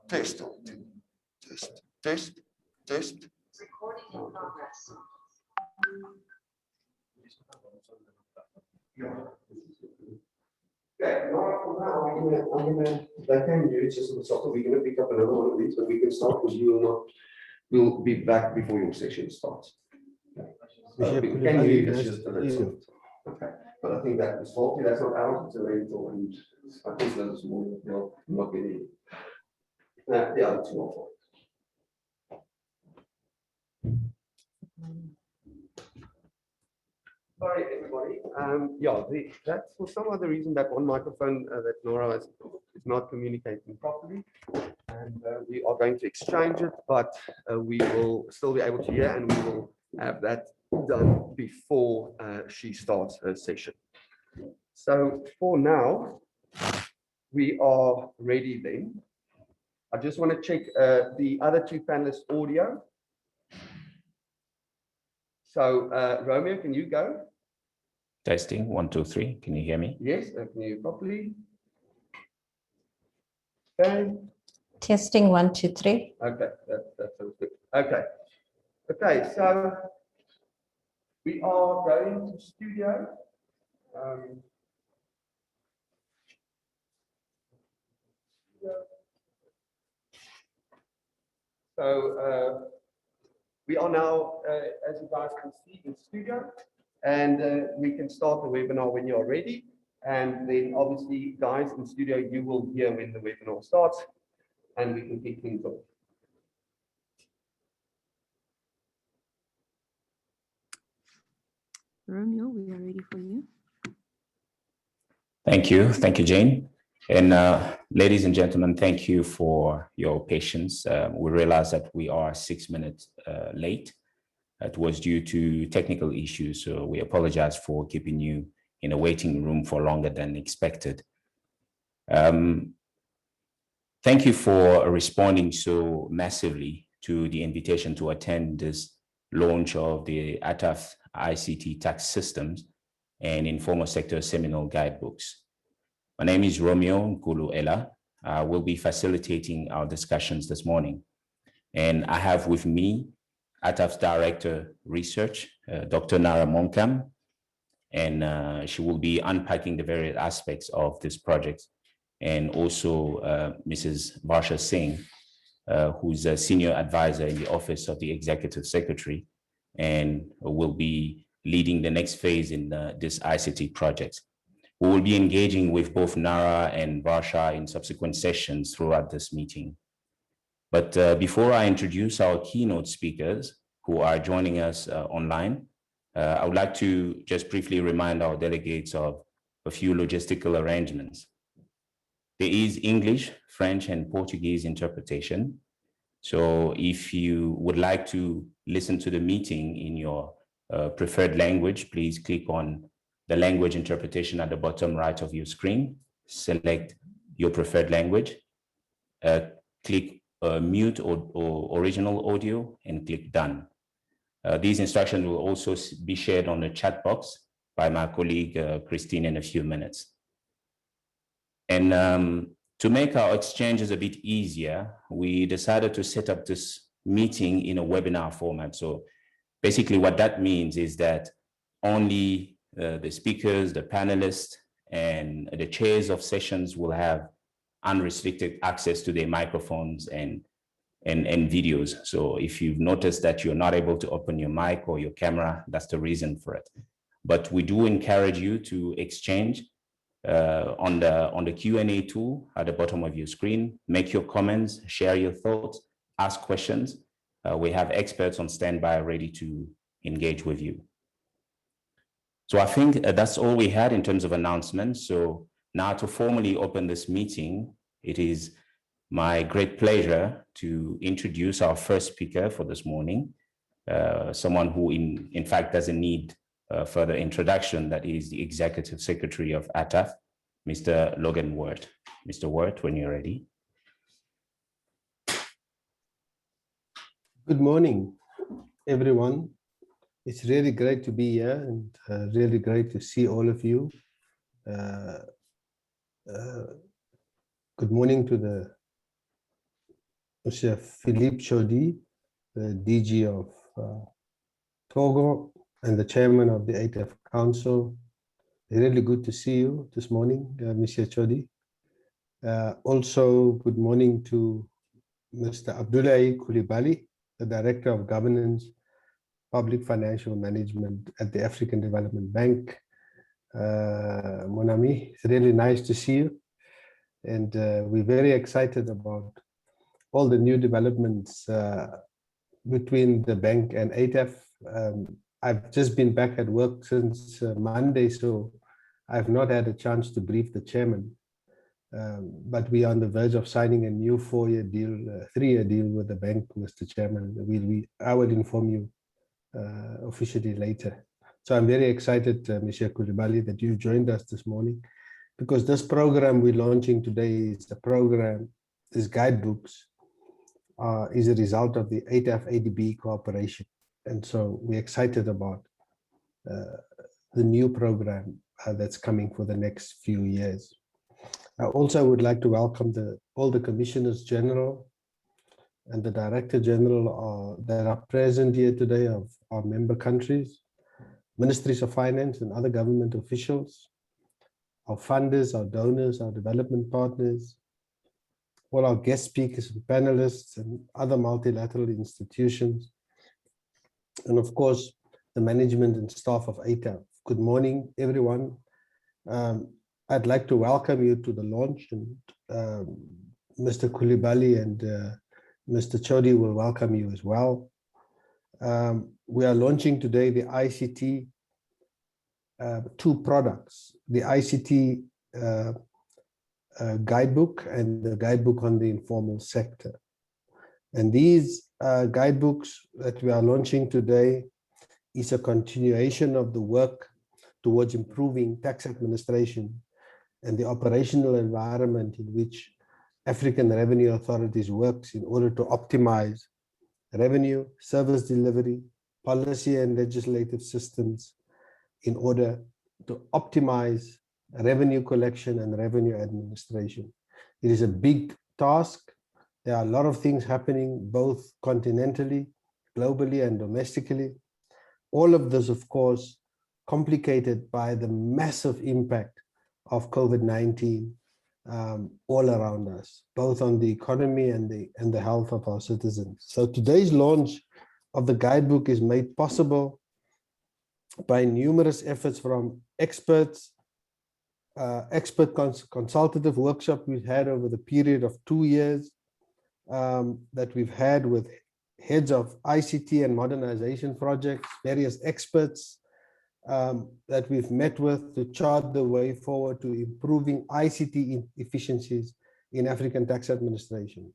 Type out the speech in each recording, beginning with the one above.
Test. Test. Recording in progress. Okay, they can use just on the software. We're going to pick up another one of these, but we can start because you will not. We'll be back before your session starts. Okay. Can you use just okay, but I think that is faulty. That's not ours. It's a rental, and I think those will not get in. The other two are faulty. Sorry, everybody. That's for some other reason that one microphone that Nora is not communicating properly, and we are going to exchange it, but we will still be able to hear, and we will have that done before she starts her session. So for now, we are ready then. I just want to check the other two panelists' audio. So Romeo, can you go? Testing 1, 2, 3. Can you hear me? Yes, I can hear you properly. Okay. Testing 1, 2, 3. Okay, that sounds good. Okay, so we are going to studio. We are now, as you guys can see, in studio, and we can start the webinar when you're ready. And then obviously, guys in studio, you will hear when the webinar starts, and we can kick things off. Romeo, we are ready for you. Thank you, Jane. And ladies and gentlemen, thank you for your patience. We realize that we are 6 minutes late. It was due to technical issues, so we apologize for keeping you in a waiting room for longer than expected. Thank you for responding so massively to the invitation to attend this launch of the ATAF ICT Tax Systems and Informal Sector Seminal Guidebooks. My name is Romeo Nkulu-Ella. I will be facilitating our discussions this morning. And I have with me ATAF's Director Research, Dr. Nara Monkam, and she will be unpacking the various aspects of this project. And also Mrs. Varsha Singh, who's a Senior Advisor in the Office of the Executive Secretary, and will be leading the next phase in this ICT project. We will be engaging with both Nara and Varsha in subsequent sessions throughout this meeting. But before I introduce our keynote speakers who are joining us online, I would like to just briefly remind our delegates of a few logistical arrangements. There is English, French, and Portuguese interpretation. So if you would like to listen to the meeting in your preferred language, please click on the language interpretation at the bottom right of your screen, select your preferred language, click mute or original audio, and click done. These instructions will also be shared on the chat box by my colleague Christine in a few minutes. And to make our exchanges a bit easier, we decided to set up this meeting in a webinar format. So basically what that means is that only the speakers, the panelists, and the chairs of sessions will have unrestricted access to their microphones and videos. So if you've noticed that you're not able to open your mic or your camera, that's the reason for it. But we do encourage you to exchange on the Q&A tool at the bottom of your screen. Make your comments, share your thoughts, ask questions. We have experts on standby ready to engage with you. So I think that's all we had in terms of announcements. So now to formally open this meeting, it is my great pleasure to introduce our first speaker for this morning, someone who in fact doesn't need further introduction. That is the Executive Secretary of ATAF, Mr. Logan Wirt. Mr. Wirt, when you're ready. Good morning, everyone. It's really great to be here and really great to see all of you. Good morning to the Mr. Philippe Chaudy, the DG of Togo and the chairman of the ATAF Council. Really good to see you this morning, Mr. Chaudy. Also, good morning to Mr. Abdullahi Koulibaly, the Director of Governance, Public Financial Management at the African Development Bank. Mon ami, it's really nice to see you. And we're very excited about all the new developments between the bank and ATAF. I've just been back at work since Monday, so I've not had a chance to brief the chairman. But we are on the verge of signing a new 4-year deal, 3-year deal with the bank, Mr. Chairman. I will inform you officially later. So I'm very excited, Mr. Koulibaly, that you joined us this morning, because this program we're launching today is the program, this guidebooks, is a result of the ATAF ADB cooperation. And so we're excited about the new program that's coming for the next few years. I also would like to welcome all the Commissioners General and the Director General that are present here today of our member countries, Ministries of Finance and other government officials, our funders, our donors, our development partners, all our guest speakers and panelists and other multilateral institutions, and of course, the management and staff of ATAF. Good morning, everyone. I'd like to welcome you to the launch, and Mr. Koulibaly and Mr. Chaudy will welcome you as well. We are launching today the ICT, 2 products, the ICT Guidebook and the Guidebook on the Informal Sector. And these guidebooks that we are launching today is a continuation of the work towards improving tax administration and the operational environment in which African revenue authorities works in order to optimize revenue, service delivery, policy and legislative systems in order to optimize revenue collection and revenue administration. It is a big task. There are a lot of things happening both continentally, globally, and domestically. All of this, of course, complicated by the massive impact of COVID-19 all around us, both on the economy and the health of our citizens. So today's launch of the guidebook is made possible by numerous efforts from experts, consultative workshop we've had over the period of 2 years that we've had with heads of ICT and modernization projects, various experts that we've met with to chart the way forward to improving ICT efficiencies in African tax administration.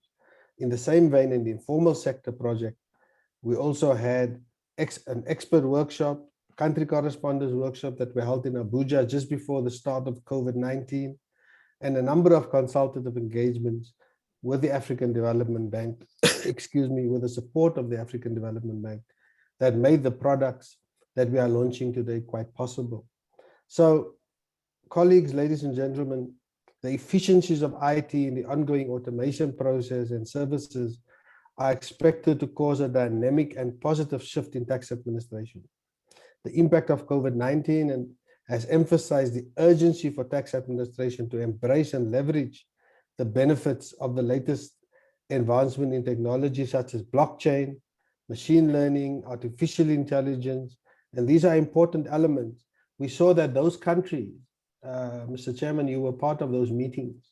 In the same vein, in the informal sector project, we also had an expert workshop, country correspondence workshop that were held in Abuja just before the start of COVID-19, and a number of consultative engagements with the African Development Bank, excuse me, with the support of the African Development Bank that made the products that we are launching today quite possible. So, colleagues, ladies and gentlemen, the efficiencies of IT in the ongoing automation process and services are expected to cause a dynamic and positive shift in tax administration. The impact of COVID-19 has emphasized the urgency for tax administration to embrace and leverage the benefits of the latest advancement in technology such as blockchain, machine learning, artificial intelligence, and these are important elements. We saw that those countries, Mr. Chairman, you were part of those meetings,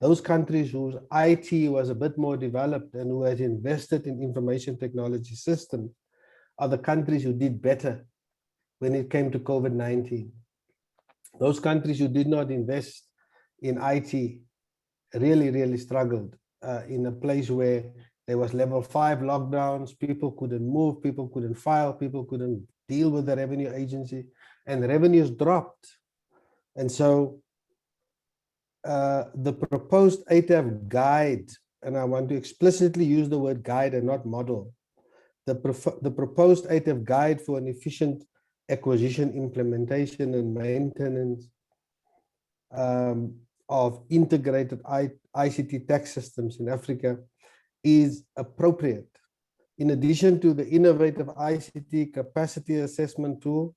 those countries whose IT was a bit more developed and who had invested in information technology systems are the countries who did better when it came to COVID-19. Those countries who did not invest in IT really struggled in a place where there was level 5 lockdowns, people couldn't move, people couldn't file, people couldn't deal with the revenue agency, and revenues dropped. And so the proposed ATAF guide, and I want to explicitly use the word guide and not model, the proposed ATAF guide for an efficient acquisition, implementation, and maintenance of integrated ICT tax systems in Africa is appropriate. In addition to the innovative ICT capacity assessment tool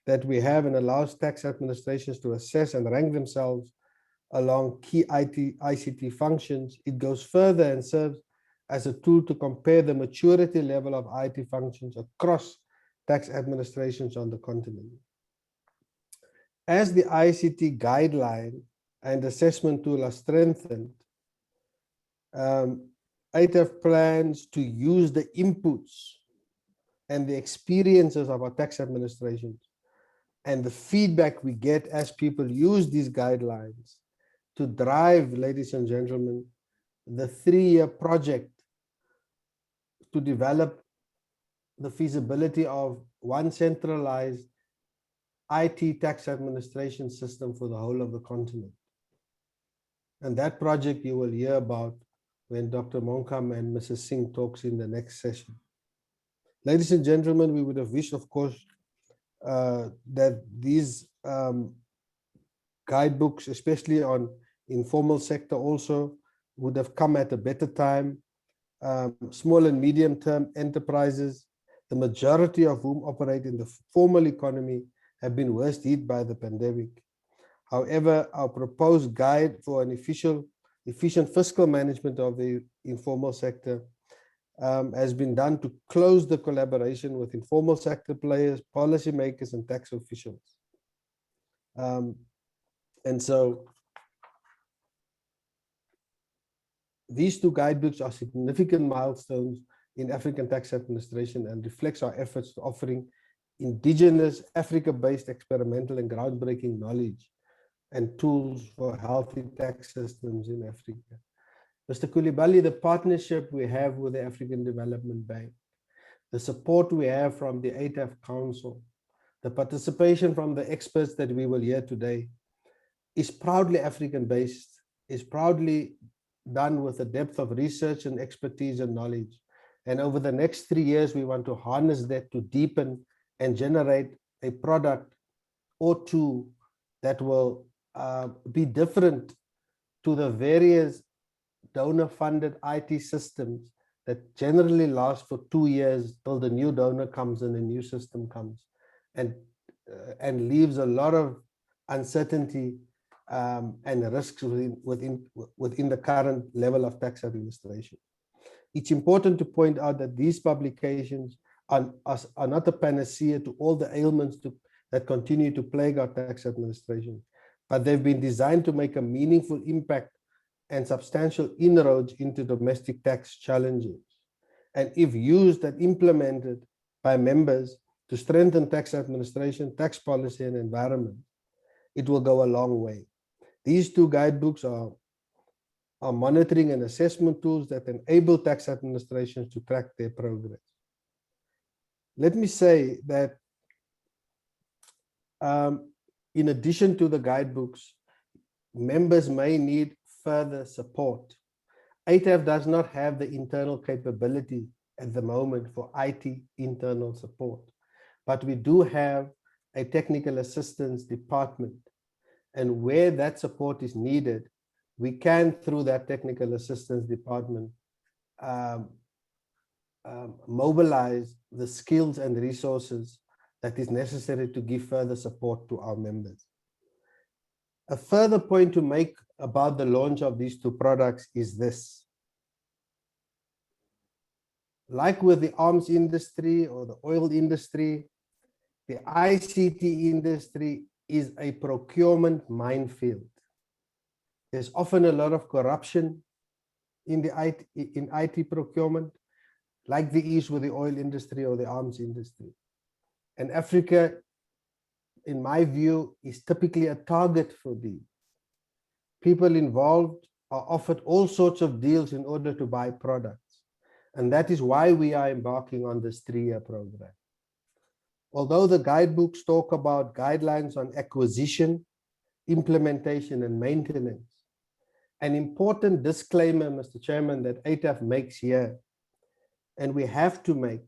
that we have and allows tax administrations to assess and rank themselves along key ICT functions, it goes further and serves as a tool to compare the maturity level of IT functions across tax administrations on the continent. As the ICT guideline and assessment tool are strengthened, ATAF plans to use the inputs and the experiences of our tax administrations and the feedback we get as people use these guidelines to drive, ladies and gentlemen, the 3-year project to develop the feasibility of one centralized IT tax administration system for the whole of the continent. And that project you will hear about when Dr. Monkam and Mrs. Singh talks in the next session. Ladies and gentlemen, we would have wished, of course, that these guidebooks, especially on informal sector, also would have come at a better time. Small and medium-term enterprises, the majority of whom operate in the formal economy, have been worst hit by the pandemic. However, our proposed guide for an efficient fiscal management of the informal sector has been done to close the collaboration with informal sector players, policymakers, and tax officials. And so these 2 guidebooks are significant milestones in African tax administration and reflects our efforts to offering indigenous Africa-based experimental and groundbreaking knowledge and tools for healthy tax systems in Africa. Mr. Koulibaly, the partnership we have with the African Development Bank, the support we have from the ATAF Council, the participation from the experts that we will hear today is proudly African-based, is proudly done with a depth of research and expertise and knowledge. And over the next 3 years, we want to harness that to deepen and generate a product or 2 that will be different to the various donor-funded IT systems that generally last for 2 years till the new donor comes and a new system comes, and leaves a lot of uncertainty and risks within the current level of tax administration. It's important to point out that these publications are not a panacea to all the ailments that continue to plague our tax administration, but they've been designed to make a meaningful impact and substantial inroads into domestic tax challenges. And if used and implemented by members to strengthen tax administration, tax policy, and environment, it will go a long way. These 2 guidebooks are monitoring and assessment tools that enable tax administrations to track their progress. Let me say that in addition to the guidebooks, members may need further support. ATAF does not have the internal capability at the moment for IT internal support, but we do have a technical assistance department. And where that support is needed, we can, through that technical assistance department, mobilize the skills and resources that is necessary to give further support to our members. A further point to make about the launch of these 2 products is this. Like with the arms industry or the oil industry, the ICT industry is a procurement minefield. There's often a lot of corruption in IT procurement, like there is with the oil industry or the arms industry. And Africa, in my view, is typically a target for these. People involved are offered all sorts of deals in order to buy products. And that is why we are embarking on this 3-year program. Although the guidebooks talk about guidelines on acquisition, implementation, and maintenance, an important disclaimer, Mr. Chairman, that ATAF makes here, and we have to make,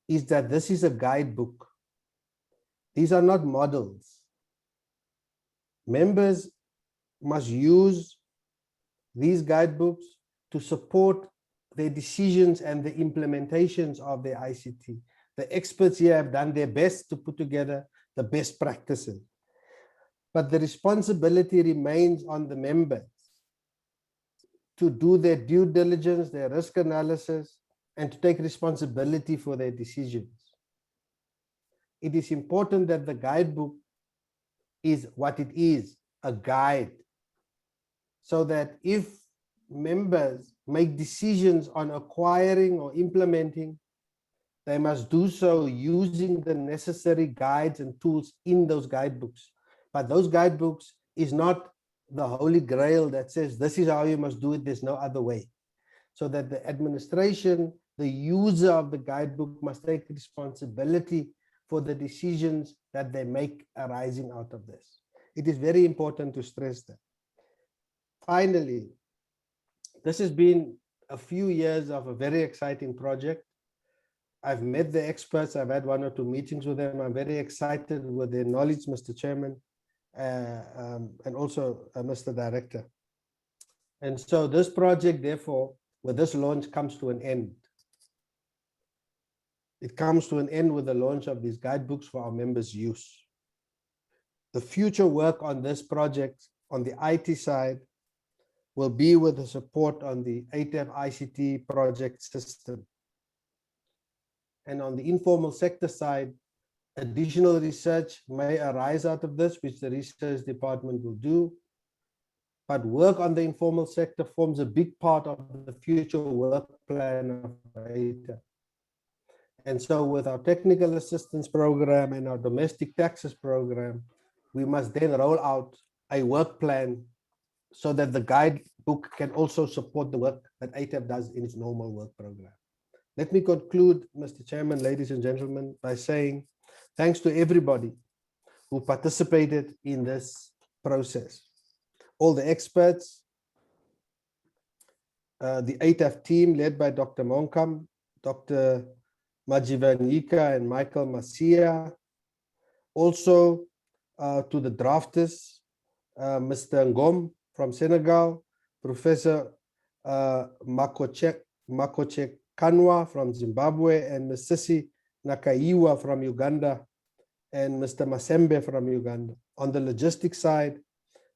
is that this is a guidebook. These are not models. Members must use these guidebooks to support their decisions and the implementations of their ICT. The experts here have done their best to put together the best practices. But the responsibility remains on the members to do their due diligence, their risk analysis, and to take responsibility for their decisions. It is important that the guidebook is what it is, a guide, so that if members make decisions on acquiring or implementing, they must do so using the necessary guides and tools in those guidebooks. But those guidebooks is not the holy grail that says this is how you must do it, there's no other way. So that the administration, the user of the guidebook must take responsibility for the decisions that they make arising out of this. It is very important to stress that. Finally, this has been a few years of a very exciting project. I've met the experts, I've had 1 or 2 meetings with them. I'm very excited with their knowledge, Mr. Chairman, and also Mr. Director. And so this project, therefore, with this launch comes to an end. It comes to an end with the launch of these guidebooks for our members' use. The future work on this project on the IT side will be with the support on the ATAF ICT project system. And on the informal sector side, additional research may arise out of this, which the research department will do. But work on the informal sector forms a big part of the future work plan of ATAF. And so with our technical assistance program and our domestic taxes program, we must then roll out a work plan so that the guidebook can also support the work that ATAF does in its normal work program. Let me conclude, Mr. Chairman, ladies and gentlemen, by saying thanks to everybody who participated in this process. All the experts, the ATAF team led by Dr. Monkam, Dr. Majivanika and Michael Masia, also to the drafters, Mr. Ngom from Senegal, Professor Makoche Kanwa from Zimbabwe, and Ms. Sisi Nakaiwa from Uganda, and Mr. Masembe from Uganda. On the logistics side,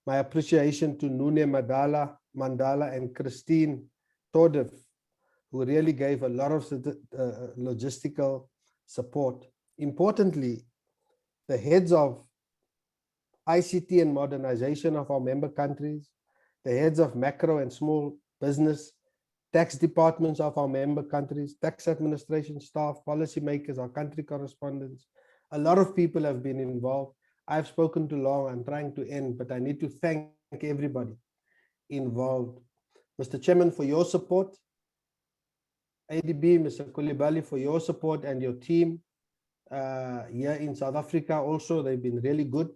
my appreciation to Nune Mandala and Christine Todev, who really gave a lot of logistical support. Importantly, the heads of ICT and modernization of our member countries, the heads of macro and small business, tax departments of our member countries, tax administration staff, policymakers, our country correspondents. A lot of people have been involved. I've spoken too long, I'm trying to end, but I need to thank everybody involved. Mr. Chairman, for your support. ADB, Mr. Koulibaly, for your support, and your team here in South Africa also, they've been really good.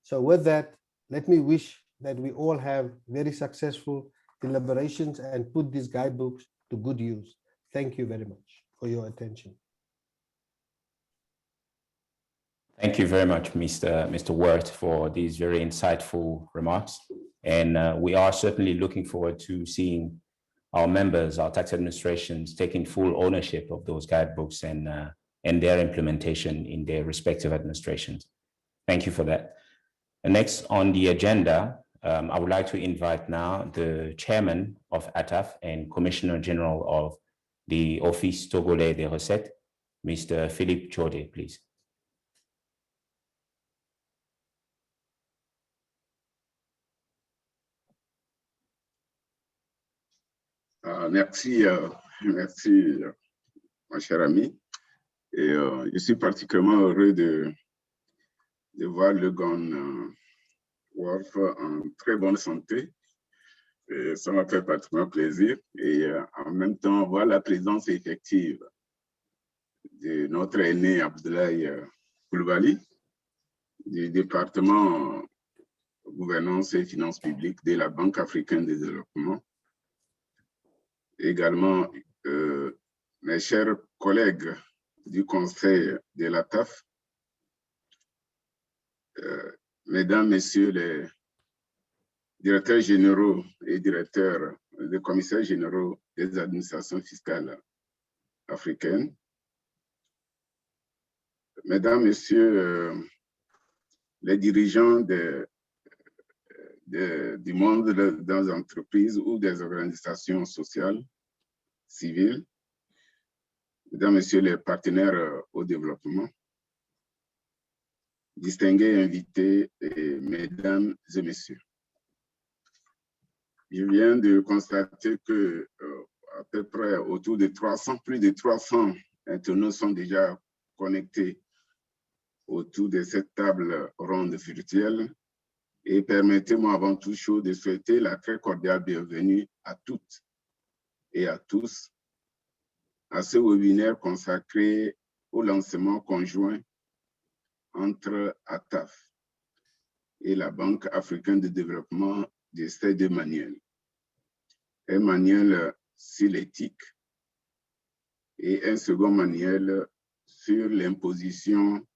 So with that, let me wish that we all have very successful deliberations and put these guidebooks to good use. Thank you very much for your attention. Thank you very much, Mr. Wirth, for these very insightful remarks. And we are certainly looking forward to seeing our members, our tax administrations, taking full ownership of those guidebooks and their implementation in their respective administrations. Thank you for that. And next on the agenda, I would like to invite now the chairman of ATAF and Commissioner General of the Office Togolais des Recettes, Mr. Philippe Chaudet, please. Merci, merci, mon cher ami. Et je suis particulièrement heureux de voir le Gon Wolf en très bonne santé. Et ça m'a fait particulièrement plaisir. Et en même temps, voir la présence effective de notre aîné Abdoulaye Koulibaly, du département gouvernance et finances publiques de la Banque africaine de développement. Également, mes chers collègues du conseil de l'ATAF, mesdames, messieurs les directeurs généraux et directeurs, les commissaires généraux des administrations fiscales africaines. Mesdames, Messieurs, les dirigeants du monde dans les entreprises ou des organisations sociales, civiles, Mesdames, Messieurs les partenaires au développement, distingués invités, et Mesdames et Messieurs. Je viens de constater que à peu près autour de 300, plus de 300 internautes sont déjà connectés autour de cette table ronde virtuelle. Et permettez-moi avant toute chose de souhaiter la très cordiale bienvenue à toutes et à tous à ce webinaire consacré au lancement conjoint entre ATAF et la Banque africaine de développement de ces deux manuels. Un manuel sur l'éthique et un second manuel sur l'imposition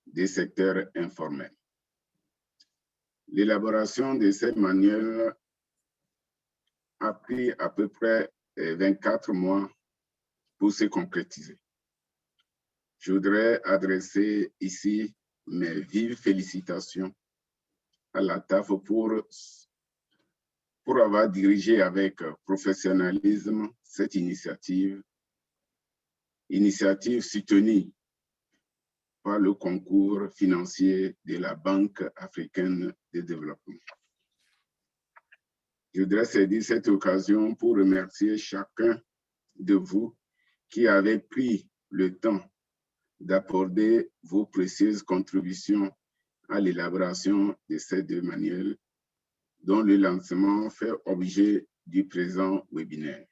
des secteurs informels. L'élaboration de ces manuels a pris à peu près 24 mois pour se concrétiser. Je voudrais adresser ici mes vives félicitations à l'ATAF pour avoir dirigé avec professionnalisme cette initiative soutenue par le concours financier de la Banque africaine de développement. Je voudrais saisir cette occasion pour remercier chacun de vous qui avez pris le temps d'apporter vos précieuses contributions à l'élaboration de ces deux manuels dont le lancement fait objet du présent webinaire.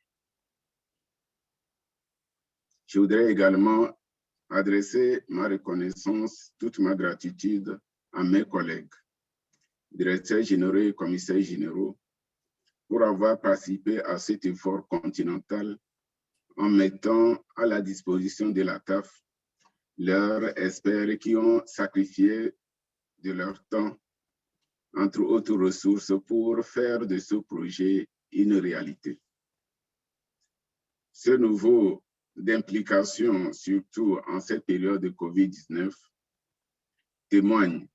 Je voudrais également adresser ma reconnaissance, toute ma gratitude à mes collègues, directeurs généraux et commissaires généraux, pour avoir participé à cet effort continental en mettant à la disposition de l'ATAF leurs experts qui ont sacrifié de leur temps, entre autres ressources, pour faire de ce projet une réalité. Ce niveau d'implication, surtout en cette période de COVID-19, témoigne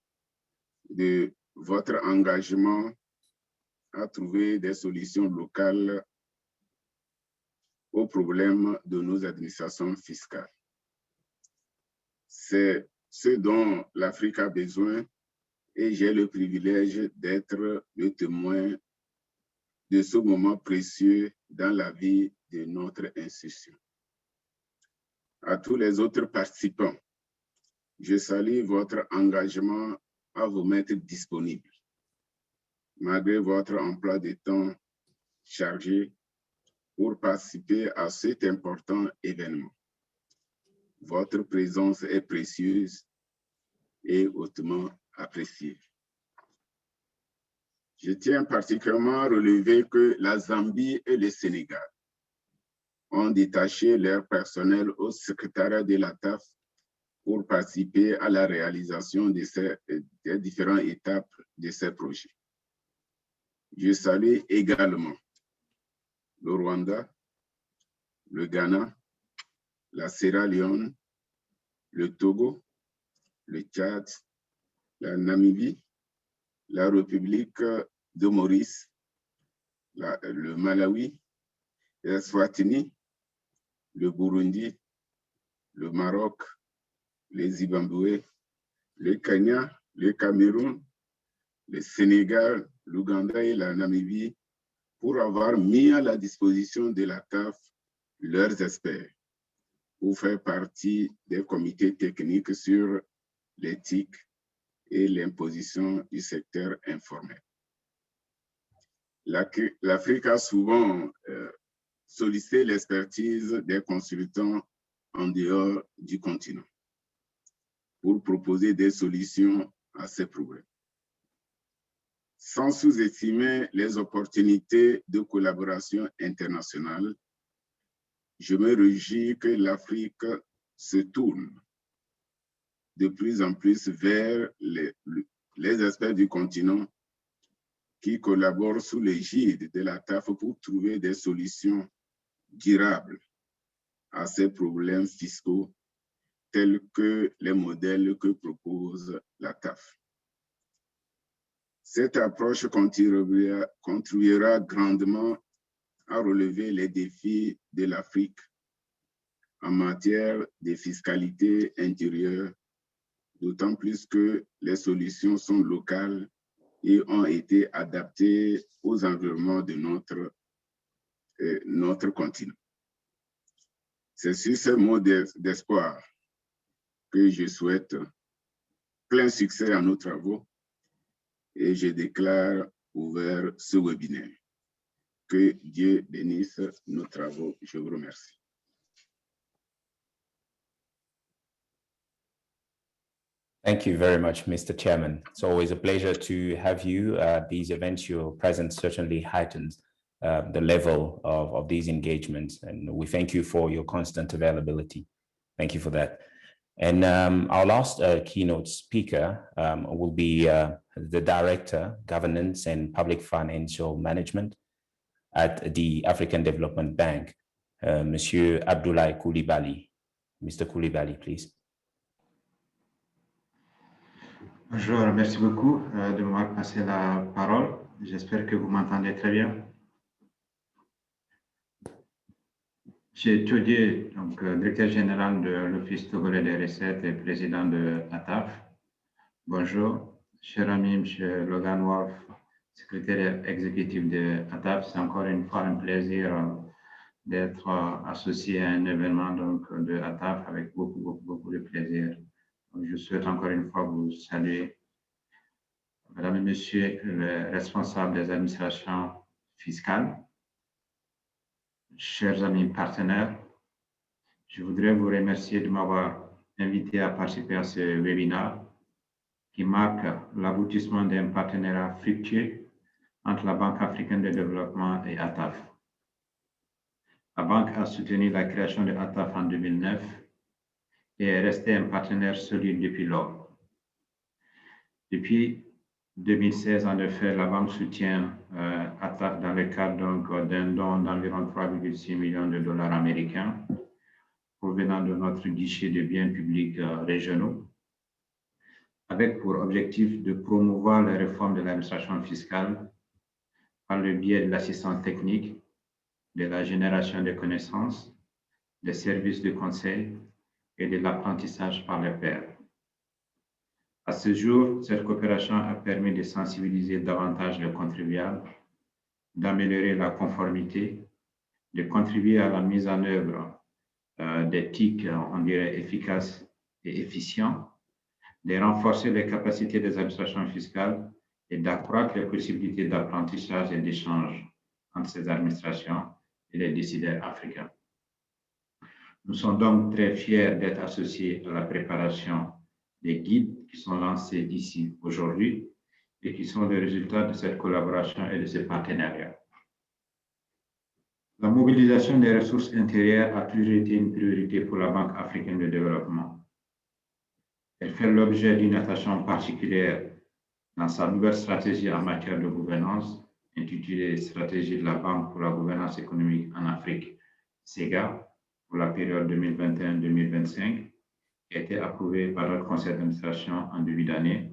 de votre engagement à trouver des solutions locales aux problèmes de nos administrations fiscales. C'est ce dont l'Afrique a besoin et j'ai le privilège d'être le témoin de ce moment précieux dans la vie de notre institution. À tous les autres participants, je salue votre engagement à vous mettre disponible. Malgré votre emploi de temps chargé pour participer à cet important événement. Votre présence est précieuse et hautement appréciée. Je tiens particulièrement à relever que la Zambie et le Sénégal ont détaché leur personnel au secrétariat de l'ATAF pour participer à la réalisation des différentes étapes de ces projets. Je salue également le Rwanda, le Ghana, la Sierra Leone, le Togo, le Tchad, la Namibie, la République de Maurice, le Malawi, la Swatini, le Burundi, le Maroc, le Zimbabwe, le Kenya, le Cameroun, le Sénégal, l'Ouganda et la Namibie pour avoir mis à la disposition de l'ATAF leurs experts pour faire partie des comités techniques sur l'éthique et l'imposition du secteur informel. L'Afrique a souvent sollicité l'expertise des consultants en dehors du continent pour proposer des solutions à ces problèmes. Sans sous-estimer les opportunités de collaboration internationale, je me réjouis que l'Afrique se tourne de plus en plus vers les experts du continent qui collaborent sous l'égide de l'ATAF pour trouver des solutions durable à ces problèmes fiscaux tels que les modèles que propose la TAF. Cette approche contribuera grandement à relever les défis de l'Afrique en matière de fiscalité intérieure, d'autant plus que les solutions sont locales et ont été adaptées aux environnements de notre continent. C'est sur ce mot d'espoir que je souhaite plein succès à nos travaux et je déclare ouvert ce webinaire. Que Dieu bénisse nos travaux. Je vous remercie. Thank you very much, Mr. Chairman. It's always a pleasure to have you. These events, your presence certainly heightens the level of these engagements, and we thank you for your constant availability. Thank you for that. And our last keynote speaker will be the Director, Governance and Public Financial Management at the African Development Bank, Monsieur Abdoulaye Coulibaly. Mr. Coulibaly, please. Bonjour, merci beaucoup de m'avoir passé la parole. J'espère que vous m'entendez très bien. J'ai étudié, donc directeur général de l'Office togolais des recettes et président de ATAF. Bonjour, cher ami, M. Logan Wolf, secrétaire exécutif de ATAF. C'est encore une fois un plaisir d'être associé à un événement donc, de ATAF avec beaucoup de plaisir. Donc, je souhaite encore une fois vous saluer. Mesdames et Messieurs les responsables des administrations fiscales, chers amis partenaires, je voudrais vous remercier de m'avoir invité à participer à ce webinaire qui marque l'aboutissement d'un partenariat fructueux entre la Banque africaine de développement et ATAF. La Banque a soutenu la création de ATAF en 2009 et est restée un partenaire solide depuis lors. Depuis 2016, en effet, la Banque soutient ATAF dans le cadre d'un don d'environ 3,6 millions de dollars américains provenant de notre guichet de biens publics régionaux, avec pour objectif de promouvoir les réformes de l'administration fiscale par le biais de l'assistance technique, de la génération de connaissances, des services de conseil et de l'apprentissage par les pairs. À ce jour, cette coopération a permis de sensibiliser davantage les contribuables, d'améliorer la conformité, de contribuer à la mise en œuvre des TIC, on dirait, efficaces et efficients, de renforcer les capacités des administrations fiscales et d'accroître les possibilités d'apprentissage et d'échange entre ces administrations et les décideurs africains. Nous sommes donc très fiers d'être associés à la préparation des guides qui sont lancés ici aujourd'hui et qui sont le résultat de cette collaboration et de ce partenariat. La mobilisation des ressources intérieures a toujours été une priorité pour la Banque africaine de développement. Elle fait l'objet d'une attention particulière dans sa nouvelle stratégie en matière de gouvernance, intitulée Stratégie de la Banque pour la gouvernance économique en Afrique, SEGA, pour la période 2021-2025, qui a été approuvée par notre conseil d'administration en début d'année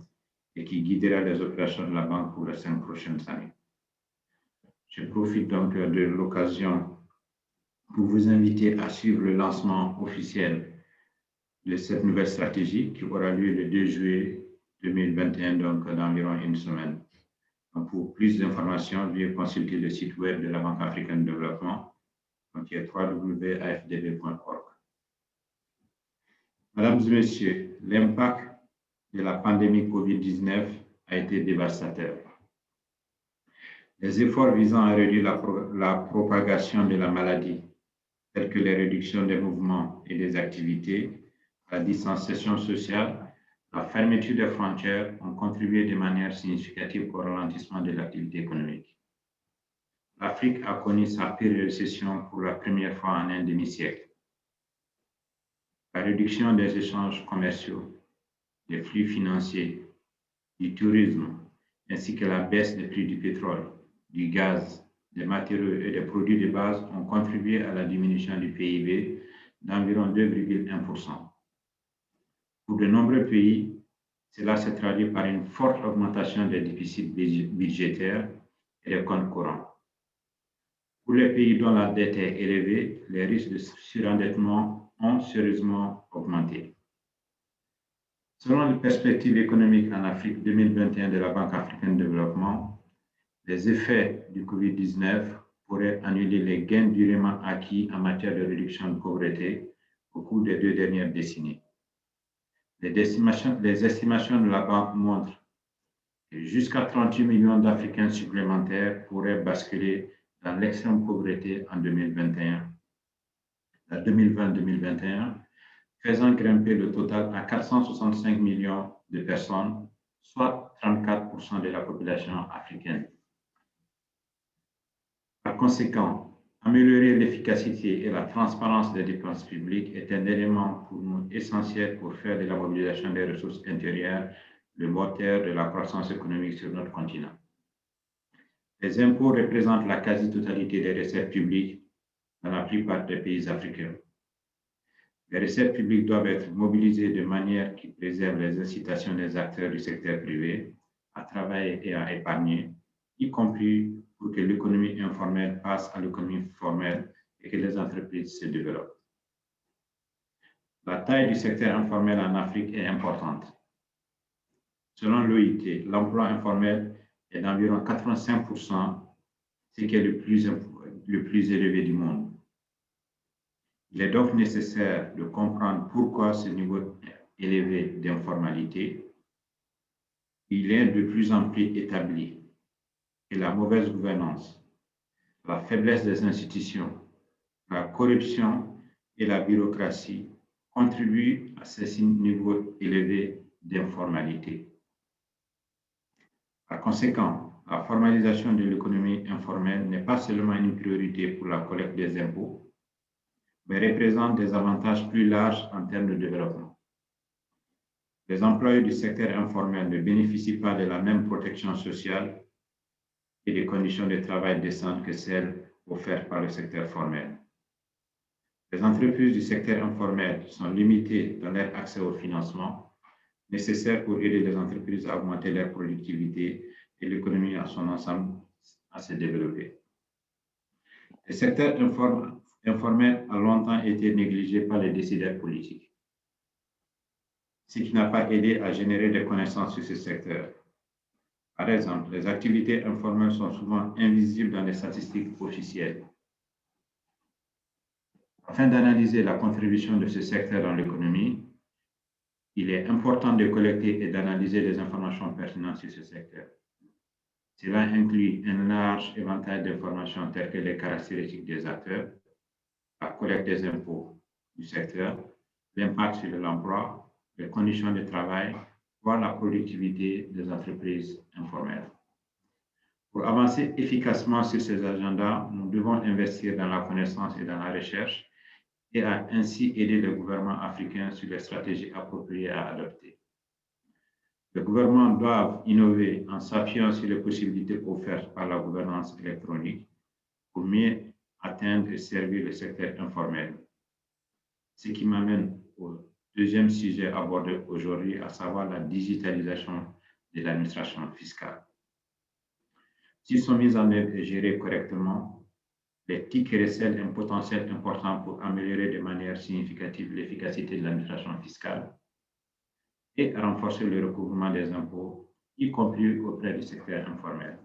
et qui guidera les opérations de la Banque pour les 5 prochaines années. Je profite donc de l'occasion pour vous inviter à suivre le lancement officiel de cette nouvelle stratégie qui aura lieu le 2 juillet 2021, donc dans environ une semaine. Donc, pour plus d'informations, veuillez consulter le site web de la Banque africaine de développement, qui est www.afdb.org. Mesdames et Messieurs, l'impact de la pandémie COVID-19 a été dévastateur. Les efforts visant à réduire la propagation de la maladie, tels que les réductions des mouvements et des activités, la distanciation sociale, la fermeture des frontières ont contribué de manière significative au ralentissement de l'activité économique. L'Afrique a connu sa pire récession pour la première fois en un demi-siècle. La réduction des échanges commerciaux, des flux financiers, du tourisme, ainsi que la baisse des prix du pétrole, du gaz, des matériaux et des produits de base ont contribué à la diminution du PIB d'environ 2,1%. Pour de nombreux pays, cela se traduit par une forte augmentation des déficits budgétaires et des comptes courants. Pour les pays dont la dette est élevée, les risques de surendettement ont sérieusement augmenté. Selon les perspectives économiques en Afrique 2021 de la Banque africaine de développement, les effets du Covid-19 pourraient annuler les gains durement acquis en matière de réduction de pauvreté au cours des 2 dernières décennies. Les estimations de la Banque montrent que jusqu'à 38 millions d'Africains supplémentaires pourraient basculer dans l'extrême pauvreté en 2020-2021, faisant grimper le total à 465 millions de personnes, soit 34% de la population africaine. Par conséquent, améliorer l'efficacité et la transparence des dépenses publiques est un élément pour nous essentiel pour faire de la mobilisation des ressources intérieures le moteur de la croissance économique sur notre continent. Les impôts représentent la quasi-totalité des recettes publiques dans la plupart des pays africains. Les recettes publiques doivent être mobilisées de manière qui préserve les incitations des acteurs du secteur privé à travailler et à épargner, y compris pour que l'économie informelle passe à l'économie formelle et que les entreprises se développent. La taille du secteur informel en Afrique est importante. Selon l'OIT, l'emploi informel est d'environ 85%, ce qui est le plus élevé du monde. Il est donc nécessaire de comprendre pourquoi ce niveau élevé d'informalité il est de plus en plus établi et la mauvaise gouvernance, la faiblesse des institutions, la corruption et la bureaucratie contribuent à ce niveau élevé d'informalité. Par conséquent, la formalisation de l'économie informelle n'est pas seulement une priorité pour la collecte des impôts, mais représente des avantages plus larges en termes de développement. Les employés du secteur informel ne bénéficient pas de la même protection sociale et des conditions de travail décentes que celles offertes par le secteur formel. Les entreprises du secteur informel sont limitées dans leur accès au financement nécessaire pour aider les entreprises à augmenter leur productivité et l'économie à son ensemble à se développer. Le secteur informel a longtemps été négligé par les décideurs politiques, ce qui n'a pas aidé à générer des connaissances sur ce secteur. Par exemple, les activités informelles sont souvent invisibles dans les statistiques officielles. Afin d'analyser la contribution de ce secteur dans l'économie, il est important de collecter et d'analyser les informations pertinentes sur ce secteur. Cela inclut un large éventail d'informations telles que les caractéristiques des acteurs, la collecte des impôts du secteur, l'impact sur l'emploi, les conditions de travail, voire la productivité des entreprises informelles. Pour avancer efficacement sur ces agendas, nous devons investir dans la connaissance et dans la recherche et à ainsi aider les gouvernements africains sur les stratégies appropriées à adopter. Les gouvernements doivent innover en s'appuyant sur les possibilités offertes par la gouvernance électronique pour mieux atteindre et servir le secteur informel. Ce qui m'amène au deuxième sujet abordé aujourd'hui, à savoir la digitalisation de l'administration fiscale. S'ils sont mis en œuvre et gérés correctement, les TIC recèlent un potentiel important pour améliorer de manière significative l'efficacité de l'administration fiscale et renforcer le recouvrement des impôts, y compris auprès du secteur informel.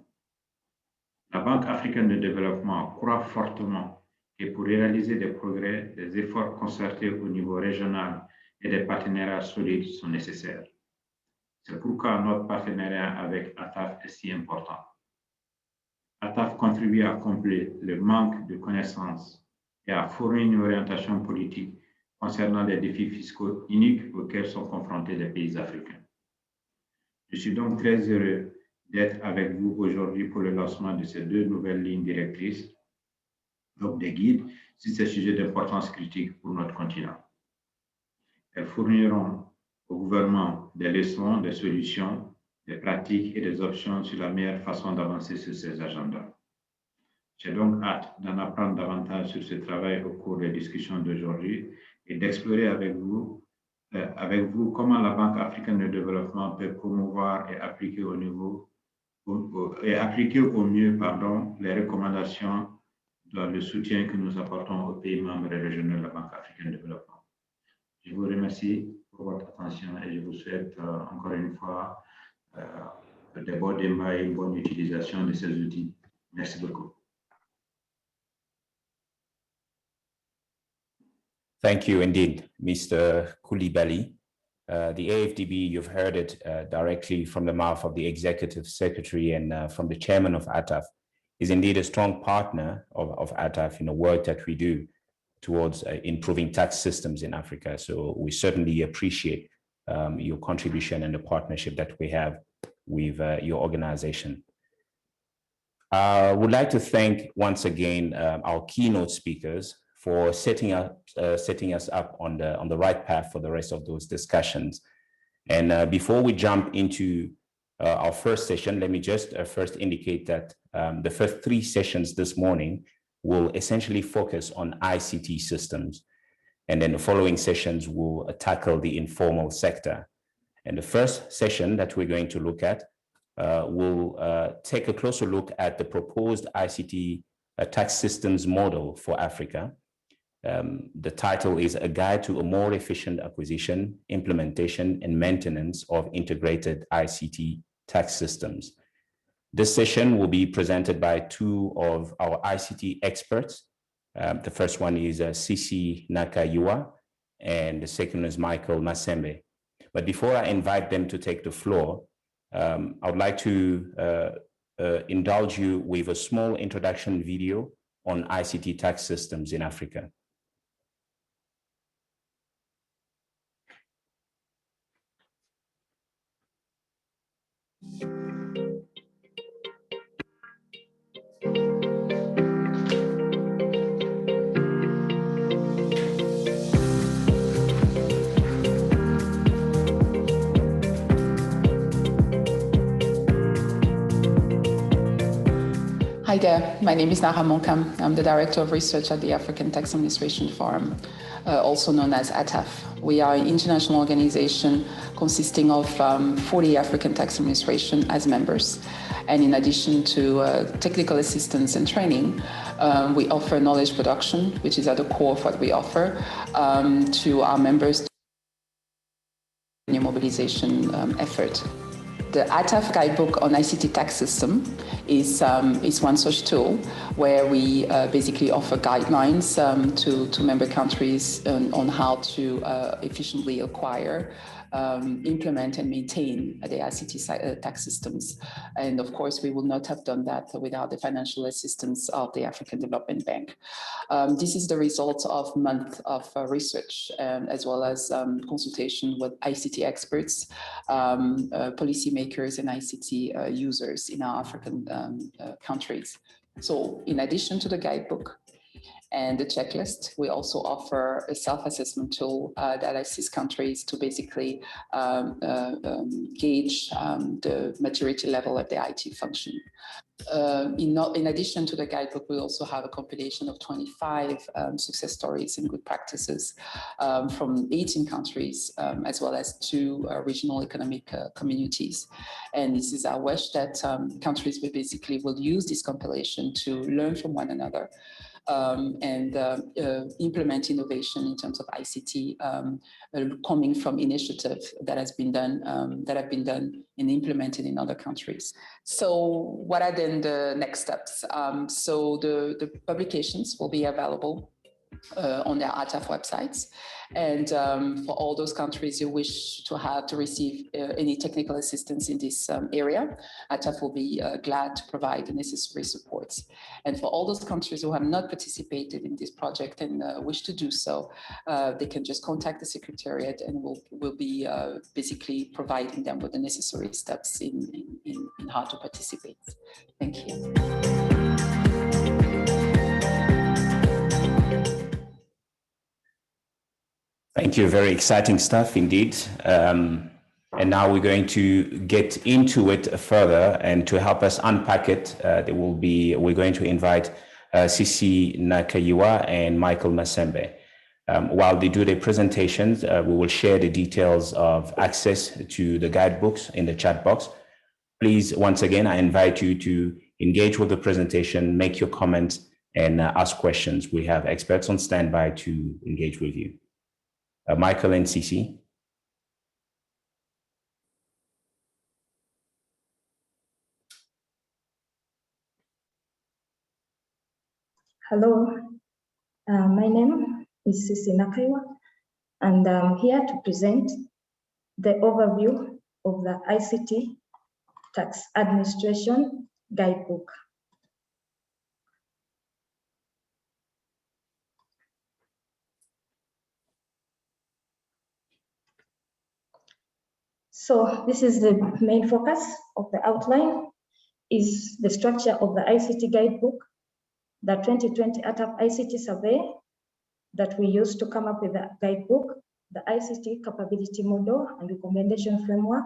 La Banque africaine de développement croit fortement que pour réaliser des progrès, des efforts concertés au niveau régional et des partenariats solides sont nécessaires. C'est pourquoi notre partenariat avec ATAF est si important. ATAF contribue à combler le manque de connaissances et à fournir une orientation politique concernant les défis fiscaux uniques auxquels sont confrontés les pays africains. Je suis donc très heureux d'être avec vous aujourd'hui pour le lancement de ces 2 nouvelles lignes directrices, donc des guides, sur ces sujets d'importance critique pour notre continent. Elles fourniront au gouvernement des leçons, des solutions, des pratiques et des options sur la meilleure façon d'avancer sur ces agendas. J'ai donc hâte d'en apprendre davantage sur ce travail au cours des discussions d'aujourd'hui et d'explorer avec vous comment la Banque africaine de développement peut promouvoir et appliquer au mieux les recommandations dans le soutien que nous apportons aux pays membres et régionaux de la Banque africaine de développement. Je vous remercie pour votre attention et je vous souhaite encore une fois de bons débats et une bonne utilisation de ces outils. Merci beaucoup. Thank you indeed, Mr. Koulibaly. The AFDB, you've heard it directly from the mouth of the Executive Secretary and from the Chairman of ATAF, is indeed a strong partner of ATAF in the work that we do towards improving tax systems in Africa. So we certainly appreciate your contribution and the partnership that we have with your organization. I would like to thank once again our keynote speakers for setting us up on the right path for the rest of those discussions. And before we jump into our first session, let me just first indicate that the first 3 sessions this morning will essentially focus on ICT systems. And then the following sessions will tackle the informal sector. And the first session that we're going to look at will take a closer look at the proposed ICT tax systems model for Africa. The title is A Guide to a More Efficient Acquisition, Implementation, and Maintenance of Integrated ICT Tax Systems. This session will be presented by 2 of our ICT experts. The first one is Sisi Nakayua, and the second is Michael Masembe. But before I invite them to take the floor, I would like to indulge you with a small introduction video on ICT tax systems in Africa. Hi there, my name is Nara Monkam. I'm the Director of Research at the African Tax Administration Forum, also known as ATAF. We are an international organization consisting of 40 African tax administration as members. And in addition to technical assistance and training, we offer knowledge production, which is at the core of what we offer to our members in your mobilization effort. The ATAF Guidebook on ICT Tax System is one such tool where we basically offer guidelines to member countries on how to efficiently acquire, implement and maintain the ICT tax systems. And of course, we would not have done that without the financial assistance of the African Development Bank. This is the result of months of research as well as consultation with ICT experts, policymakers and ICT users in our African countries. So in addition to the guidebook and the checklist, we also offer a self-assessment tool that assists countries to basically gauge the maturity level of the IT function. In addition to the guidebook, we also have a compilation of 25 success stories and good practices from 18 countries, as well as 2 regional economic communities. And this is our wish that countries will use this compilation to learn from one another and implement innovation in terms of ICT coming from initiatives that have been done and implemented in other countries. So what are then the next steps? So the publications will be available on their ATAF websites. And for all those countries who wish to receive any technical assistance in this area, ATAF will be glad to provide the necessary supports. And for all those countries who have not participated in this project and wish to do so, they can just contact the Secretariat and we'll be basically providing them with the necessary steps in how to participate. Thank you. Thank you. Very exciting stuff indeed. And now we're going to get into it further, and to help us unpack it, we're going to invite Sisi Nakayiwa and Michael Masembe. While they do their presentations, we will share the details of access to the guidebooks in the chat box. Please, once again, I invite you to engage with the presentation, make your comments, and ask questions. We have experts on standby to engage with you. Michael and Sisi. Hello, my name is Sisi Nakaiwa, and I'm here to present the overview of the ICT Tax Administration Guidebook. So this is the main focus of the outline, is the structure of the ICT Guidebook, the 2020 ATAF ICT Survey that we used to come up with the guidebook, the ICT capability model and recommendation framework,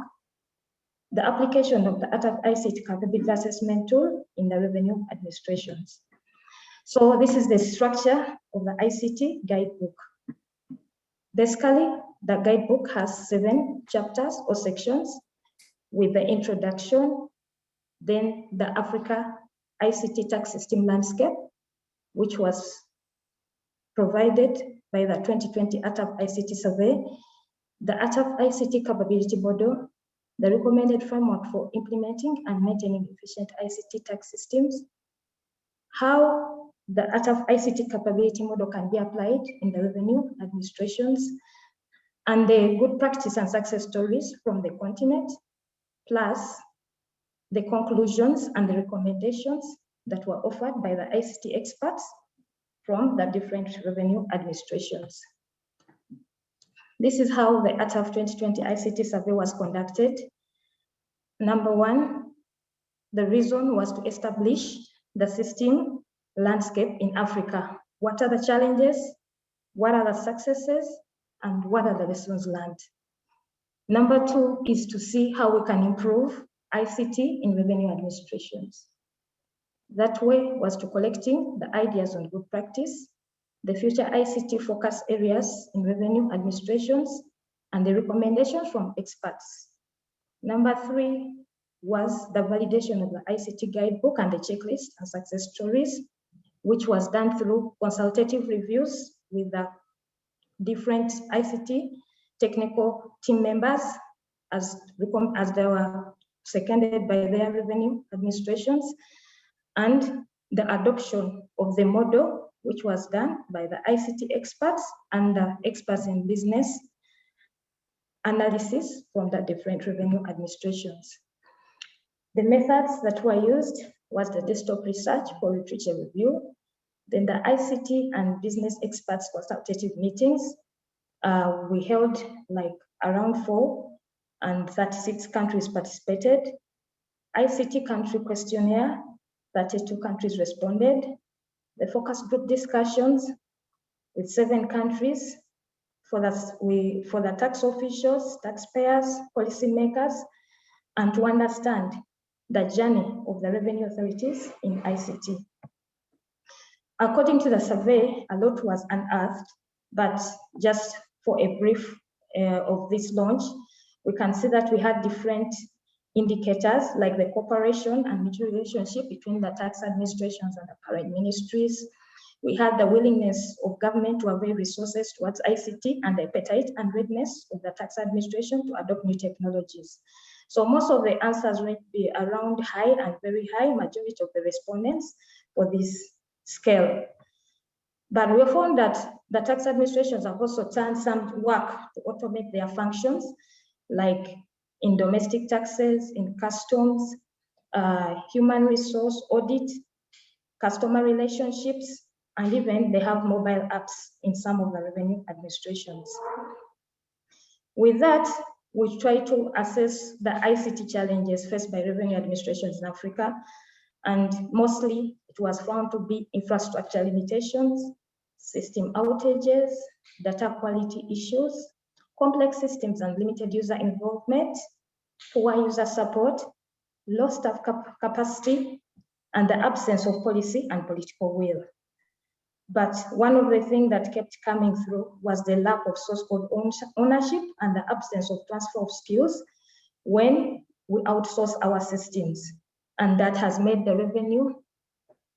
the application of the ATAF ICT capability assessment tool in the revenue administrations. So this is the structure of the ICT Guidebook. Basically, the guidebook has 7 chapters or sections with the introduction, then the Africa ICT Tax System Landscape, which was provided by the 2020 ATAF ICT Survey, the ATAF ICT Capability Model, the recommended framework for implementing and maintaining efficient ICT tax systems, how the ATAF ICT Capability Model can be applied in the revenue administrations, and the good practice and success stories from the continent, plus the conclusions and the recommendations that were offered by the ICT experts from the different revenue administrations. This is how the ATAF 2020 ICT survey was conducted. Number 1, the reason was to establish the system landscape in Africa. What are the challenges? What are the successes? And what are the lessons learned? Number 2 is to see how we can improve ICT in revenue administrations. That way was to collecting the ideas on good practice, the future ICT focus areas in revenue administrations, and the recommendations from experts. Number 3 was the validation of the ICT guidebook and the checklist and success stories, which was done through consultative reviews with the different ICT technical team members as they were seconded by their revenue administrations, and the adoption of the model, which was done by the ICT experts and the experts in business analysis from the different revenue administrations. The methods that were used was the desktop research for literature review, then the ICT and business experts consultative meetings. We held like around 4 and 36 countries participated. ICT country questionnaire, 32 countries responded. The focus group discussions with 7 countries for the tax officials, taxpayers, policymakers, and to understand the journey of the revenue authorities in ICT. According to the survey, a lot was unearthed, but just for a brief of this launch, we can see that we had different indicators like the cooperation and mutual relationship between the tax administrations and the parent ministries. We had the willingness of government to avail resources towards ICT and the appetite and readiness of the tax administration to adopt new technologies. So most of the answers will be around high and very high, majority of the respondents for this scale. But we found that the tax administrations have also done some work to automate their functions, like in domestic taxes, in customs, human resource audit, customer relationships, and even they have mobile apps in some of the revenue administrations. With that, we try to assess the ICT challenges faced by revenue administrations in Africa, and mostly it was found to be infrastructure limitations, system outages, data quality issues, complex systems and limited user involvement, poor user support, low staff capacity, and the absence of policy and political will. But one of the things that kept coming through was the lack of source code ownership and the absence of transfer of skills when we outsource our systems. And that has made the revenue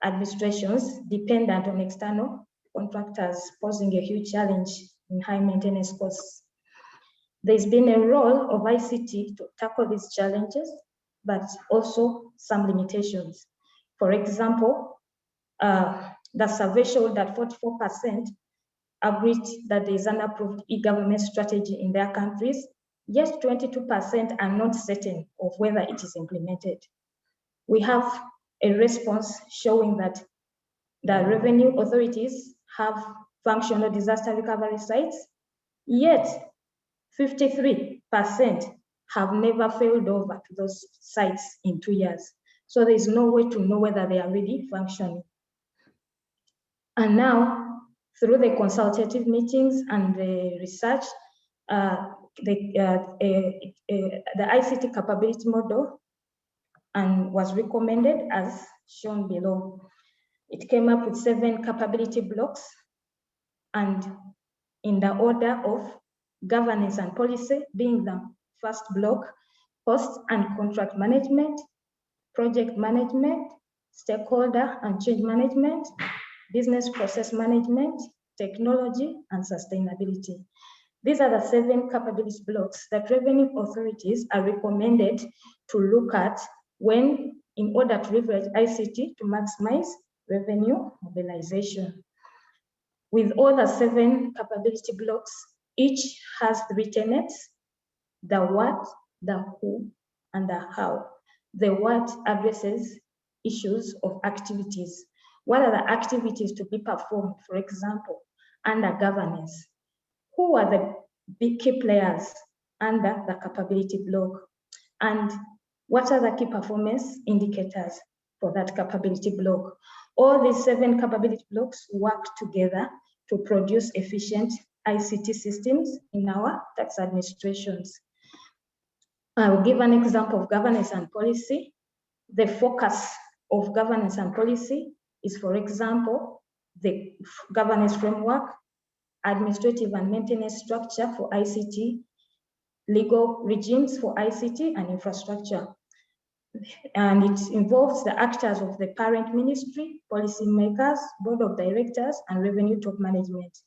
administrations dependent on external contractors, posing a huge challenge in high maintenance costs. There's been a role of ICT to tackle these challenges, but also some limitations. For example, the survey showed that 44% agreed that there is an approved e-government strategy in their countries, yet 22% are not certain of whether it is implemented. We have a response showing that the revenue authorities have functional disaster recovery sites, yet 53% have never failed over to those sites in 2 years. So there is no way to know whether they are really functioning. And now, through the consultative meetings and the research, the ICT capability model and was recommended as shown below. It came up with 7 capability blocks, and in the order of governance and policy being the first block, cost and contract management, project management, stakeholder and change management, business process management, technology, and sustainability. These are the 7 capability blocks that revenue authorities are recommended to look at when, in order to leverage ICT to maximize revenue mobilization. With all the 7 capability blocks, each has 3 tenets: the what, the who, and the how. The what addresses issues of activities. What are the activities to be performed, for example, under governance? Who are the big key players under the capability block? And what are the key performance indicators for that capability block? All these 7 capability blocks work together to produce efficient ICT systems in our tax administrations. I will give an example of governance and policy. The focus of governance and policy is, for example, the governance framework, administrative and maintenance structure for ICT, legal regimes for ICT and infrastructure. And it involves the actors of the parent ministry, policy makers, board of directors, and revenue top management.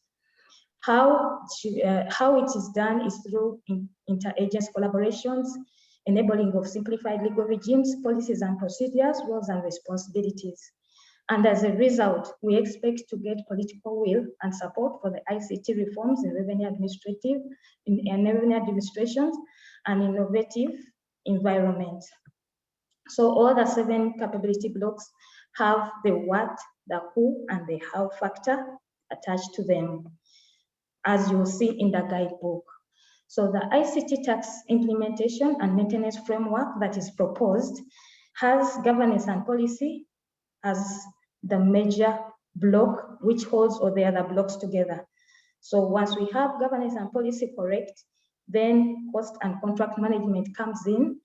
How it is done is through inter-agency collaborations, enabling of simplified legal regimes, policies and procedures, roles and responsibilities. And as a result, we expect to get political will and support for the ICT reforms in revenue administrations and innovative environment. So all the 7 capability blocks have the what, the who, and the how factor attached to them, as you'll see in the guidebook. So the ICT tax implementation and maintenance framework that is proposed has governance and policy as the major block, which holds all the other blocks together. So once we have governance and policy correct, then cost and contract management comes in,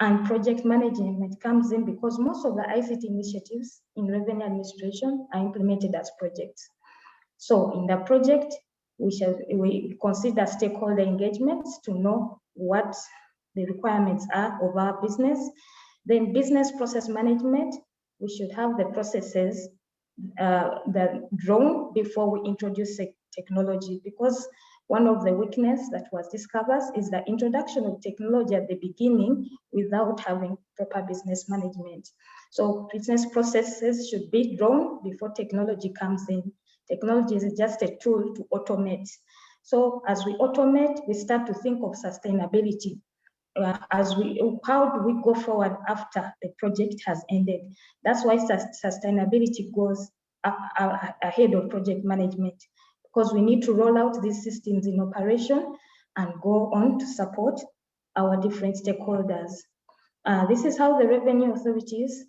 and project management comes in, because most of the ICT initiatives in revenue administration are implemented as projects. So in the project, we consider stakeholder engagements to know what the requirements are of our business. Then business process management, we should have the processes that drawn before we introduce technology, because one of the weaknesses that was discovered is the introduction of technology at the beginning without having proper business management. So business processes should be drawn before technology comes in. Technology is just a tool to automate. So as we automate, we start to think of sustainability. How do we go forward after the project has ended? That's why sustainability goes ahead of project management, because we need to roll out these systems in operation and go on to support our different stakeholders. This is how the revenue authorities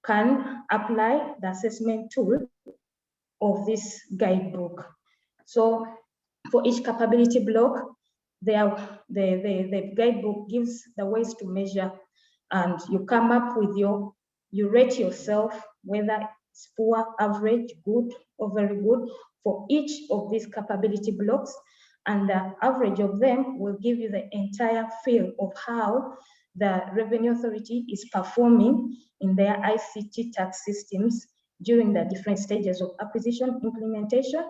can apply the assessment tool of this guidebook. So for each capability block, the guidebook gives the ways to measure, and you come up with your you rate yourself whether it's poor, average, good, or very good for each of these capability blocks. And the average of them will give you the entire feel of how the Revenue Authority is performing in their ICT tax systems during the different stages of acquisition, implementation,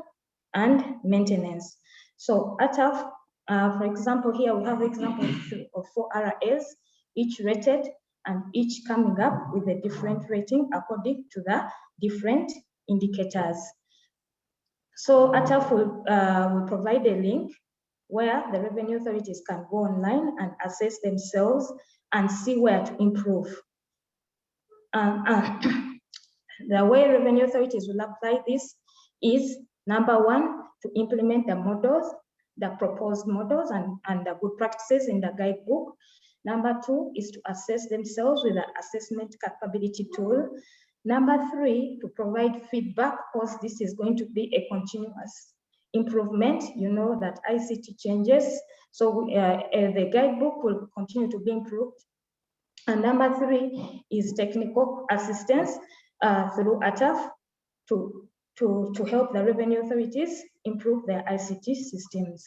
and maintenance. So ATAF, for example, here we have examples of 4 RAs, each rated and each coming up with a different rating according to the different indicators. So ATAF will provide a link where the revenue authorities can go online and assess themselves and see where to improve. The way revenue authorities will apply this is, number one, to implement the models, the proposed models and the good practices in the guidebook. Number two is to assess themselves with the assessment capability tool. Number three, to provide feedback, because this is going to be a continuous improvement. You know that ICT changes, so the guidebook will continue to be improved. And number three is technical assistance through ATAF to help the revenue authorities improve their ICT systems.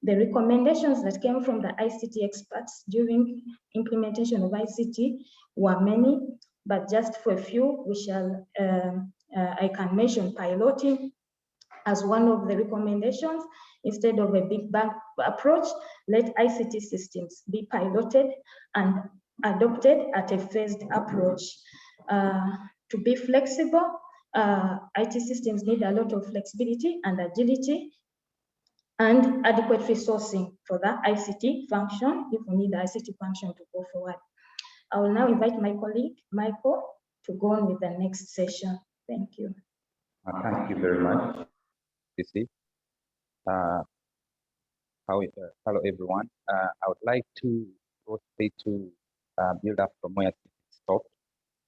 The recommendations that came from the ICT experts during implementation of ICT were many, but just for a few, we shall, I can mention piloting as one of the recommendations. Instead of a big bang approach, let ICT systems be piloted and adopted at a phased approach. To be flexible, IT systems need a lot of flexibility and agility and adequate resourcing for the ICT function, if we need the ICT function to go forward. I will now invite my colleague, Michael, to go on with the next session. Thank you. Thank you very much, Cici. Hello, everyone. I would like to go straight to build up from where it stopped.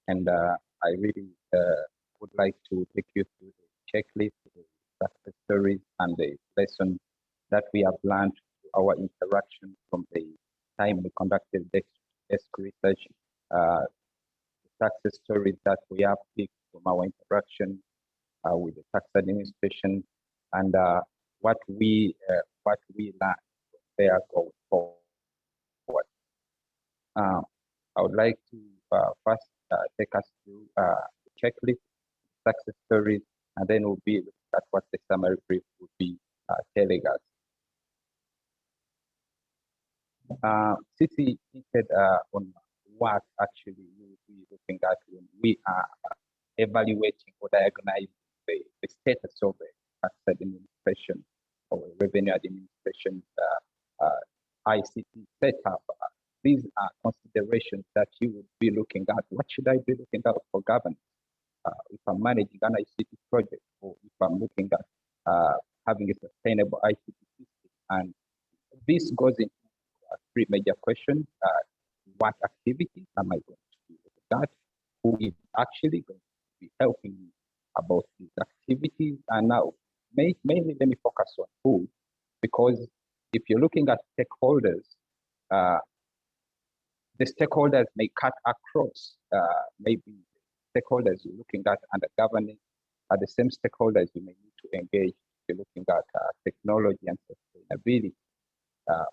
And I really would like to take you through the checklist, the success stories, and the lessons that we have learned through our interaction from the time we conducted desk research, the success stories that we have picked from our interaction with the tax administration, and what we learned there going forward. I would like to first take us through the checklist, success stories, and then we'll be looking at what the summary brief would be telling us. Cici hinted on what actually we will be looking at when we are evaluating or diagnosing the status of the tax administration or revenue administration ICT setup. These are considerations that you would be looking at. What should I be looking at for governance? If I'm managing an ICT project, or if I'm looking at having a sustainable ICT system. And this goes into three major questions. What activities am I going to be looking at? Who is actually going to be helping me about these activities? And now, mainly let me focus on who, because if you're looking at stakeholders, the stakeholders may cut across. Maybe stakeholders you're looking at under governance are the same stakeholders you may need to engage if you're looking at technology and sustainability,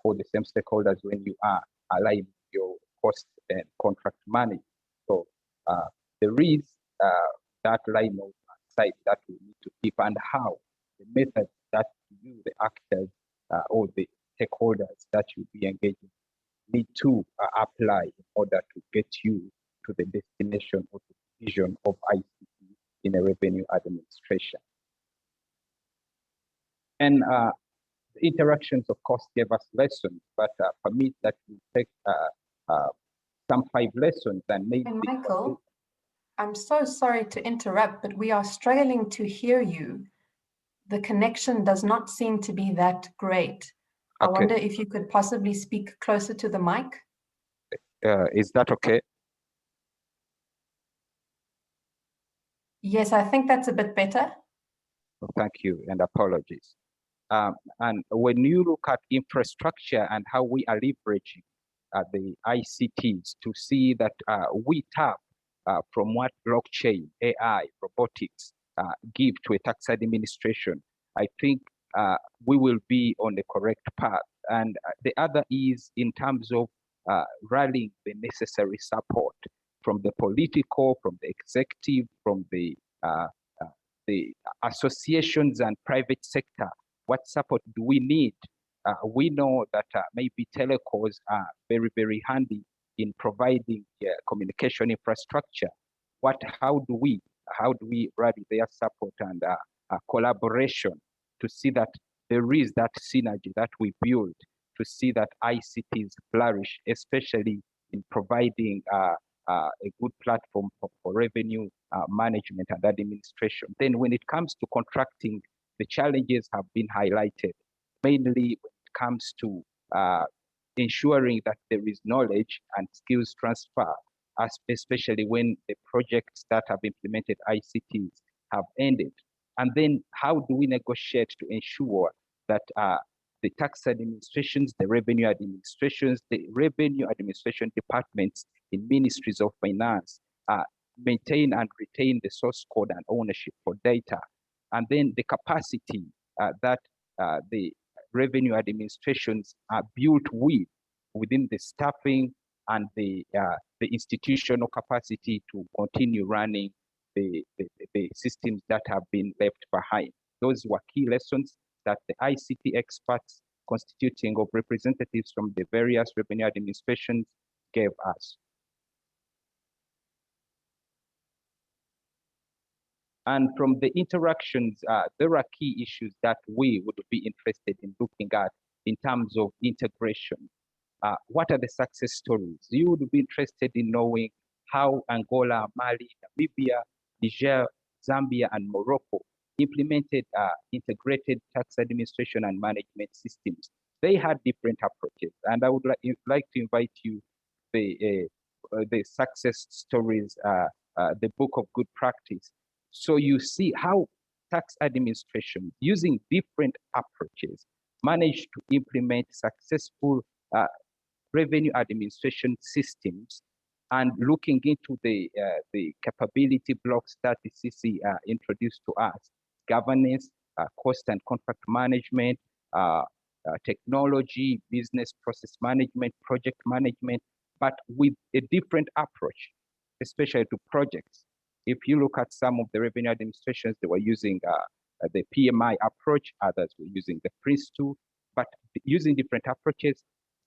or the same stakeholders when you are aligning your cost and contract management. So there is that line of sight that we need to keep, and how the methods that you, the actors, or the stakeholders that you'll be engaging need to apply in order to get you to the destination or the vision of ICT in a revenue administration. And the interactions, of course, gave us lessons, but permit that we take some 5 lessons and maybe. And Michael, I'm so sorry to interrupt, but we are struggling to hear you. The connection does not seem to be that great. I wonder if you could possibly speak closer to the mic. Is that okay? Yes, I think that's a bit better. Thank you, and apologies. And when you look at infrastructure and how we are leveraging the ICTs to see that we tap, for example, the ICT from what blockchain, AI, robotics give to a tax administration, I think we will be on the correct path. And the other is in terms of rallying the necessary support from the political, from the executive, from the associations and private sector. What support do we need? We know that maybe telecoms are very, very handy in providing communication infrastructure. How do we rally their support and collaboration to see that there is that synergy that we build, to see that ICTs flourish, especially in providing a good platform for revenue management and administration. Then when it comes to contracting, the challenges have been highlighted, mainly when it comes to ensuring that there is knowledge and skills transfer, especially when the projects that have implemented ICTs have ended. And then how do we negotiate to ensure that the tax administrations, the revenue administrations, the revenue administration departments in ministries of finance maintain and retain the source code and ownership for data, and then the capacity that the revenue administrations are built within the staffing and the institutional capacity to continue running the systems that have been left behind. Those were key lessons that the ICT experts constituting of representatives from the various revenue administrations gave us. And from the interactions, there are key issues that we would be interested in looking at in terms of integration. What are the success stories? You would be interested in knowing how Angola, Mali, Namibia, Niger, Zambia, and Morocco implemented integrated tax administration and management systems. They had different approaches, and I would like to invite you the success stories, the book of good practice. So you see how tax administration, using different approaches, managed to implement successful revenue administration systems, and looking into the capability blocks that the CC introduced to us: governance, cost and contract management, technology, business process management, project management, but with a different approach, especially to projects. If you look at some of the revenue administrations, they were using the PMI approach, others were using the PRINCE2, but using different approaches,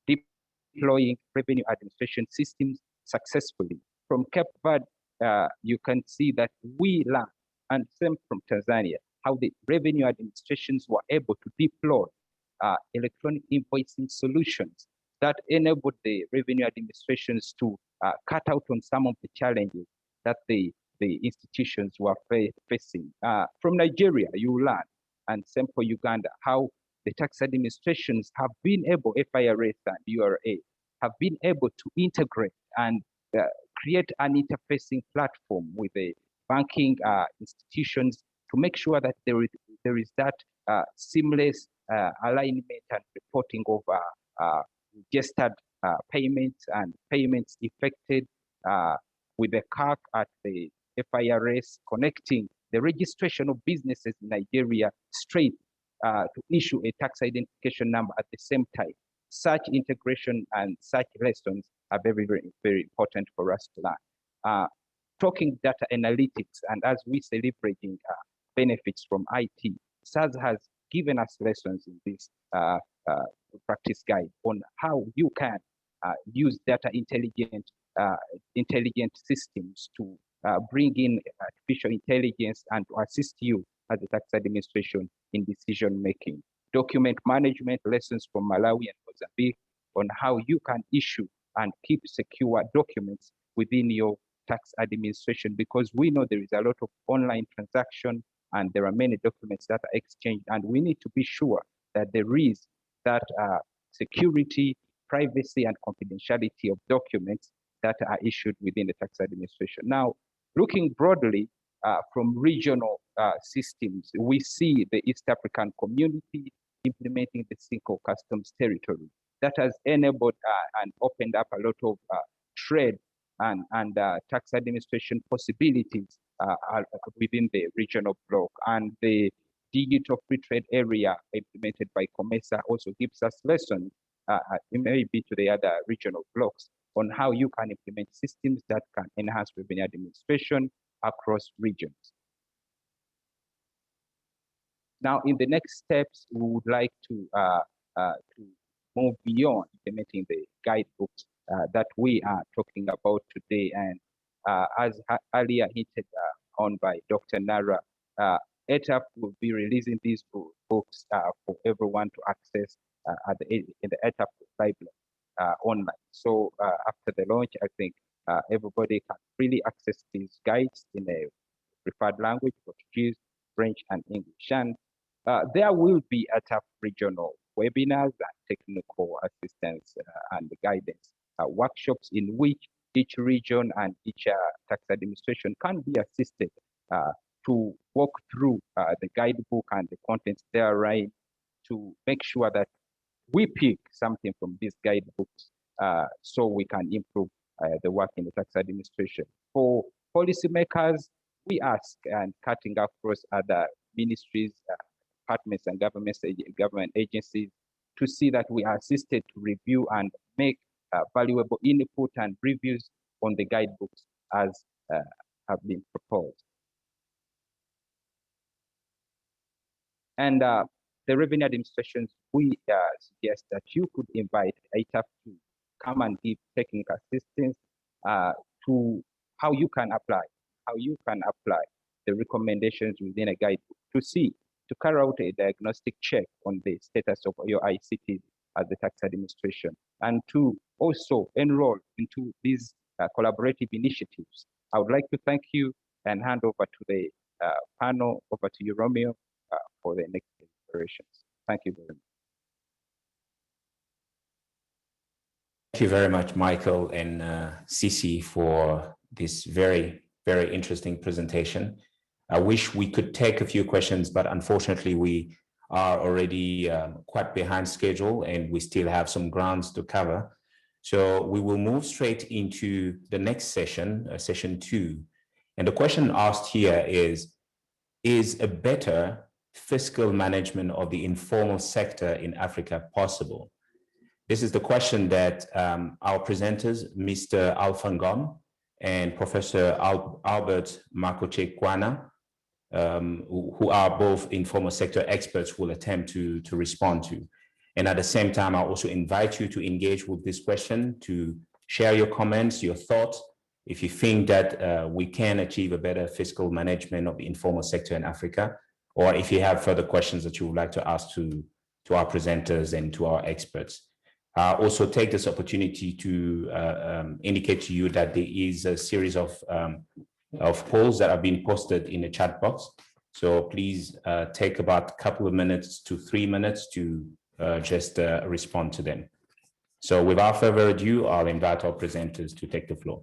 deploying revenue administration systems successfully. From Cape Verde, you can see that we learned, and same from Tanzania, how the revenue administrations were able to deploy electronic invoicing solutions that enabled the revenue administrations to cut out on some of the challenges that the institutions were facing. From Nigeria, you learn, and same for Uganda, how the tax administrations have been able, FIRS and URA, have been able to integrate and create an interfacing platform with the banking institutions to make sure that there is that seamless alignment and reporting of registered payments and payments effected with the CAC at the FIRS, connecting the registration of businesses in Nigeria straight to issue a tax identification number at the same time. Such integration and such lessons are very, very, very important for us to learn. Talking data analytics, and as we celebrating benefits from IT, SARS has given us lessons in this practice guide on how you can use data intelligent systems to bring in artificial intelligence and to assist you as a tax administration in decision making. Document management, lessons from Malawi and Mozambique on how you can issue and keep secure documents within your tax administration, because we know there is a lot of online transaction and there are many documents that are exchanged, and we need to be sure that there is that security, privacy, and confidentiality of documents that are issued within the tax administration. Now, looking broadly from regional systems, we see the East African community implementing the single customs territory that has enabled and opened up a lot of trade and tax administration possibilities are within the regional bloc. And the digital free trade area implemented by COMESA also gives us lessons, maybe to the other regional blocs, on how you can implement systems that can enhance revenue administration across regions. Now, in the next steps, we would like to move beyond implementing the guidebooks that we are talking about today. And as earlier hinted on by Dr. Nara, ATAF will be releasing these books for everyone to access in the ATAF library online. So after the launch, I think everybody can freely access these guides in a preferred language, Portuguese, French, and English. And there will be ATAF regional webinars and technical assistance and guidance workshops in which each region and each tax administration can be assisted to walk through the guidebook and the contents therein to make sure that we pick something from these guidebooks so we can improve the work in the tax administration. For policymakers, we ask, and cutting across other ministries, departments, and government agencies, to see that we are assisted to review and make valuable input and reviews on the guidebooks as have been proposed. And the revenue administrations, we suggest that you could invite ATAF to come and give technical assistance to how you can apply the recommendations within a guidebook to carry out a diagnostic check on the status of your ICT as the tax administration, and to also enroll into these collaborative initiatives. I would like to thank you and hand over to the panel, over to you, Romeo, for the next deliberations. Thank you very much. Thank you very much, Michael and Sisi, for this very, very interesting presentation. I wish we could take a few questions, but unfortunately we are already quite behind schedule and we still have some grounds to cover. So we will move straight into the next session, session 2. And the question asked here is a better fiscal management of the informal sector in Africa possible? This is the question that our presenters, Mr. Alfangom and Professor Albert Makoche-Kwana, who are both informal sector experts, will attempt to respond to. And at the same time, I also invite you to engage with this question, to share your comments, your thoughts, if you think that we can achieve a better fiscal management of the informal sector in Africa, or if you have further questions that you would like to ask to our presenters and to our experts. Also take this opportunity to indicate to you that there is a series of polls that are being posted in the chat box. So please take about a couple of minutes to 3 minutes to just respond to them. So without further ado, I'll invite our presenters to take the floor.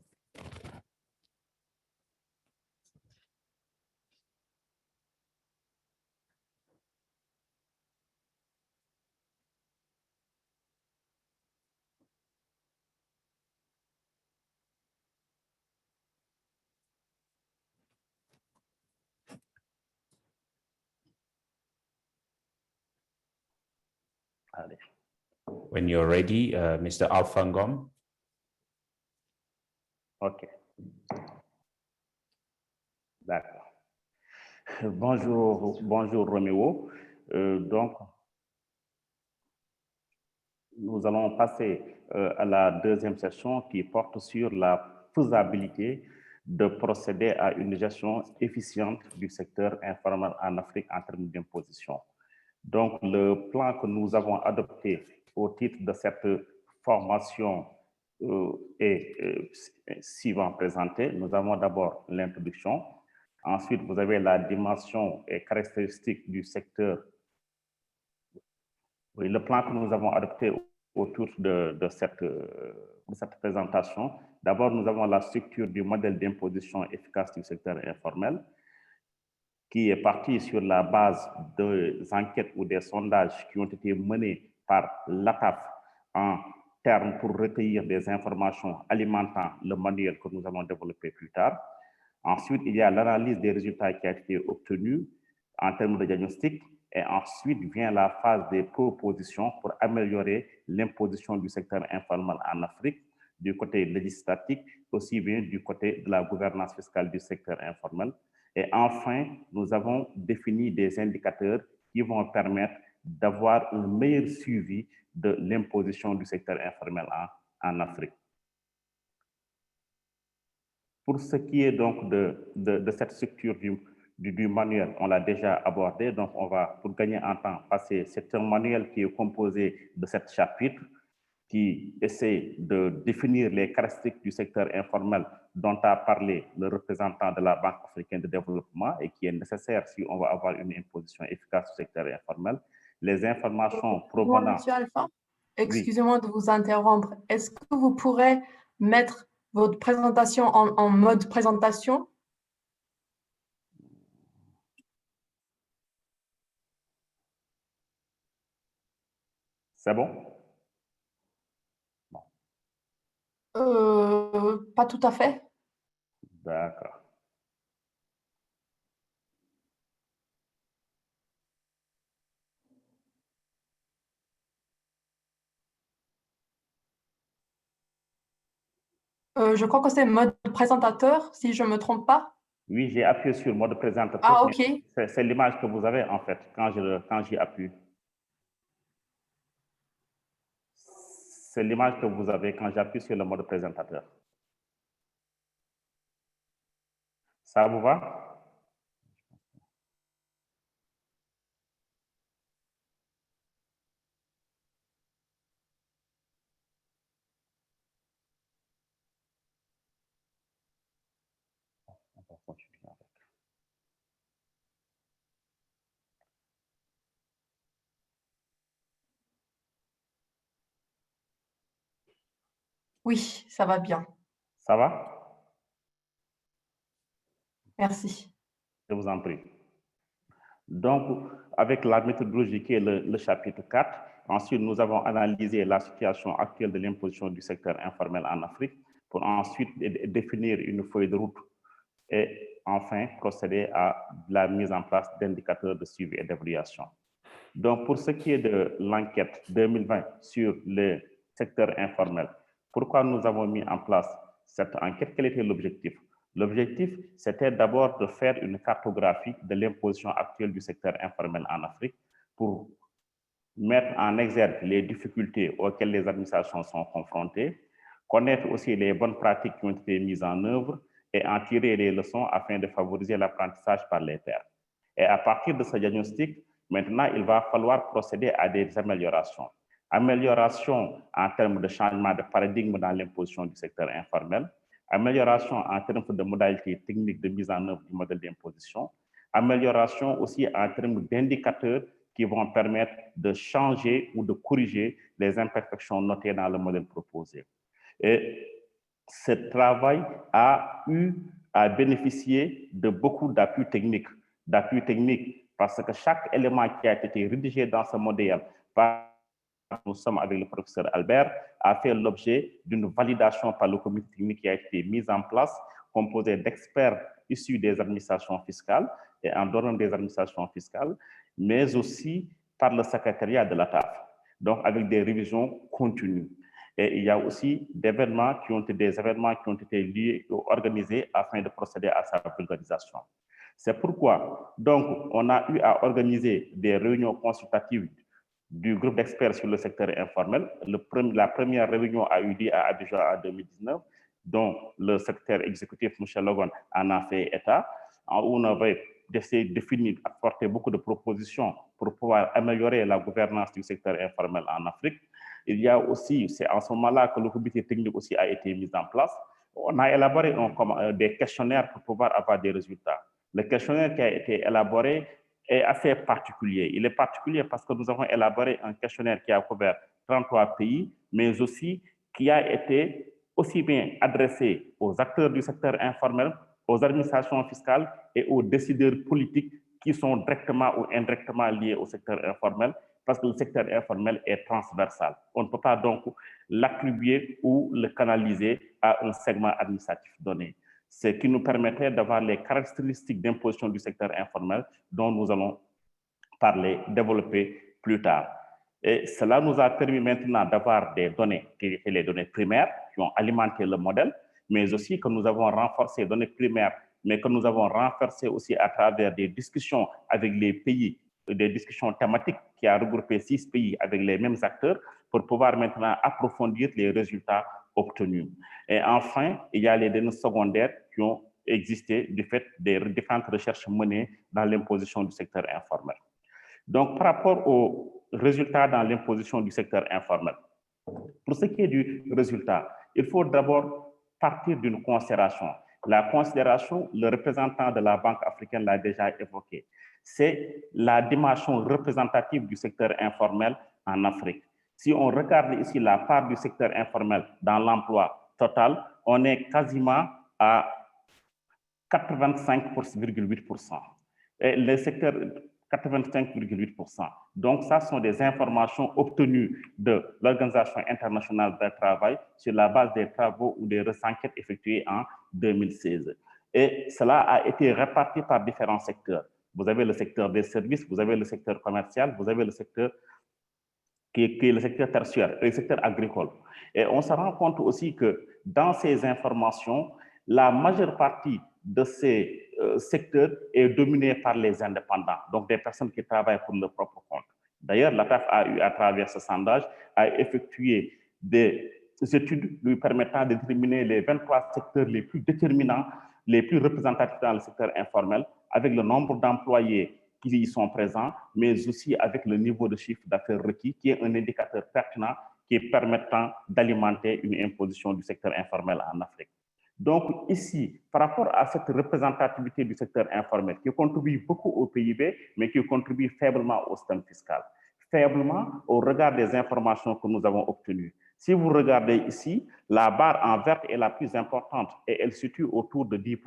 When you're ready, Mr. Alfangom. OK. D'accord. Bonjour Roméo. Donc, nous allons passer à la deuxième session qui porte sur la faisabilité de procéder à une gestion efficiente du secteur informel en Afrique en termes d'imposition. Donc, le plan que nous avons adopté au titre de cette formation est suivant présenté. Nous avons d'abord l'introduction. Ensuite, vous avez la dimension et caractéristiques du secteur. Oui, le plan que nous avons adopté autour de cette présentation. D'abord, nous avons la structure du modèle d'imposition efficace du secteur informel, qui est parti sur la base des enquêtes ou des sondages qui ont été menés par l'ATAF en terme pour recueillir des informations alimentant le manuel que nous allons développer plus tard. Ensuite, il y a l'analyse des résultats qui a été obtenus en termes de diagnostic. Et ensuite vient la phase des propositions pour améliorer l'imposition du secteur informel en Afrique, du côté législatif, aussi bien du côté de la gouvernance fiscale du secteur informel. Et enfin, nous avons défini des indicateurs qui vont permettre d'avoir un meilleur suivi de l'imposition du secteur informel en Afrique. Pour ce qui est donc de cette structure du manuel, on l'a déjà abordé, donc on va, pour gagner en temps, passer. C'est un manuel qui est composé de 7 chapitres qui essaie de définir les caractéristiques du secteur informel dont a parlé le représentant de la Banque africaine de développement et qui est nécessaire si on va avoir une imposition efficace du secteur informel. Les informations provenant... Monsieur Alpha, excusez-moi de vous interrompre. Est-ce que vous pourrez mettre votre présentation en mode présentation? C'est bon? Pas tout à fait. D'accord. Je crois que c'est mode présentateur, si je ne me trompe pas. Oui, j'ai appuyé sur mode présentateur. Ah, OK. C'est l'image que vous avez en fait quand j'y appuie. C'est l'image que vous avez quand j'appuie sur le mode présentateur. Ça vous va? On va continuer avec. Oui, ça va bien. Ça va? Merci. Je vous en prie. Donc, avec la méthodologie qui est le chapitre 4, ensuite nous avons analysé la situation actuelle de l'imposition du secteur informel en Afrique pour ensuite définir une feuille de route et enfin procéder à la mise en place d'indicateurs de suivi et d'évaluation. Donc, pour ce qui est de l'enquête 2020 sur le secteur informel, pourquoi nous avons mis en place cette enquête? Quel était l'objectif? L'objectif, c'était d'abord de faire une cartographie de l'imposition actuelle du secteur informel en Afrique pour mettre en exergue les difficultés auxquelles les administrations sont confrontées, connaître aussi les bonnes pratiques qui ont été mises en œuvre et en tirer les leçons afin de favoriser l'apprentissage par les pairs. Et à partir de ce diagnostic, maintenant, il va falloir procéder à des améliorations. Amélioration en termes de changement de paradigme dans l'imposition du secteur informel, amélioration en termes de modalités techniques de mise en œuvre du modèle d'imposition, amélioration aussi en termes d'indicateurs qui vont permettre de changer ou de corriger les imperfections notées dans le modèle proposé. Et ce travail a bénéficié de beaucoup d'appuis techniques. Parce que chaque élément qui a été rédigé dans ce modèle, nous sommes avec le professeur Albert, a fait l'objet d'une validation par le comité technique qui a été mise en place, composé d'experts issus des administrations fiscales et en dehors des administrations fiscales, mais aussi par le secrétariat de l'ATAF, donc avec des révisions continues. Et il y a aussi des événements qui ont été liés ou organisés afin de procéder à sa vulgarisation. C'est pourquoi, donc, on a eu à organiser des réunions consultatives du groupe d'experts sur le secteur informel. La première réunion a eu lieu à Abidjan en 2019, dont le secrétaire exécutif, M. Logon, en a fait état, où on avait essayé de définir, apporter beaucoup de propositions pour pouvoir améliorer la gouvernance du secteur informel en Afrique. Il y a aussi, c'est en ce moment-là que le comité technique aussi a été mis en place. On a élaboré des questionnaires pour pouvoir avoir des résultats. Le questionnaire qui a été élaboré est assez particulier. Il est particulier parce que nous avons élaboré un questionnaire qui a couvert 33 pays, mais aussi qui a été aussi bien adressé aux acteurs du secteur informel, aux administrations fiscales et aux décideurs politiques qui sont directement ou indirectement liés au secteur informel, parce que le secteur informel est transversal. On ne peut pas donc l'attribuer ou le canaliser à un segment administratif donné. Ce qui nous permettrait d'avoir les caractéristiques d'imposition du secteur informel dont nous allons parler, développer plus tard. Et cela nous a permis maintenant d'avoir des données qui étaient les données primaires qui ont alimenté le modèle, mais aussi que nous avons renforcé les données primaires, mais que nous avons renforcé aussi à travers des discussions avec les pays, des discussions thématiques qui a regroupé 6 pays avec les mêmes acteurs pour pouvoir maintenant approfondir les résultats obtenus. Et enfin, il y a les données secondaires qui ont existé du fait des différentes recherches menées dans l'imposition du secteur informel. Donc, par rapport aux résultats dans l'imposition du secteur informel, pour ce qui est du résultat, il faut d'abord partir d'une considération. La considération, le représentant de la Banque africaine l'a déjà évoqué, c'est la dimension représentative du secteur informel en Afrique. Si on regarde ici la part du secteur informel dans l'emploi total, on est quasiment à 85,8%. Et le secteur 85,8%. Donc, ça sont des informations obtenues de l'Organisation internationale du travail sur la base des travaux ou des enquêtes effectuées en 2016. Et cela a été réparti par différents secteurs. Vous avez le secteur des services, vous avez le secteur commercial, vous avez le secteur qui est le secteur tertiaire, le secteur agricole. Et on se rend compte aussi que dans ces informations, la majeure partie de ces secteurs est dominé par les indépendants, donc des personnes qui travaillent pour leur propre compte. D'ailleurs, l'ATAF a eu, à travers ce sondage, a effectué des études lui permettant de déterminer les 23 secteurs les plus déterminants, les plus représentatifs dans le secteur informel, avec le nombre d'employés qui y sont présents, mais aussi avec le niveau de chiffre d'affaires requis, qui est un indicateur pertinent qui est permettant d'alimenter une imposition du secteur informel en Afrique. Donc ici, par rapport à cette représentativité du secteur informel qui contribue beaucoup au PIB, mais qui contribue faiblement au système fiscal, faiblement au regard des informations que nous avons obtenues. Si vous regardez ici, la barre en vert est la plus importante et elle se situe autour de 10%,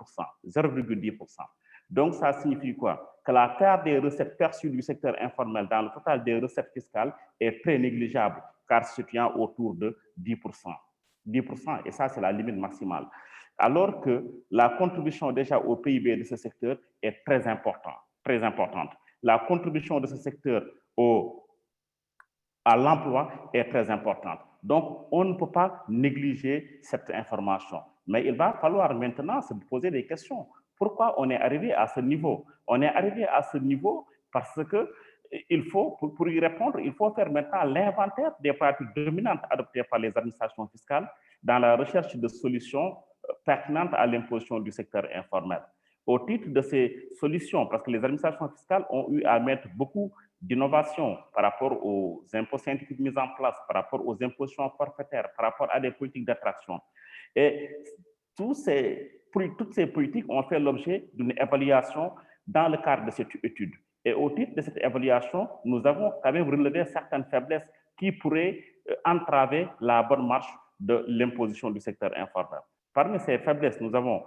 0,10%. Donc ça signifie quoi? Que la part des recettes perçues du secteur informel dans le total des recettes fiscales est très négligeable, car se situant autour de 10%. 10%, et ça c'est la limite maximale. Alors que la contribution déjà au PIB de ce secteur est très importante. La contribution de ce secteur à l'emploi est très importante. Donc, on ne peut pas négliger cette information. Mais il va falloir maintenant se poser des questions. Pourquoi on est arrivé à ce niveau? On est arrivé à ce niveau parce que il faut, pour y répondre, il faut faire maintenant l'inventaire des pratiques dominantes adoptées par les administrations fiscales dans la recherche de solutions pertinentes à l'imposition du secteur informel. Au titre de ces solutions, parce que les administrations fiscales ont eu à mettre beaucoup d'innovations par rapport aux impôts scientifiques mis en place, par rapport aux impositions forfaitaires, par rapport à des politiques d'attraction. Et toutes ces politiques ont fait l'objet d'une évaluation dans le cadre de cette étude. Et au titre de cette évaluation, nous avons quand même relevé certaines faiblesses qui pourraient entraver la bonne marche de l'imposition du secteur informel. Parmi ces faiblesses, nous avons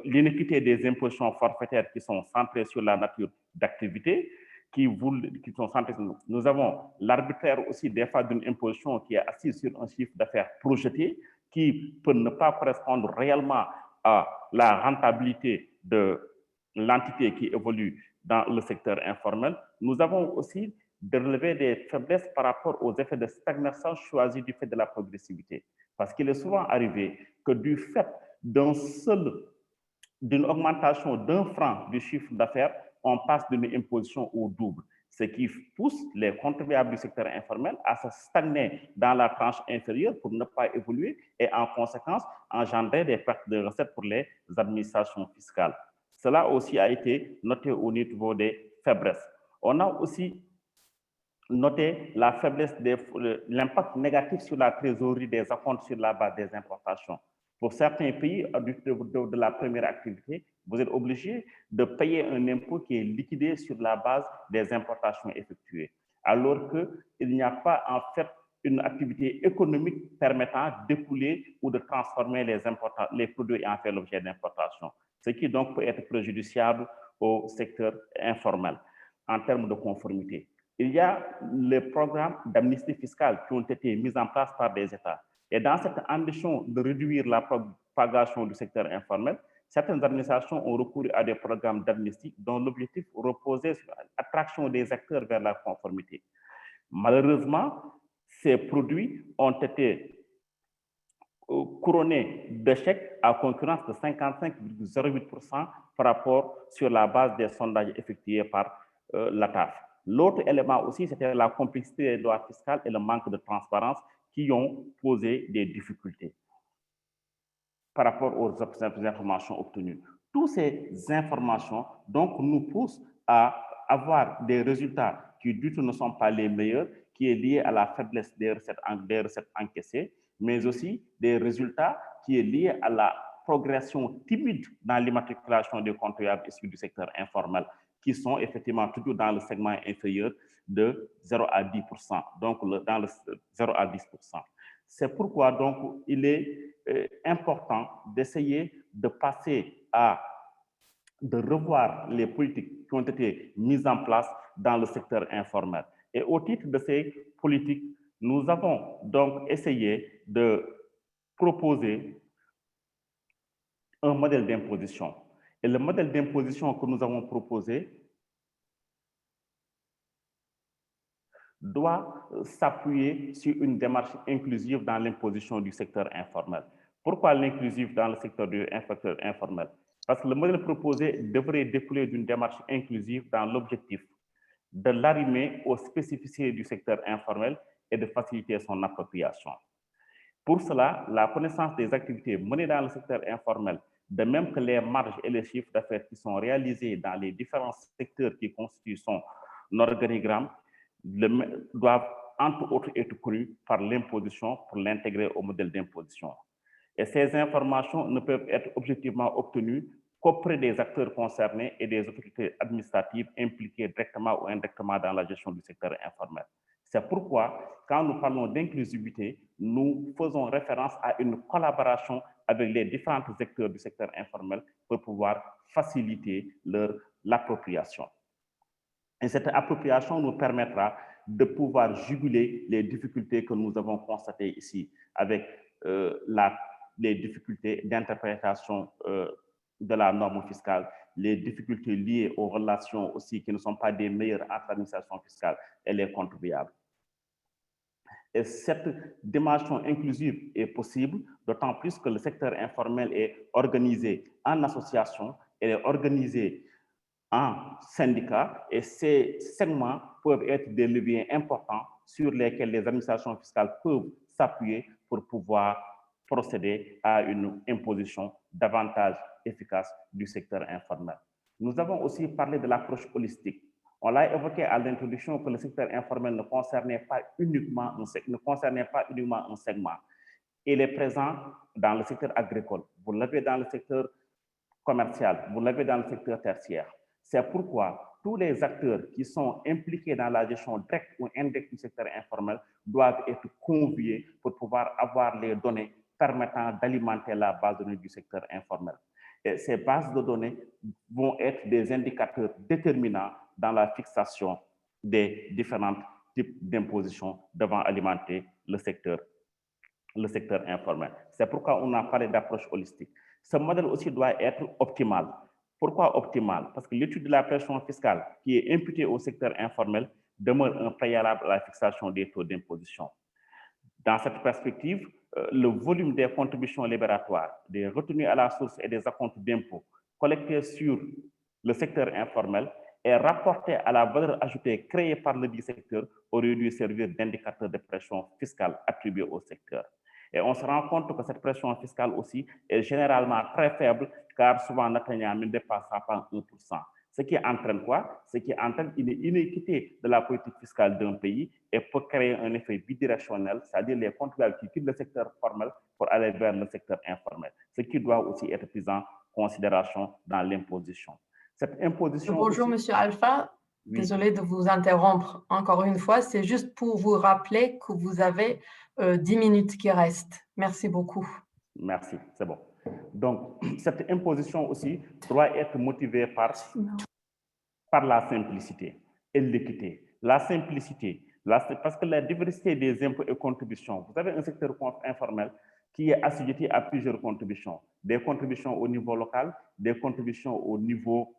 l'inéquité des impositions forfaitaires qui sont centrées sur la nature d'activité, qui sont centrées sur... Nous avons l'arbitraire aussi des fois d'une imposition qui est assise sur un chiffre d'affaires projeté, qui peut ne pas correspondre réellement à la rentabilité de l'entité qui évolue dans le secteur informel. Nous avons aussi de relever des faiblesses par rapport aux effets de stagnation choisis du fait de la progressivité. Parce qu'il est souvent arrivé que du fait d'une augmentation d'un franc du chiffre d'affaires, on passe d'une imposition au double, ce qui pousse les contribuables du secteur informel à se stagner dans la tranche inférieure pour ne pas évoluer et en conséquence engendrer des pertes de recettes pour les administrations fiscales. Cela aussi a été noté au niveau des faiblesses. On a aussi noté la faiblesse l'impact négatif sur la trésorerie des acomptes sur la base des importations. Pour certains pays de la première activité, vous êtes obligé de payer un impôt qui est liquidé sur la base des importations effectuées, alors qu'il n'y a pas en fait une activité économique permettant d'écouler ou de transformer les produits et en faire l'objet d'importation, ce qui donc peut être préjudiciable au secteur informel en termes de conformité. il y a les programmes d'amnistie fiscale qui ont été mis en place par des États. Et dans cette ambition de réduire la propagation du secteur informel, certaines administrations ont recouru à des programmes d'amnistie dont l'objectif reposait sur l'attraction des acteurs vers la conformité. Malheureusement, ces produits ont été couronnés d'échecs à concurrence de 55,08% par rapport sur la base des sondages effectués par l'ATAF. L'autre élément aussi, c'était la complexité des lois fiscales et le manque de transparence qui ont posé des difficultés par rapport aux informations obtenues. Toutes ces informations donc, nous poussent à avoir des résultats qui du tout ne sont pas les meilleurs, qui est lié à la faiblesse des recettes encaissées, mais aussi des résultats qui est lié à la progression timide dans l'immatriculation des contribuables issus du secteur informel, qui sont effectivement toujours dans le segment inférieur de 0 à 10%, donc dans le 0 à 10%. C'est pourquoi donc il est important d'essayer de passer de revoir les politiques qui ont été mises en place dans le secteur informel. Et au titre de ces politiques, nous avons donc essayé de proposer un modèle d'imposition. Et le modèle d'imposition que nous avons proposé doit s'appuyer sur une démarche inclusive dans l'imposition du secteur informel. Pourquoi l'inclusif dans le secteur informel? Parce que le modèle proposé devrait découler d'une démarche inclusive dans l'objectif de l'arrimer aux spécificités du secteur informel et de faciliter son appropriation. Pour cela, la connaissance des activités menées dans le secteur informel, de même que les marges et les chiffres d'affaires qui sont réalisés dans les différents secteurs qui constituent son organigramme, doivent entre autres être connus par l'imposition pour l'intégrer au modèle d'imposition. Et ces informations ne peuvent être objectivement obtenues qu'auprès des acteurs concernés et des autorités administratives impliquées directement ou indirectement dans la gestion du secteur informel. C'est pourquoi, quand nous parlons d'inclusivité, nous faisons référence à une collaboration avec les différents acteurs du secteur informel pour pouvoir faciliter l'appropriation. Et cette appropriation nous permettra de pouvoir juguler les difficultés que nous avons constatées ici avec les difficultés d'interprétation de la norme fiscale, les difficultés liées aux relations aussi qui ne sont pas des meilleures entre l'administration fiscale et les contribuables. Et cette dimension inclusive est possible, d'autant plus que le secteur informel est organisé en association, et est organisé en syndicat, et ces segments peuvent être des leviers importants sur lesquels les administrations fiscales peuvent s'appuyer pour pouvoir procéder à une imposition davantage efficace du secteur informel. Nous avons aussi parlé de l'approche holistique. On l'a évoqué à l'introduction que le secteur informel ne concernait pas uniquement un segment. Il est présent dans le secteur agricole, vous l'avez dans le secteur commercial, vous l'avez dans le secteur tertiaire. C'est pourquoi tous les acteurs qui sont impliqués dans la gestion directe ou indirecte du secteur informel doivent être conviés pour pouvoir avoir les données permettant d'alimenter la base de données du secteur informel. Et ces bases de données vont être des indicateurs déterminants dans la fixation des différents types d'impositions devant alimenter le secteur informel. C'est pourquoi on a parlé d'approche holistique. Ce modèle aussi doit être optimal. Pourquoi optimal? Parce que l'étude de la pression fiscale qui est imputée au secteur informel demeure un préalable à la fixation des taux d'imposition. Dans cette perspective, le volume des contributions libératoires, des retenues à la source et des acomptes d'impôts collectés sur le secteur informel est rapporté à la valeur ajoutée créée par le dit secteur aurait dû servir d'indicateur de pression fiscale attribué au secteur. Et on se rend compte que cette pression fiscale aussi est généralement très faible, car souvent n'atteignant ne dépassant pas 1%. Ce qui entraîne quoi? Ce qui entraîne une inéquité de la politique fiscale d'un pays et peut créer un effet bidirectionnel, c'est-à-dire les contribuables qui quittent le secteur formel pour aller vers le secteur informel, ce qui doit aussi être pris en considération dans l'imposition. Cette imposition. Bonjour, aussi... Monsieur Alpha. Oui. Désolé de vous interrompre encore une fois. C'est juste pour vous rappeler que vous avez 10 minutes qui restent. Merci beaucoup. Merci, c'est bon. Donc, cette imposition aussi doit être motivée par la simplicité et l'équité. la simplicité, parce que la diversité des impôts et contributions, vous avez un secteur informel qui est assujetti à plusieurs contributions, des contributions au niveau local, des contributions au niveau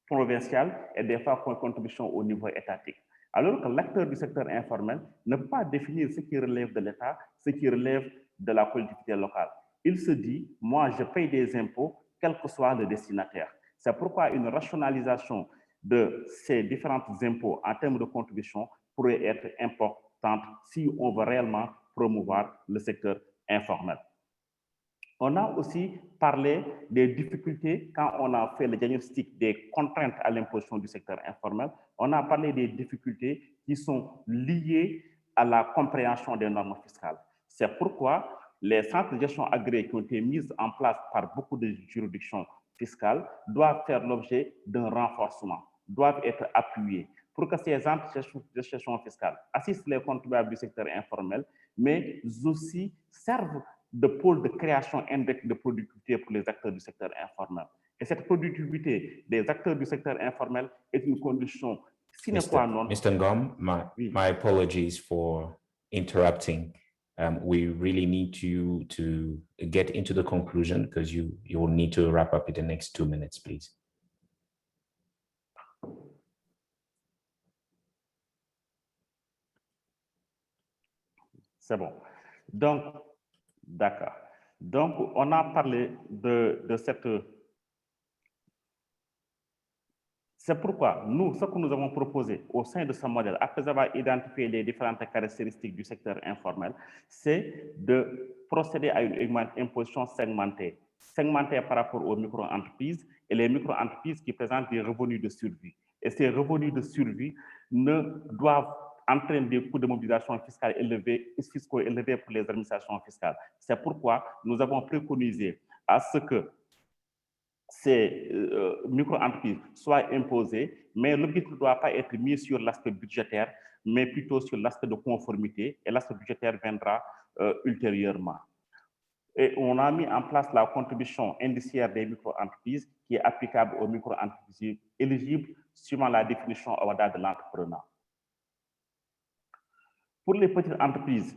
provincial et des fois contributions au niveau étatique. Alors que l'acteur du secteur informel ne peut pas définir ce qui relève de l'État, ce qui relève de la collectivité locale. Il se dit, moi, je paye des impôts, quel que soit le destinataire. C'est pourquoi une rationalisation de ces différents impôts en termes de contribution pourrait être importante si on veut réellement promouvoir le secteur informel. On a aussi parlé des difficultés quand on a fait le diagnostic des contraintes à l'imposition du secteur informel. On a parlé des difficultés qui sont liées à la compréhension des normes fiscales. C'est pourquoi les centres de gestion agréés qui ont été mis en place par beaucoup de juridictions fiscales doivent faire l'objet d'un renforcement, doivent être appuyés pour que ces centres de gestion fiscale assistent les contribuables du secteur informel, mais aussi servent de pôle de création indirecte de productivité pour les acteurs du secteur informel. Et cette productivité des acteurs du secteur informel est une condition sine qua non. Mr. Ngom, my apologies for interrupting. We really need you to get into the conclusion because you will need to wrap up in the next 2 minutes, please. C'est bon. Donc, d'accord. Donc, on a parlé de cette... C'est pourquoi nous, ce que nous avons proposé au sein de ce modèle, après avoir identifié les différentes caractéristiques du secteur informel, c'est de procéder à une imposition segmentée. Segmentée par rapport aux micro-entreprises et les micro-entreprises qui présentent des revenus de survie. Et ces revenus de survie ne doivent entraîner des coûts de mobilisation fiscale fiscaux élevés pour les administrations fiscales. C'est pourquoi nous avons préconisé à ce que ces micro-entreprises soient imposées, mais l'objectif ne doit pas être mis sur l'aspect budgétaire, mais plutôt sur l'aspect de conformité, et l'aspect budgétaire viendra ultérieurement. Et on a mis en place la contribution indiciaire des micro-entreprises qui est applicable aux micro-entreprises éligibles suivant la définition OADA de l'entrepreneur. Pour les petites entreprises,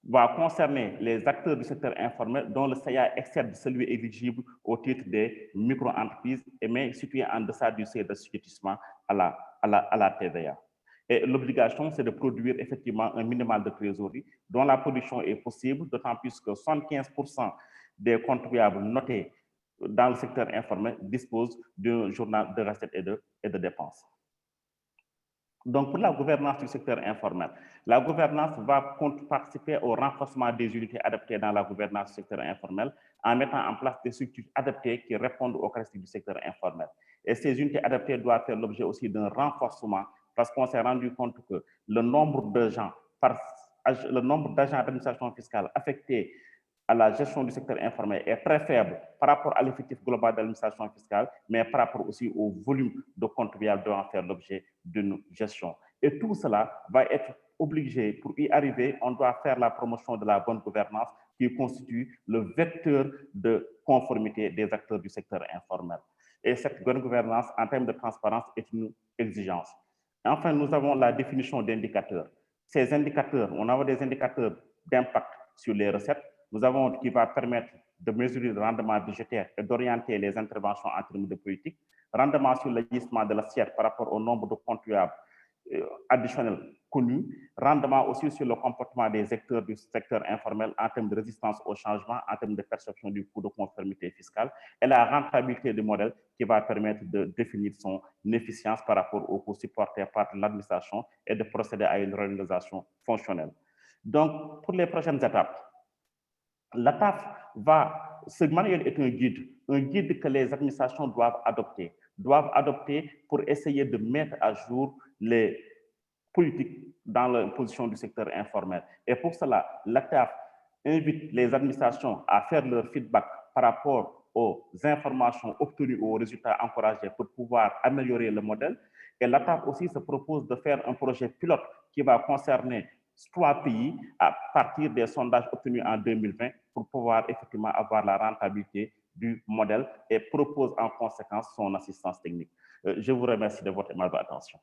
va concerner les acteurs du secteur informel dont le SAIA excède celui éligible au titre des micro-entreprises et mais situé en deçà du seuil d'assujettissement à la TVA. Et l'obligation, c'est de produire effectivement un minimal de trésorerie dont la production est possible, d'autant plus que 75% des contribuables notés dans le secteur informel disposent d'un journal de recettes et de dépenses. Donc, pour la gouvernance du secteur informel, la gouvernance va participer au renforcement des unités adaptées dans la gouvernance du secteur informel en mettant en place des structures adaptées qui répondent aux caractéristiques du secteur informel. Et ces unités adaptées doivent faire l'objet aussi d'un renforcement parce qu'on s'est rendu compte que le nombre d'agents d'administration fiscale affectés à la gestion du secteur informel est très faible par rapport à l'effectif global de l'administration fiscale, mais par rapport aussi au volume de contribuables devant faire l'objet d'une gestion. Et tout cela va être obligé, pour y arriver, on doit faire la promotion de la bonne gouvernance qui constitue le vecteur de conformité des acteurs du secteur informel. Et cette bonne gouvernance, en termes de transparence, est une exigence. Enfin, nous avons la définition d'indicateurs. Ces indicateurs, on a des indicateurs d'impact sur les recettes, nous avons qui va permettre de mesurer le rendement budgétaire et d'orienter les interventions en termes de politique, rendement sur l'ajustement de l'assiette par rapport au nombre de contribuables additionnels connus, rendement aussi sur le comportement des acteurs du secteur informel en termes de résistance au changement, en termes de perception du coût de conformité fiscale et la rentabilité du modèle qui va permettre de définir son efficience par rapport aux coûts supportés par l'administration et de procéder à une réalisation fonctionnelle. Donc, pour les prochaines étapes, l'ATAF ce manuel est un guide que les administrations doivent adopter pour essayer de mettre à jour les politiques dans la position du secteur informel. Et pour cela, l'ATAF invite les administrations à faire leur feedback par rapport aux informations obtenues ou aux résultats encouragés pour pouvoir améliorer le modèle. Et l'ATAF aussi se propose de faire un projet pilote qui va concerner 3 pays à partir des sondages obtenus en 2020 pour pouvoir effectivement avoir la rentabilité du modèle et propose en conséquence son assistance technique. Je vous remercie de votre aimable attention.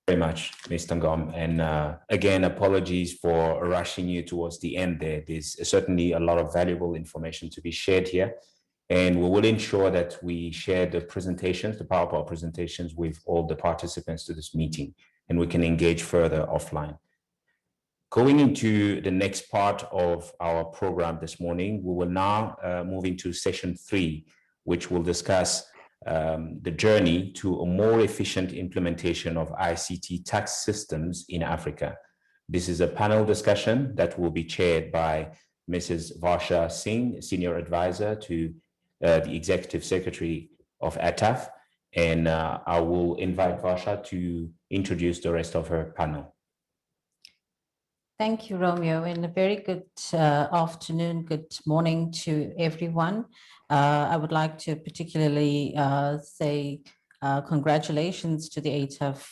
very much, Mr. Ngom. And again, apologies for rushing you towards the end there. There's certainly a lot of valuable information to be shared here. And we will ensure that we share the presentations, the PowerPoint presentations with all the participants to this meeting, and we can engage further offline. Going into the next part of our program this morning, we will now move into session 3, which will discuss the journey to a more efficient implementation of ICT tax systems in Africa. This is a panel discussion that will be chaired by Mrs. Varsha Singh, Senior Advisor to the Executive Secretary of ATAF, and I will invite Varsha to introduce the rest of her panel. Thank you, Romeo, and a very good afternoon, good morning to everyone. I would like to particularly say congratulations to the ATAF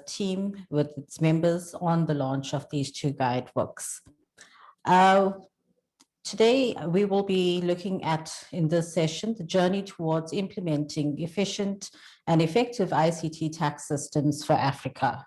team with its members on the launch of these 2 guidebooks. Today, we will be looking at, in this session, the journey towards implementing efficient and effective ICT tax systems for Africa.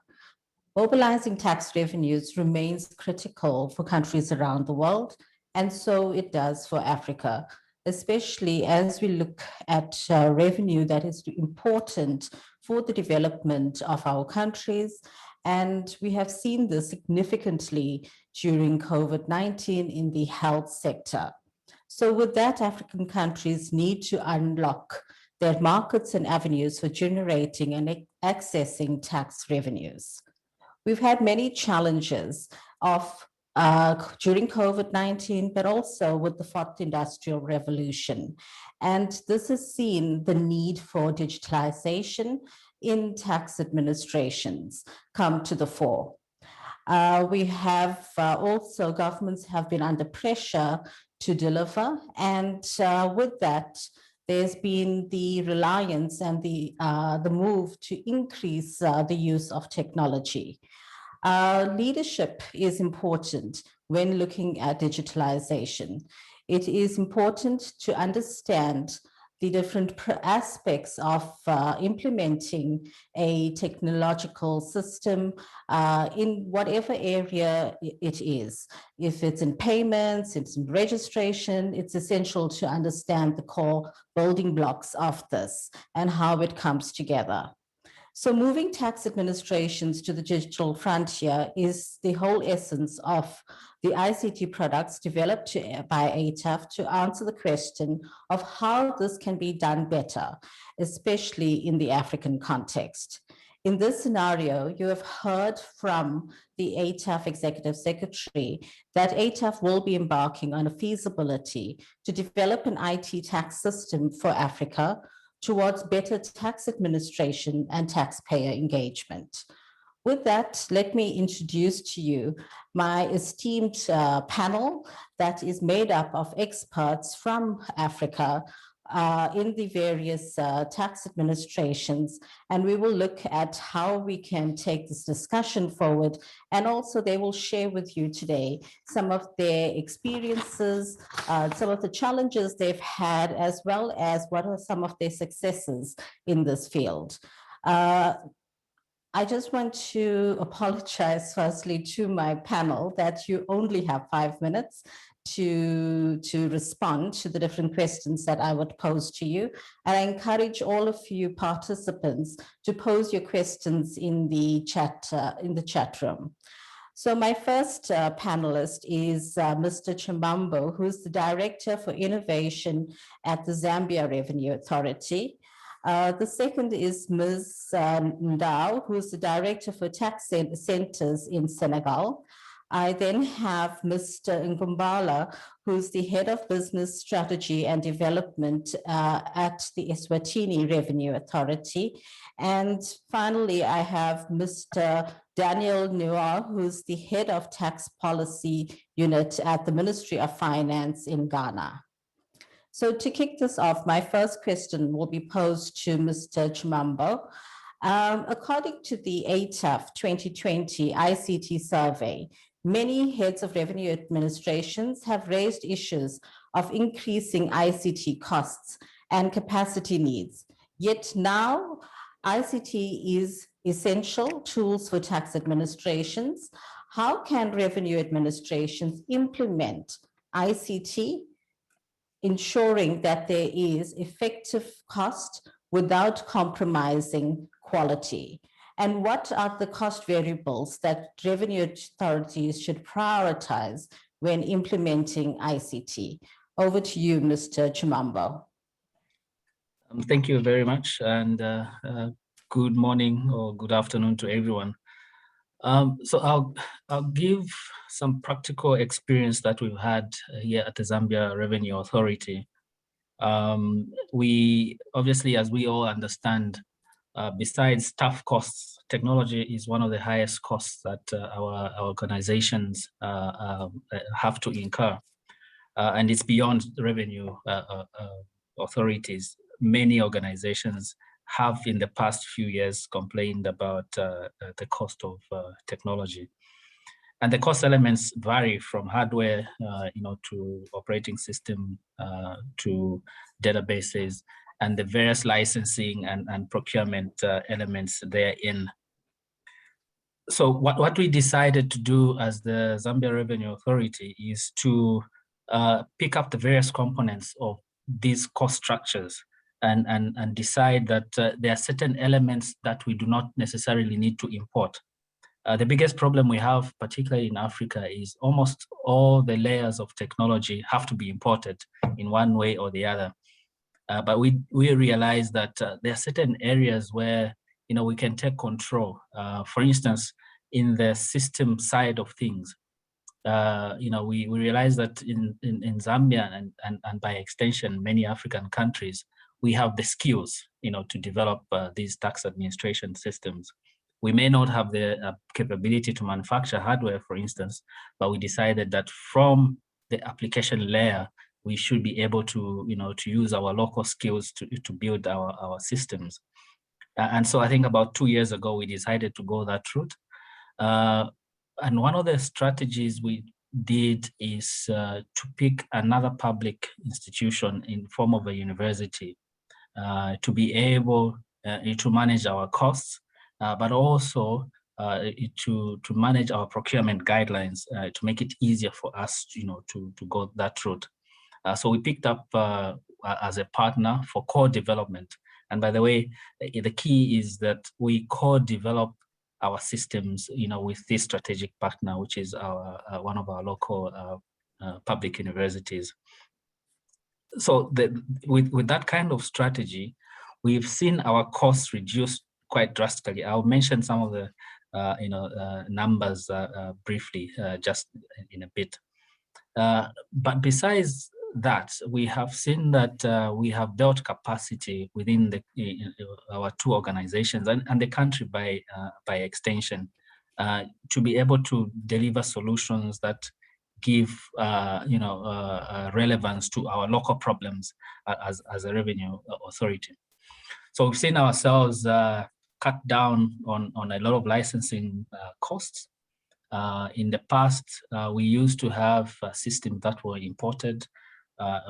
Mobilizing tax revenues remains critical for countries around the world, and so it does for Africa, especially as we look at revenue that is important for the development of our countries. And we have seen this significantly during COVID-19 in the health sector. So with that, African countries need to unlock their markets and avenues for generating and accessing tax revenues. We've had many challenges during COVID-19, but also with the 4th Industrial Revolution. And this has seen the need for digitalization in tax administrations come to the fore. We have also, governments have been under pressure to deliver, and with that, there's been the reliance and the move to increase the use of technology. Leadership is important when looking at digitalization. It is important to understand the different aspects of implementing a technological system in whatever area it is. If it's in payments, it's in registration, it's essential to understand the core building blocks of this and how it comes together. So moving tax administrations to the digital frontier is the whole essence of the ICT products developed by ATAF to answer the question of how this can be done better, especially in the African context. In this scenario, you have heard from the ATAF Executive Secretary that ATAF will be embarking on a feasibility to develop an IT tax system for Africa towards better tax administration and taxpayer engagement. With that, let me introduce to you my esteemed panel that is made up of experts from Africa in the various tax administrations, and we will look at how we can take this discussion forward, and also they will share with you today some of their experiences, some of the challenges they've had, as well as what are some of their successes in this field. I just want to apologize firstly to my panel that you only have 5 minutes to respond to the different questions that I would pose to you. And I encourage all of you participants to pose your questions in the chat room. So my first panelist is Mr. Chimambo, who's the Director for Innovation at the Zambia Revenue Authority. The second is Ms. Ndao, who's the Director for Tax Centers in Senegal. I then have Mr. Ngumbala, who's the Head of Business Strategy and Development at the Eswatini Revenue Authority. And finally, I have Mr. Daniel Noor, who's the Head of Tax Policy Unit at the Ministry of Finance in Ghana. So to kick this off, my first question will be posed to Mr. Chimambo. According to the ATAF 2020 ICT Survey, many heads of revenue administrations have raised issues of increasing ICT costs and capacity needs. Yet now, ICT is essential tools for tax administrations. How can revenue administrations implement ICT, ensuring that there is effective cost without compromising quality? And what are the cost variables that revenue authorities should prioritize when implementing ICT? Over to you, Mr. Chimambo. Thank you very much, and good morning or good afternoon to everyone. So I'll give some practical experience that we've had here at the Zambia Revenue Authority. We obviously, as we all understand, besides staff costs, technology is one of the highest costs that our organizations have to incur, and it's beyond revenue authorities. Many organizations have in the past few years complained about the cost of technology. And the cost elements vary from hardware, to operating system, to databases, and the various licensing and procurement elements therein. So what we decided to do as the Zambia Revenue Authority is to pick up the various components of these cost structures and decide that there are certain elements that we do not necessarily need to import. The biggest problem we have, particularly in Africa, is almost all the layers of technology have to be imported in one way or the other. But we realize that there are certain areas where we can take control. For instance, in the system side of things, we realize that in Zambia and by extension many African countries, we have the skills to develop these tax administration systems. We may not have the capability to manufacture hardware, for instance, but we decided that from the application layer, we should be able to to use our local skills to build our systems. And so I think about 2 years ago we decided to go that route. And one of the strategies we did is to pick another public institution in form of a university to be able to manage our costs, but also to manage our procurement guidelines to make it easier for us to go that route. So we picked up as a partner for core development. And by the way, the key is that we co-develop our systems, with this strategic partner, which is our one of our local public universities. So with that kind of strategy, we've seen our costs reduced quite drastically. I'll mention some of the numbers briefly just in a bit. But besides that, we have seen that we have built capacity within our two organizations and the country by extension to be able to deliver solutions that give relevance to our local problems as a revenue authority. So we've seen ourselves cut down on a lot of licensing costs. In the past, we used to have systems that were imported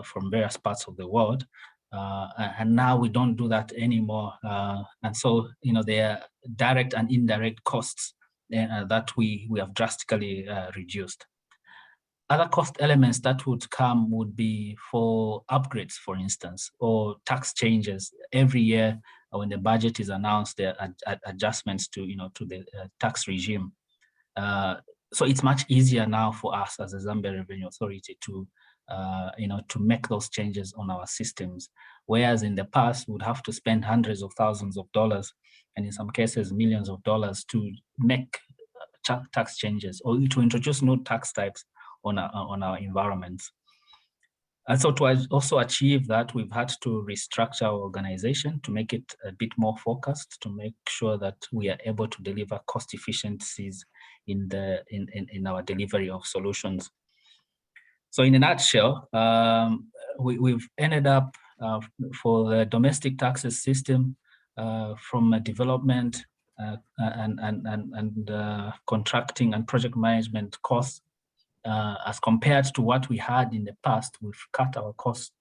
from various parts of the world, and now we don't do that anymore. And so, there are direct and indirect costs that we have drastically reduced. Other cost elements that would come would be for upgrades, for instance, or tax changes. Every year when the budget is announced, there are adjustments to the tax regime. So it's much easier now for us as a Zambia Revenue Authority to make those changes on our systems. Whereas in the past, we would have to spend hundreds of thousands of dollars, and in some cases, millions of dollars to make tax changes or to introduce new tax types on our environments. And so to also achieve that, we've had to restructure our organization to make it a bit more focused, to make sure that we are able to deliver cost efficiencies in our delivery of solutions. So in a nutshell, we've ended up for the domestic taxes system from a development and contracting and project management costs, as compared to what we had in the past, we've cut our costs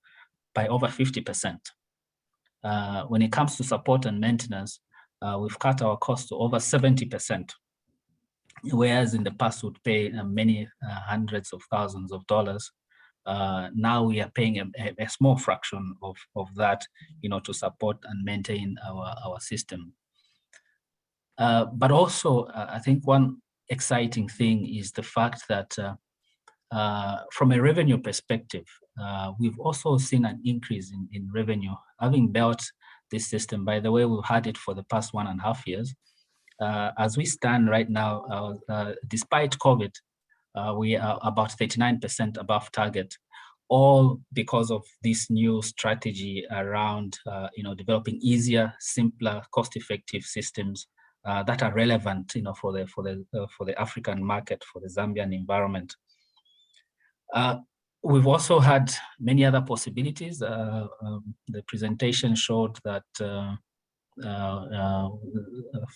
by over 50%. When it comes to support and maintenance, we've cut our costs to over 70%, whereas in the past would pay many hundreds of thousands of dollars. Now we are paying a small fraction of that, to support and maintain our system. But also, I think one exciting thing is the fact that from a revenue perspective, we've also seen an increase in revenue. Having built this system, by the way, we've had it for the past 1.5 years. As we stand right now, despite COVID, we are about 39% above target, all because of this new strategy around developing easier, simpler, cost-effective systems that are relevant for the African market, for the Zambian environment. We've also had many other possibilities. The presentation showed that,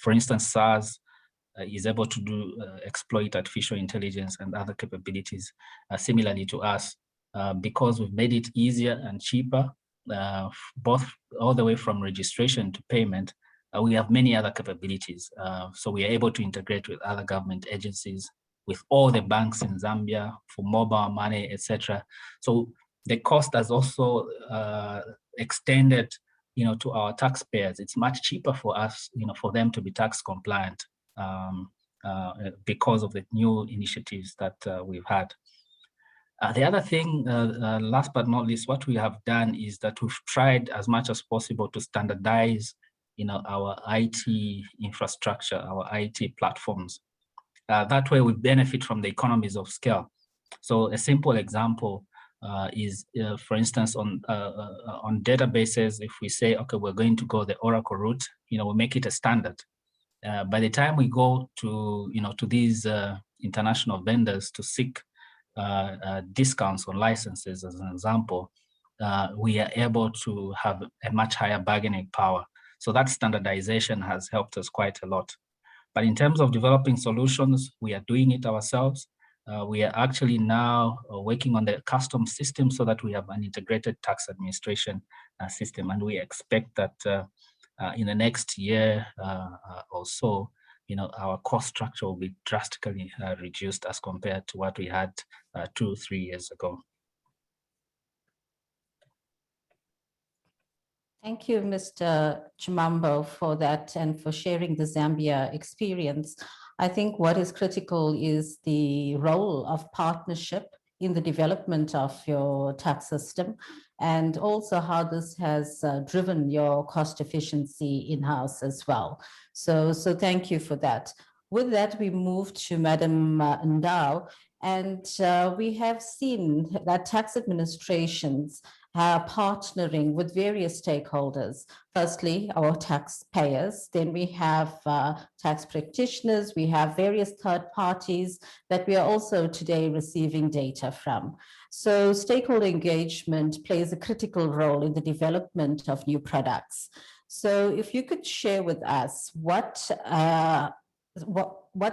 for instance, SARS is able to exploit artificial intelligence and other capabilities similarly to us because we've made it easier and cheaper, both all the way from registration to payment. We have many other capabilities. So we are able to integrate with other government agencies, with all the banks in Zambia for mobile money, etc. So the cost has also extended, to our taxpayers. It's much cheaper for us, for them to be tax compliant because of the new initiatives that we've had. The other thing, last but not least, what we have done is that we've tried as much as possible to standardize, our IT infrastructure, our IT platforms. That way we benefit from the economies of scale. So a simple example is, for instance, on databases, if we say, okay, we're going to go the Oracle route, we make it a standard. By the time we go to, to these international vendors to seek discounts on licenses, as an example, we are able to have a much higher bargaining power. So that standardization has helped us quite a lot. But in terms of developing solutions, we are doing it ourselves. We are actually now working on the custom system so that we have an integrated tax administration system. And we expect that in the next year or so, our cost structure will be drastically reduced as compared to what we had 2-3 years ago. Thank you, Mr. Chimambo, for that and for sharing the Zambia experience. I think what is critical is the role of partnership in the development of your tax system, and also how this has driven your cost efficiency in-house as well. So thank you for that. With that, we move to Madam Ndao, and we have seen that tax administrations are partnering with various stakeholders. Firstly, our taxpayers, then we have tax practitioners, we have various third parties that we are also today receiving data from. So stakeholder engagement plays a critical role in the development of new products. So if you could share with us what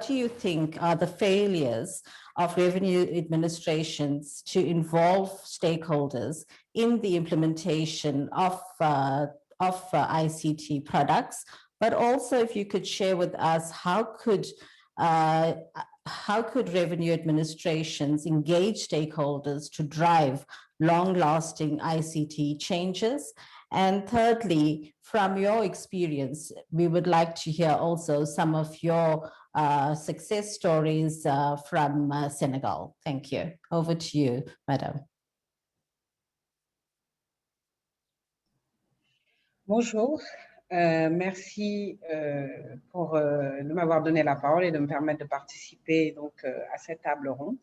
do you think are the failures of revenue administrations to involve stakeholders in the implementation of ICT products? But also, if you could share with us, how could revenue administrations engage stakeholders to drive long-lasting ICT changes? And thirdly, from your experience, we would like to hear also some of your success stories from Senegal. Thank you. Over to you, Madam. Bonjour, merci de m'avoir donné la parole et de me permettre de participer donc à cette table ronde.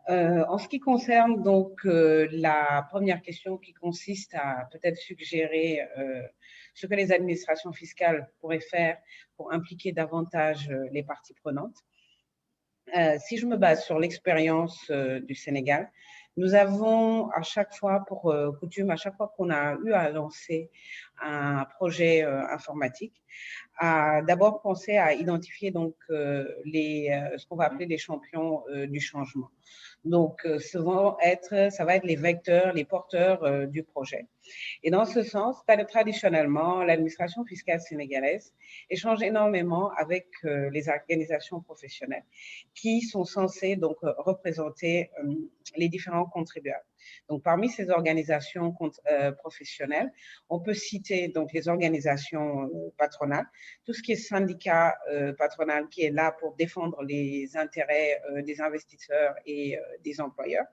En ce qui concerne donc la première question qui consiste à peut-être suggérer ce que les administrations fiscales pourraient faire pour impliquer davantage les parties prenantes. Si je me base sur l'expérience du Sénégal, nous avons à chaque fois pour coutume, à chaque fois qu'on a eu à lancer un projet informatique, a d'abord pensé à identifier donc ce qu'on va appeler les champions du changement. Donc, ça va être les vecteurs, les porteurs du projet. Et dans ce sens, traditionnellement, l'administration fiscale sénégalaise échange énormément avec les organisations professionnelles qui sont censées donc représenter les différents contribuables. Donc, parmi ces organisations professionnelles, on peut citer donc les organisations patronales, tout ce qui est syndicat patronal qui est là pour défendre les intérêts des investisseurs et des employeurs.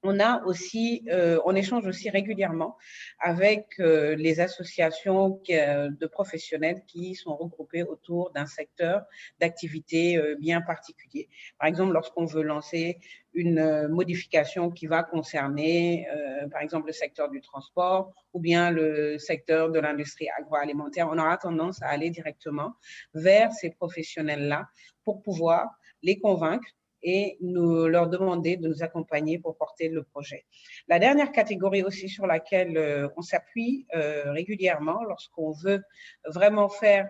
On échange aussi régulièrement avec les associations de professionnels qui sont regroupés autour d'un secteur d'activité bien particulier. Par exemple, lorsqu'on veut lancer une modification qui va concerner, par exemple, le secteur du transport ou bien le secteur de l'industrie agroalimentaire, on aura tendance à aller directement vers ces professionnels-là pour pouvoir les convaincre et leur demander de nous accompagner pour porter le projet. La dernière catégorie aussi sur laquelle on s'appuie régulièrement lorsqu'on veut vraiment faire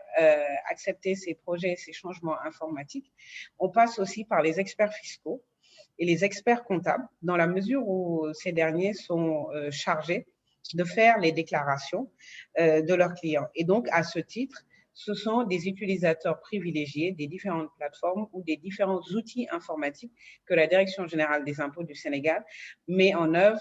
accepter ces projets, ces changements informatiques, on passe aussi par les experts fiscaux et les experts comptables, dans la mesure où ces derniers sont chargés de faire les déclarations de leurs clients. Et donc, à ce titre, ce sont des utilisateurs privilégiés des différentes plateformes ou des différents outils informatiques que la Direction générale des impôts du Sénégal met en œuvre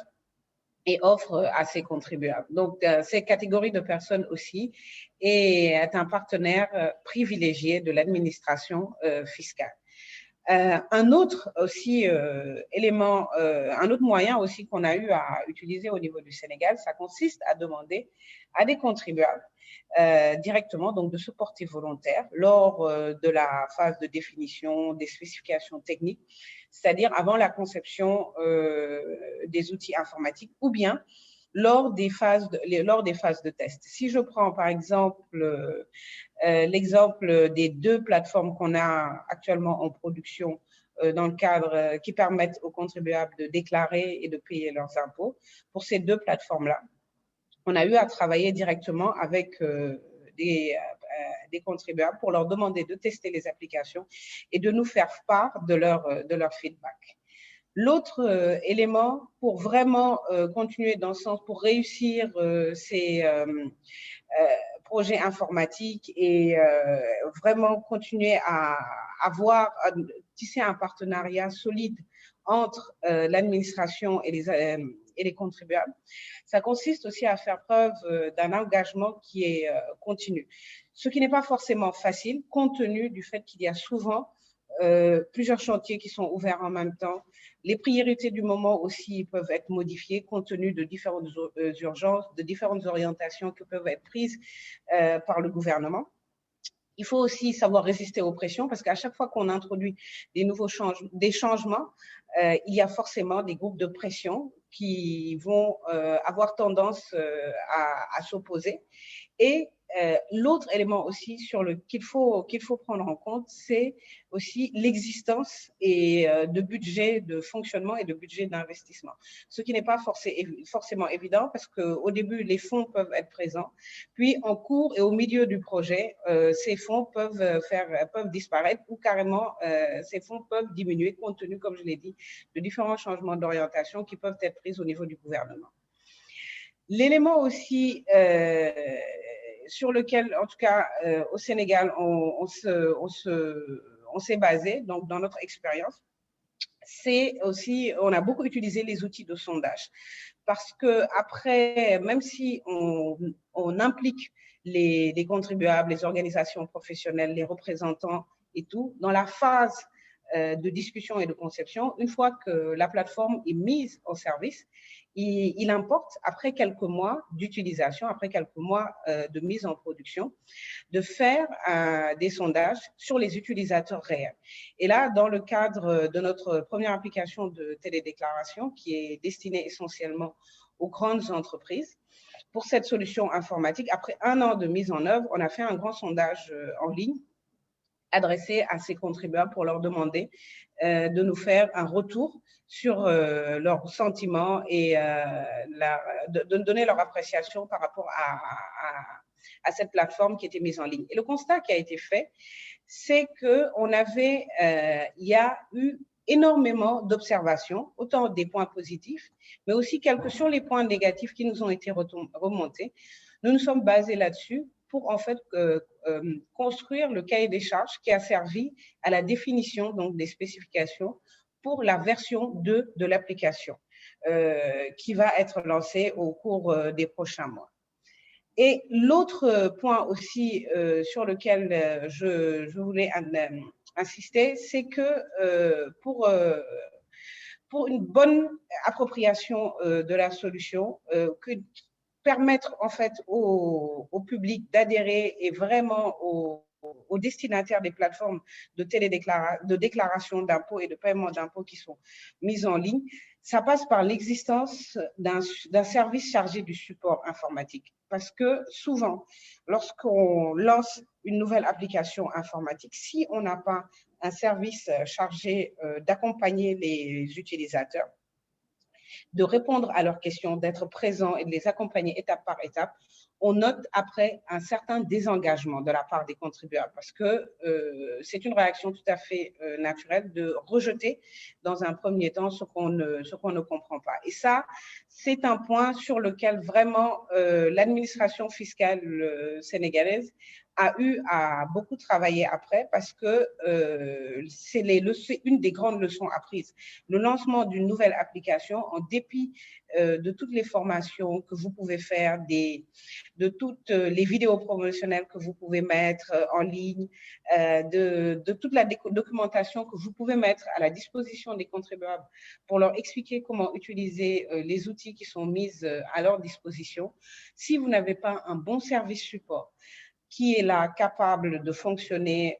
et offre à ses contribuables. Donc, cette catégorie de personnes aussi est un partenaire privilégié de l'administration fiscale. Un autre moyen aussi qu'on a eu à utiliser au niveau du Sénégal, ça consiste à demander à des contribuables directement, donc de se porter volontaire lors de la phase de définition des spécifications techniques, c'est-à-dire avant la conception des outils informatiques ou bien lors des phases de test. Si je prends par exemple l'exemple des 2 plateformes qu'on a actuellement en production dans le cadre qui permettent aux contribuables de déclarer et de payer leurs impôts, pour ces 2 plateformes-là, on a eu à travailler directement avec des contribuables pour leur demander de tester les applications et de nous faire part de leur feedback. L'autre élément pour vraiment continuer dans ce sens, pour réussir ces projets informatiques et vraiment continuer à tisser un partenariat solide entre l'administration et les contribuables, ça consiste aussi à faire preuve d'un engagement qui est continu. Ce qui n'est pas forcément facile, compte tenu du fait qu'il y a souvent plusieurs chantiers qui sont ouverts en même temps. Les priorités du moment aussi peuvent être modifiées compte tenu de différentes urgences, de différentes orientations qui peuvent être prises par le gouvernement. Il faut aussi savoir résister aux pressions parce qu'à chaque fois qu'on introduit des changements, il y a forcément des groupes de pression qui vont avoir tendance à s'opposer. Et l'autre élément aussi qu'il faut prendre en compte, c'est aussi l'existence de budget de fonctionnement et de budget d'investissement. Ce qui n'est pas forcément évident parce qu'au début, les fonds peuvent être présents, puis en cours et au milieu du projet, ces fonds peuvent disparaître ou carrément ces fonds peuvent diminuer compte tenu, comme je l'ai dit, de différents changements d'orientation qui peuvent être pris au niveau du gouvernement. L'élément aussi sur lequel, en tout cas au Sénégal, on s'est basé, donc dans notre expérience, c'est aussi, on a beaucoup utilisé les outils de sondage. Parce que après, même si on implique les contribuables, les organisations professionnelles, les représentants et tout, dans la phase de discussion et de conception, une fois que la plateforme est mise en service, il importe, après quelques mois d'utilisation, après quelques mois de mise en production, de faire des sondages sur les utilisateurs réels. Et là, dans le cadre de notre première application de télédéclaration, qui est destinée essentiellement aux grandes entreprises, pour cette solution informatique, après 1 an de mise en œuvre, on a fait un grand sondage en ligne adresser à ces contribuables pour leur demander de nous faire un retour sur leurs sentiments et de donner leur appréciation par rapport à cette plateforme qui était mise en ligne. Et le constat qui a été fait, c'est qu'il y a eu énormément d'observations, autant des points positifs, mais aussi sur les points négatifs qui nous ont été remontés. Nous nous sommes basés là-dessus pour en fait construire le cahier des charges qui a servi à la définition donc des spécifications pour la version 2 de l'application qui va être lancée au cours des prochains mois. Et l'autre point aussi sur lequel je voulais insister, c'est que pour une bonne appropriation de la solution, permettre en fait au public d'adhérer et vraiment aux destinataires des plateformes de déclaration d'impôts et de paiement d'impôts qui sont mises en ligne, ça passe par l'existence d'un service chargé du support informatique. Parce que souvent, lorsqu'on lance une nouvelle application informatique, si on n'a pas un service chargé d'accompagner les utilisateurs, de répondre à leurs questions, d'être présent et de les accompagner étape par étape, on note après un certain désengagement de la part des contribuables parce que c'est une réaction tout à fait naturelle de rejeter dans un premier temps ce qu'on ne comprend pas. Et ça, c'est un point sur lequel vraiment l'administration fiscale sénégalaise a eu à beaucoup travailler après parce que c'est une des grandes leçons apprises. Le lancement d'une nouvelle application, en dépit de toutes les formations que vous pouvez faire, de toutes les vidéos promotionnelles que vous pouvez mettre en ligne, de toute la documentation que vous pouvez mettre à la disposition des contribuables pour leur expliquer comment utiliser les outils qui sont mis à leur disposition. Si vous n'avez pas un bon service support, qui est là capable de fonctionner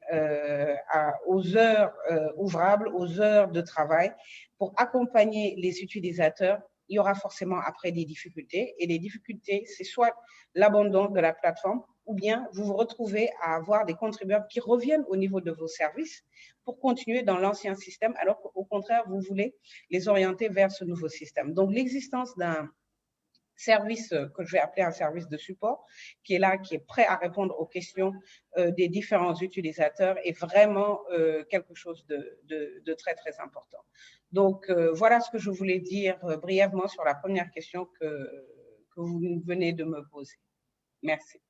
aux heures ouvrables, aux heures de travail, pour accompagner les utilisateurs, il y aura forcément après des difficultés. Et les difficultés, c'est soit l'abandon de la plateforme, ou bien vous vous retrouvez à avoir des contribuables qui reviennent au niveau de vos services pour continuer dans l'ancien système, alors qu'au contraire, vous voulez les orienter vers ce nouveau système. Donc, l'existence d'un service que je vais appeler un service de support, qui est là, qui est prêt à répondre aux questions des différents utilisateurs, est vraiment quelque chose de très, très important. Donc, voilà ce que je voulais dire brièvement sur la première question que vous venez de me poser. Merci.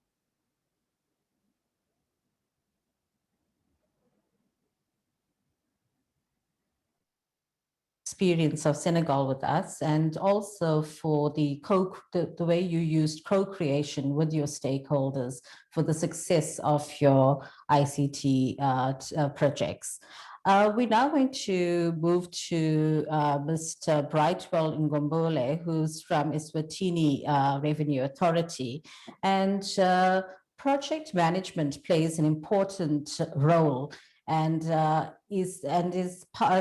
Experience of Senegal with us, and also for the way you used co-creation with your stakeholders for the success of your ICT projects. We're now going to move to Mr. Brightwell Ngombole, who's from Eswatini Revenue Authority. And project management plays an important role and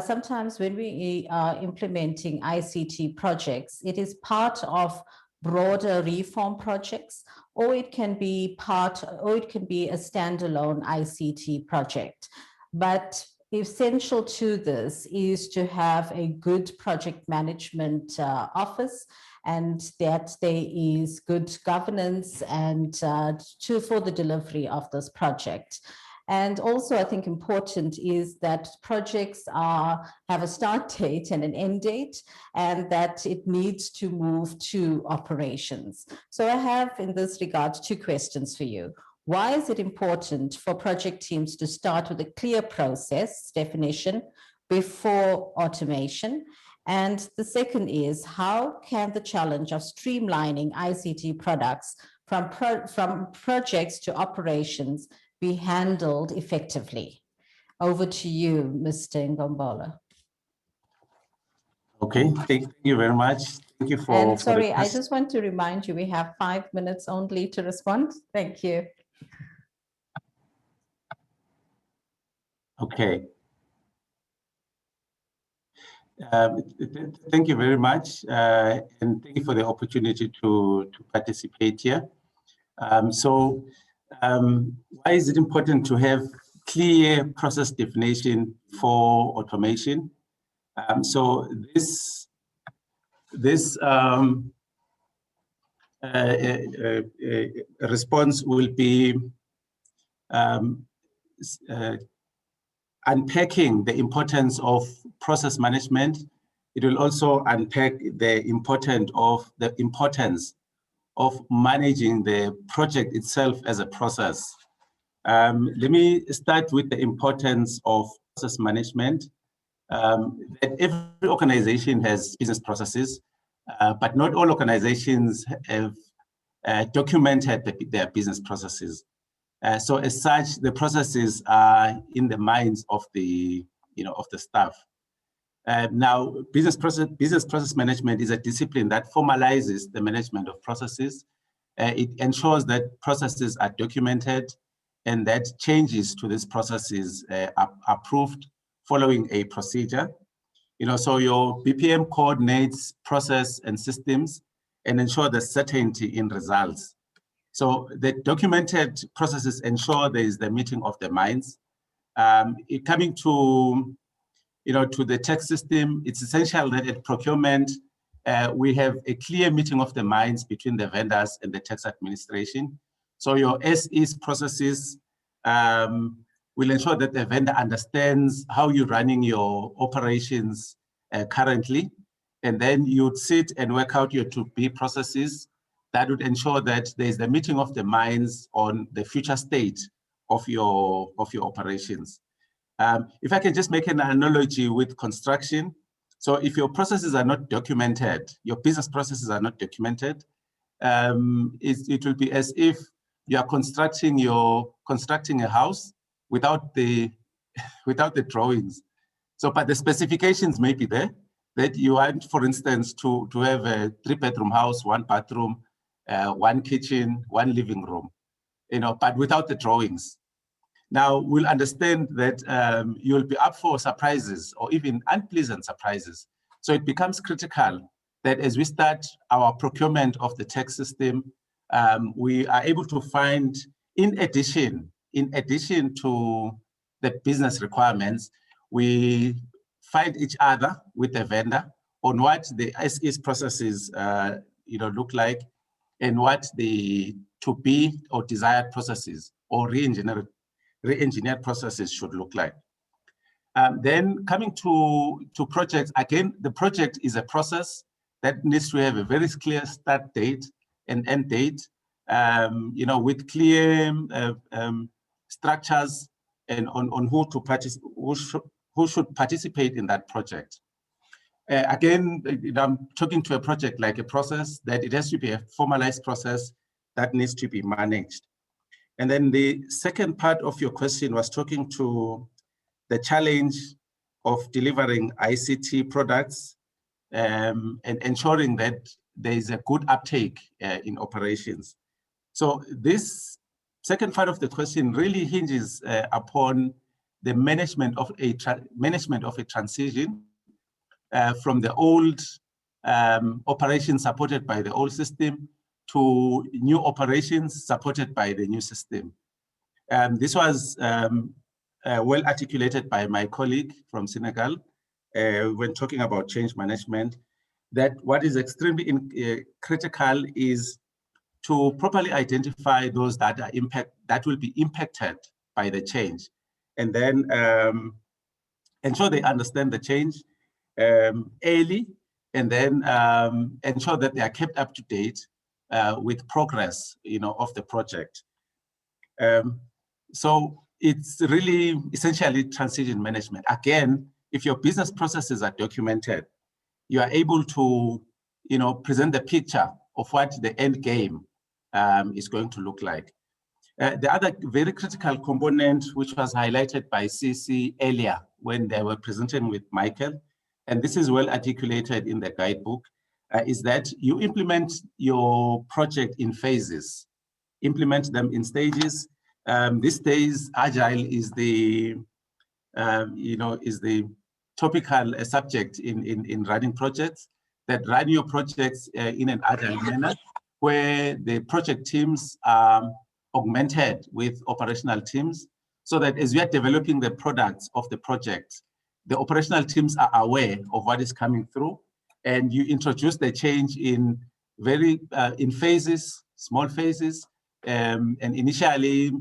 sometimes when we are implementing ICT projects, it is part of broader reform projects, or it can be a standalone ICT project. But essential to this is to have a good project management office, and that there is good governance and for the delivery of this project. And also, I think important is that projects have a start date and an end date, and that it needs to move to operations. So I have, in this regard, two questions for you. Why is it important for project teams to start with a clear process definition before automation? And the second is, how can the challenge of streamlining ICT products from projects to operations be handled effectively? Over to you, Mr. Ngombole. Okay, thank you very much. Thank you for. And sorry, I just want to remind you, we have 5 minutes only to respond. Thank you. Okay. Thank you very much, and thank you for the opportunity to participate here. Why is it important to have clear process definition for automation. So this response will be unpacking the importance of process management. It will also unpack the importance of managing the project itself as a process. Let me start with the importance of process management. That every organization has business processes, but not all organizations have documented their business processes. So as such, the processes are in the minds of the staff. Now, business process management is a discipline that formalizes the management of processes. It ensures that processes are documented and that changes to these processes are approved following a procedure. So your BPM coordinates process and systems and ensure the certainty in results. So the documented processes ensure there is the meeting of the minds. Coming to the tax system, it's essential that at procurement, we have a clear meeting of the minds between the vendors and the tax administration. So your SE's processes will ensure that the vendor understands how you're running your operations currently. And then you'd sit and work out your to-be processes that would ensure that there's the meeting of the minds on the future state of your operations. If I can just make an analogy with construction. So if your processes are not documented, your business processes are not documented, it will be as if you are constructing a house without the drawings. So, but the specifications may be there, that you want, for instance, to have a 3-bedroom house, 1 bathroom, 1 kitchen, 1 living room, but without the drawings. Now, we'll understand that you'll be up for surprises or even unpleasant surprises. So it becomes critical that as we start our procurement of the tax system, we are able to find, in addition to the business requirements, we find each other with the vendor on what the SE's processes look like and what the to-be or desired processes or re-engineered processes should look like. Then coming to projects, again, the project is a process that needs to have a very clear start date and end date, with clear structures and on who should participate in that project. Again, I'm talking to a project like a process that it has to be a formalized process that needs to be managed. And then the second part of your question was talking to the challenge of delivering ICT products and ensuring that there is a good uptake in operations. So this second part of the question really hinges upon the management of a transition from the old operations supported by the old system to new operations supported by the new system. This was well articulated by my colleague from Senegal when talking about change management, that what is extremely critical is to properly identify those that will be impacted by the change, and then ensure they understand the change early, and then ensure that they are kept up to date with progress, of the project. So it's really essentially transition management. Again, if your business processes are documented, you are able to, present the picture of what the end game is going to look like. The other very critical component, which was highlighted by CC earlier when they were presenting with Michael, and this is well articulated in the guidebook, is that you implement your project in phases, implement them in stages. These days, agile is the, is the topical subject in running projects, that run your projects in an agile manner, where the project teams are augmented with operational teams so that as we are developing the products of the project, the operational teams are aware of what is coming through, and you introduce the change in in phases, small phases, and initially,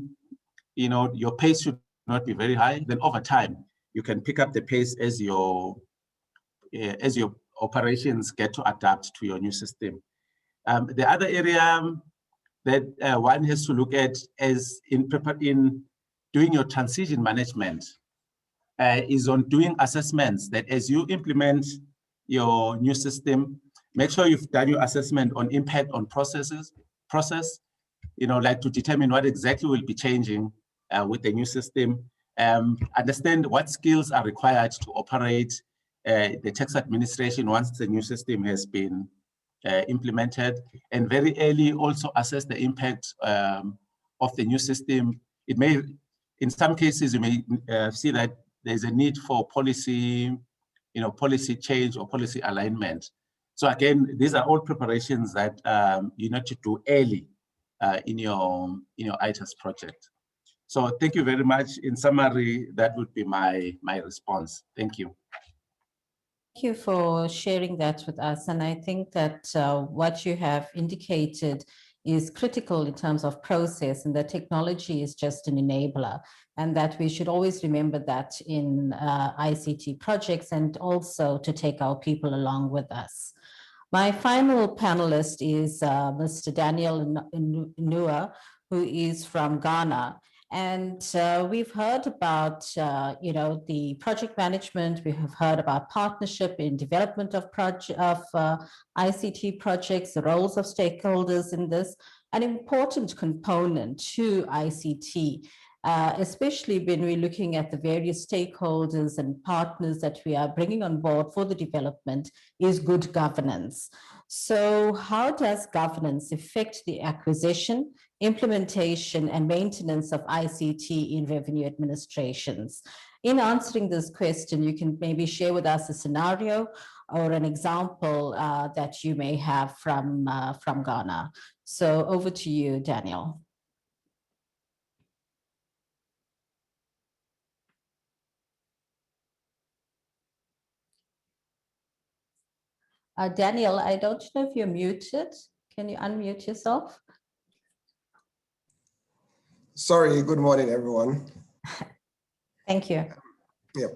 your pace should not be very high. Then over time, you can pick up the pace as your operations get to adapt to your new system. The other area that one has to look at is in doing your transition management is on doing assessments that as you implement your new system, make sure you've done your assessment on impact on process, like to determine what exactly will be changing with the new system. Understand what skills are required to operate the tax administration once the new system has been implemented, and very early also assess the impact of the new system. It may, in some cases, you may see that there's a need for policy, policy change or policy alignment. So again, these are all preparations that you need to do early in your ITAS project. So thank you very much. In summary, that would be my response. Thank you. Thank you for sharing that with us. And I think that what you have indicated is critical in terms of process, and that technology is just an enabler, and that we should always remember that in ICT projects, and also to take our people along with us. My final panelist is Mr. Daniel Nua, who is from Ghana. And we've heard about, the project management. We have heard about partnership in development of ICT projects, the roles of stakeholders in this, an important component to ICT, especially when we're looking at the various stakeholders and partners that we are bringing on board for the development, is good governance. So how does governance affect the acquisition, implementation, and maintenance of ICT in revenue administrations? In answering this question, you can maybe share with us a scenario or an example that you may have from Ghana. So over to you, Daniel. Daniel, I don't know if you're muted. Can you unmute yourself? Sorry, good morning, everyone. Thank you. Yeah.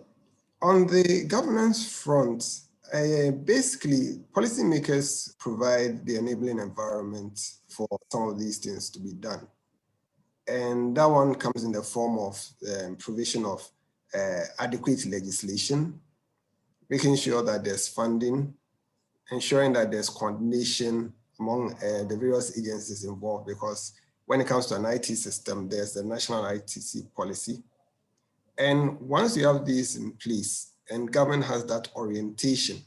On the governance front, basically, policymakers provide the enabling environment for some of these things to be done. And that one comes in the form of provision of adequate legislation, making sure that there's funding, ensuring that there's coordination among the various agencies involved, because when it comes to an IT system, there's the national ITC policy. And once you have these in place and government has that orientation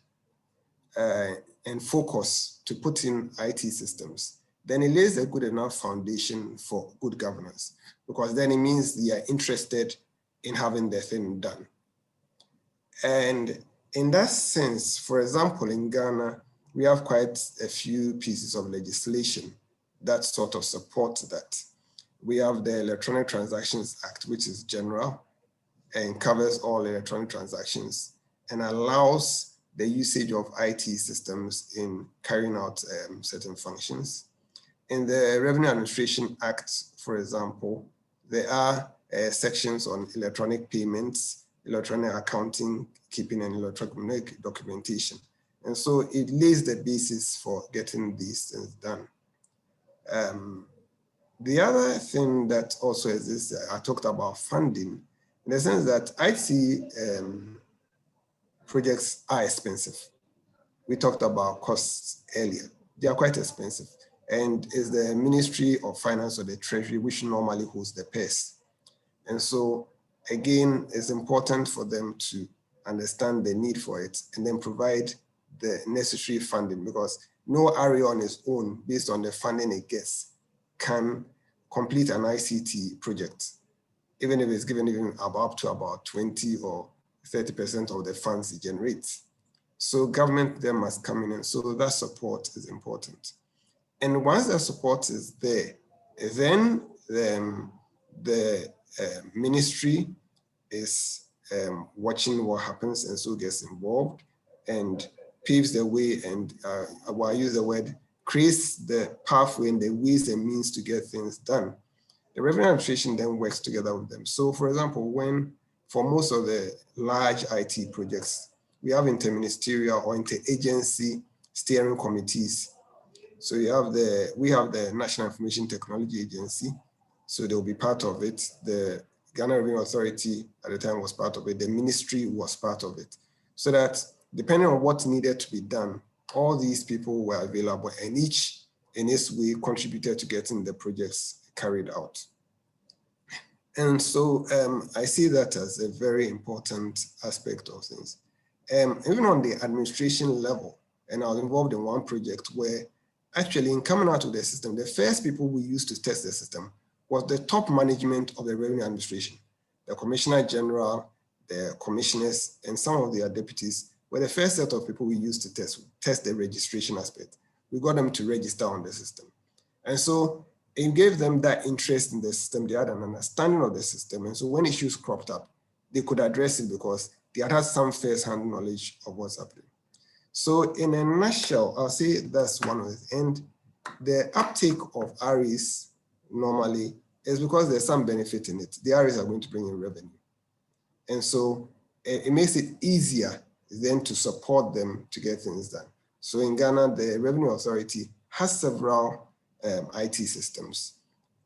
and focus to put in IT systems, then it lays a good enough foundation for good governance, because then it means they are interested in having their thing done. And in that sense, for example, in Ghana, we have quite a few pieces of legislation that sort of support that. We have the Electronic Transactions Act, which is general and covers all electronic transactions and allows the usage of IT systems in carrying out certain functions. In the Revenue Administration Act, for example, there are sections on electronic payments, electronic accounting, keeping, and electronic documentation. And so it lays the basis for getting these things done. The other thing that also exists, I talked about funding, in the sense that IT projects are expensive. We talked about costs earlier. They are quite expensive. And it's the Ministry of Finance or the Treasury which normally holds the purse. And so, again, it's important for them to understand the need for it and then provide the necessary funding, because no area on its own, based on the funding it gets, can complete an ICT project, even if it's given even up to about 20 or 30% of the funds it generates. So government then must come in, and so that support is important. And once that support is there, then the ministry is watching what happens and so gets involved and paves the way and, well, I use the word, creates the pathway and the ways and means to get things done. The revenue administration then works together with them. So for example, when for most of the large IT projects, we have interministerial or interagency steering committees. So we have the National Information Technology Agency. So they'll be part of it. The Ghana Revenue Authority at the time was part of it. The ministry was part of it. So that depending on what needed to be done, all these people were available and each in its way contributed to getting the projects carried out. And so I see that as a very important aspect of things. Even on the administration level, and I was involved in one project where actually in coming out of the system, the first people we used to test the system was the top management of the revenue administration. The Commissioner General, the commissioners, and some of their deputies were the first set of people we used to test the registration aspect. We got them to register on the system. And so it gave them that interest in the system. They had an understanding of the system. And so when issues cropped up, they could address it because they had some first-hand knowledge of what's happening. So in a nutshell, I'll say that's one of it. And the uptake of REs normally is because there's some benefit in it. The REs are going to bring in revenue. And so it makes it easier then to support them to get things done. So in Ghana, the Revenue Authority has several IT systems.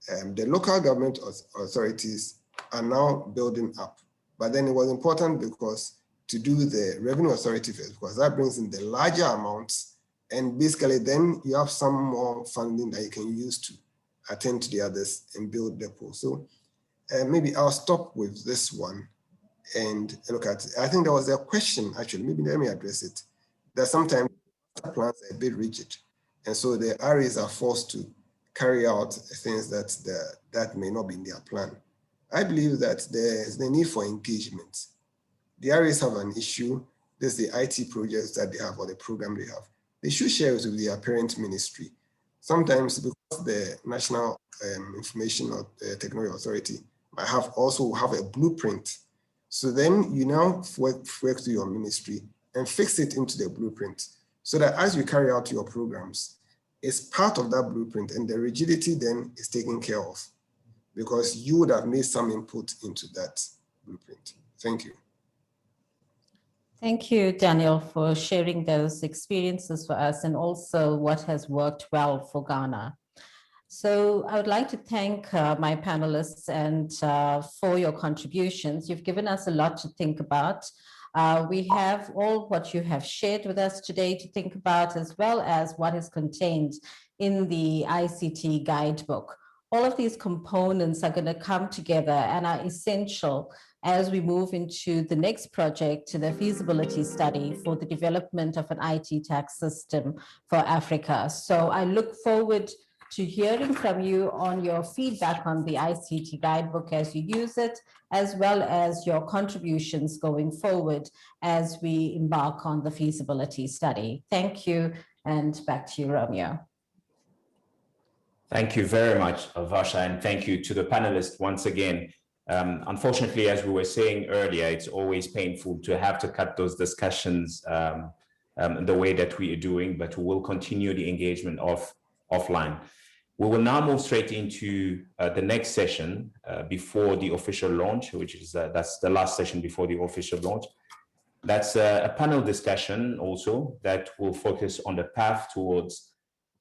The local government authorities are now building up. But then it was important because to do the Revenue Authority first, because that brings in the larger amounts. And basically then you have some more funding that you can use to attend to the others and build the pool. So maybe I'll stop with this one and look at it. I think there was a question, actually, maybe let me address it, that sometimes plans are a bit rigid. And so the RAs are forced to carry out things that may not be in their plan. I believe that there's the need for engagement. The RAs have an issue. There's the IT projects that they have or the program they have. They should share it with their parent ministry. Sometimes because the National Information or Technology Authority might also have a blueprint. So then you now work to your ministry and fix it into the blueprint so that as you carry out your programs, it's part of that blueprint and the rigidity then is taken care of because you would have made some input into that blueprint. Thank you. Thank you, Daniel, for sharing those experiences for us and also what has worked well for Ghana. So I would like to thank my panelists and for your contributions. You've given us a lot to think about. We have all what you have shared with us today to think about, as well as what is contained in the ICT Guidebook. All of these components are going to come together and are essential as we move into the next project, the feasibility study for the development of an IT tax system for Africa. So I look forward to hearing from you on your feedback on the ICT Guidebook as you use it, as well as your contributions going forward as we embark on the feasibility study. Thank you, and back to you, Romeo. Thank you very much, Varsha, and thank you to the panelists once again. Unfortunately, as we were saying earlier, it's always painful to have to cut those discussions the way that we are doing, but we will continue the engagement offline. We will now move straight into the next session before the official launch, which is that's the last session before the official launch. That's a panel discussion also that will focus on the path towards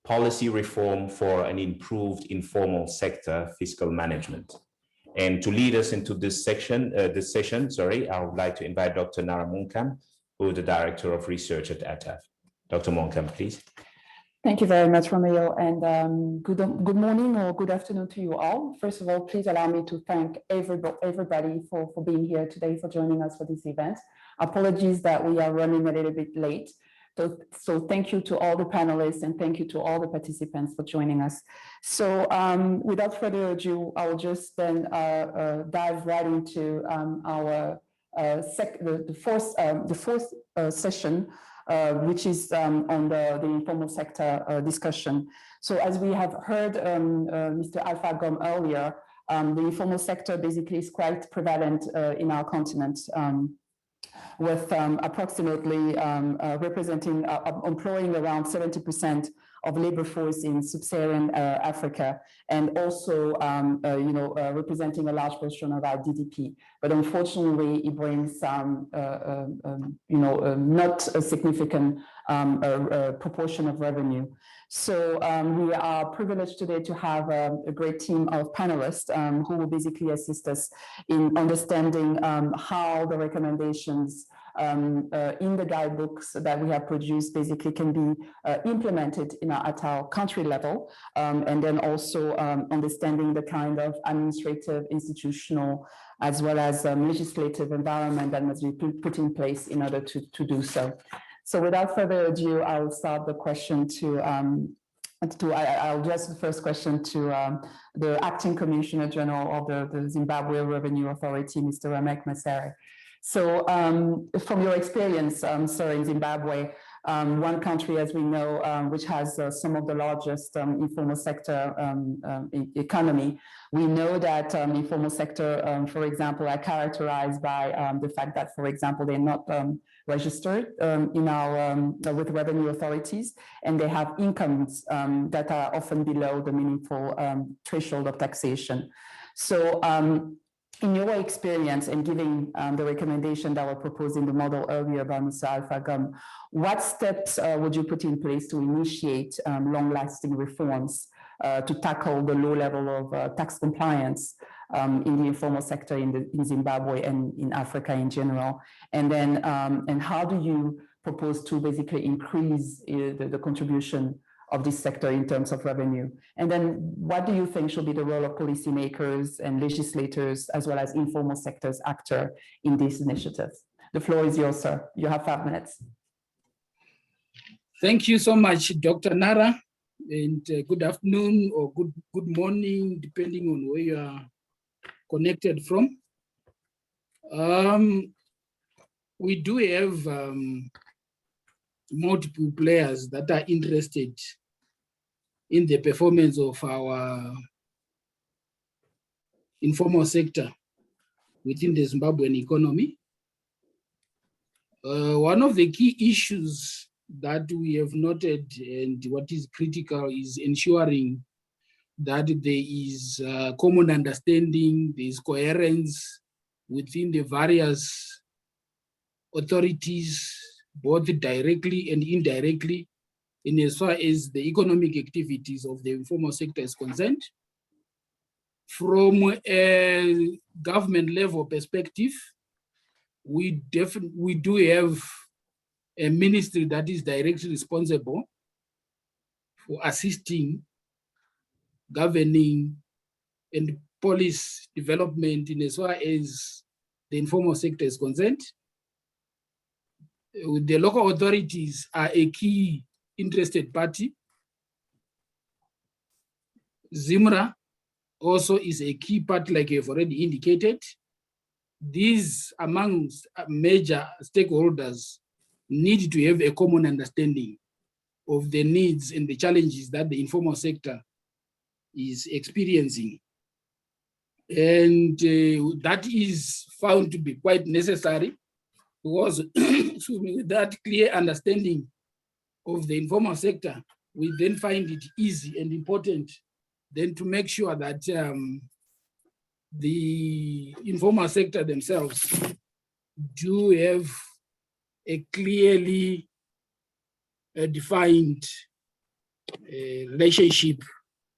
policy reform for an improved informal sector fiscal management. And to lead us into this session, I would like to invite Dr. Nara Monkam, who is the Director of Research at ATAF. Dr. Monkam, please. Thank you very much, Romeo, and good morning or good afternoon to you all. First of all, please allow me to thank everybody for being here today, for joining us for this event. Apologies that we are running a little bit late. So thank you to all the panelists and thank you to all the participants for joining us. So without further ado, I'll just then dive right into the fourth session, which is on the informal sector discussion. So as we have heard Mr. Alpha Gom earlier, the informal sector basically is quite prevalent in our continent, with approximately representing, employing around 70% of labor force in sub-Saharan Africa, and also, representing a large portion of our GDP. But unfortunately, it brings, not a significant proportion of revenue. So we are privileged today to have a great team of panelists who will basically assist us in understanding how the recommendations in the guidebooks that we have produced basically can be implemented at our country level, and then also understanding the kind of administrative, institutional, as well as legislative environment that must be put in place in order to do so. So without further ado, I will start the question I'll address the first question to the Acting Commissioner General of the Zimbabwe Revenue Authority, Mr. Ramek Masere. So from your experience, sir, in Zimbabwe, one country, as we know, which has some of the largest informal sector economy, we know that informal sector, for example, are characterized by the fact that, for example, they're not registered in our with revenue authorities, and they have incomes that are often below the meaningful threshold of taxation. So in your experience and giving the recommendation that were proposed in the model earlier by Mr. Alpha Gum, what steps would you put in place to initiate long-lasting reforms to tackle the low level of tax compliance in the informal sector in Zimbabwe and in Africa in general? And then, and how do you propose to basically increase the contribution of this sector in terms of revenue? And then what do you think should be the role of policymakers and legislators, as well as informal sectors actor in these initiatives? The floor is yours, sir. You have 5 minutes. Thank you so much, Dr. Nara, and good afternoon or good morning, depending on where you are connected from. We do have multiple players that are interested in the performance of our informal sector within the Zimbabwean economy. One of the key issues that we have noted and what is critical is ensuring that there is common understanding, there is coherence within the various authorities, both directly and indirectly, in as far as the economic activities of the informal sector is concerned. From a government level perspective, we do have a ministry that is directly responsible for assisting, governing, and policy development in as far as the informal sector is concerned. The local authorities are a key interested party. ZIMRA also is a key part, like you've already indicated. These, amongst major stakeholders, need to have a common understanding of the needs and the challenges that the informal sector is experiencing. And that is found to be quite necessary, because with that clear understanding of the informal sector, we then find it easy and important then to make sure that the informal sector themselves do have a clearly defined relationship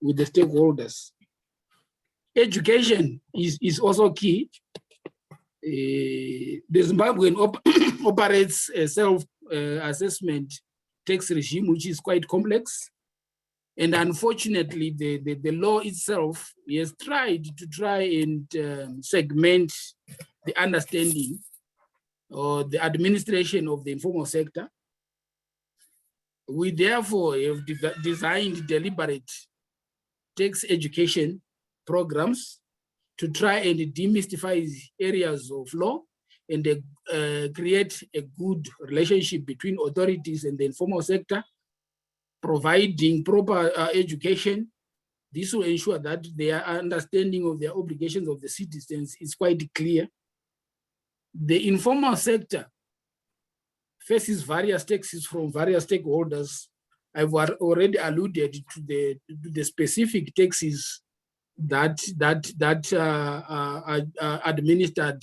with the stakeholders. Education is also key. The Zimbabwean operates a self-assessment tax regime, which is quite complex. And unfortunately, the law itself has tried and segment the understanding or the administration of the informal sector. We therefore have designed deliberate tax education programs to try and demystify areas of law and create a good relationship between authorities and the informal sector, providing proper education This will ensure that their understanding of their obligations of the citizens is quite clear. The informal sector faces various taxes from various stakeholders. I've already alluded to the specific taxes that are administered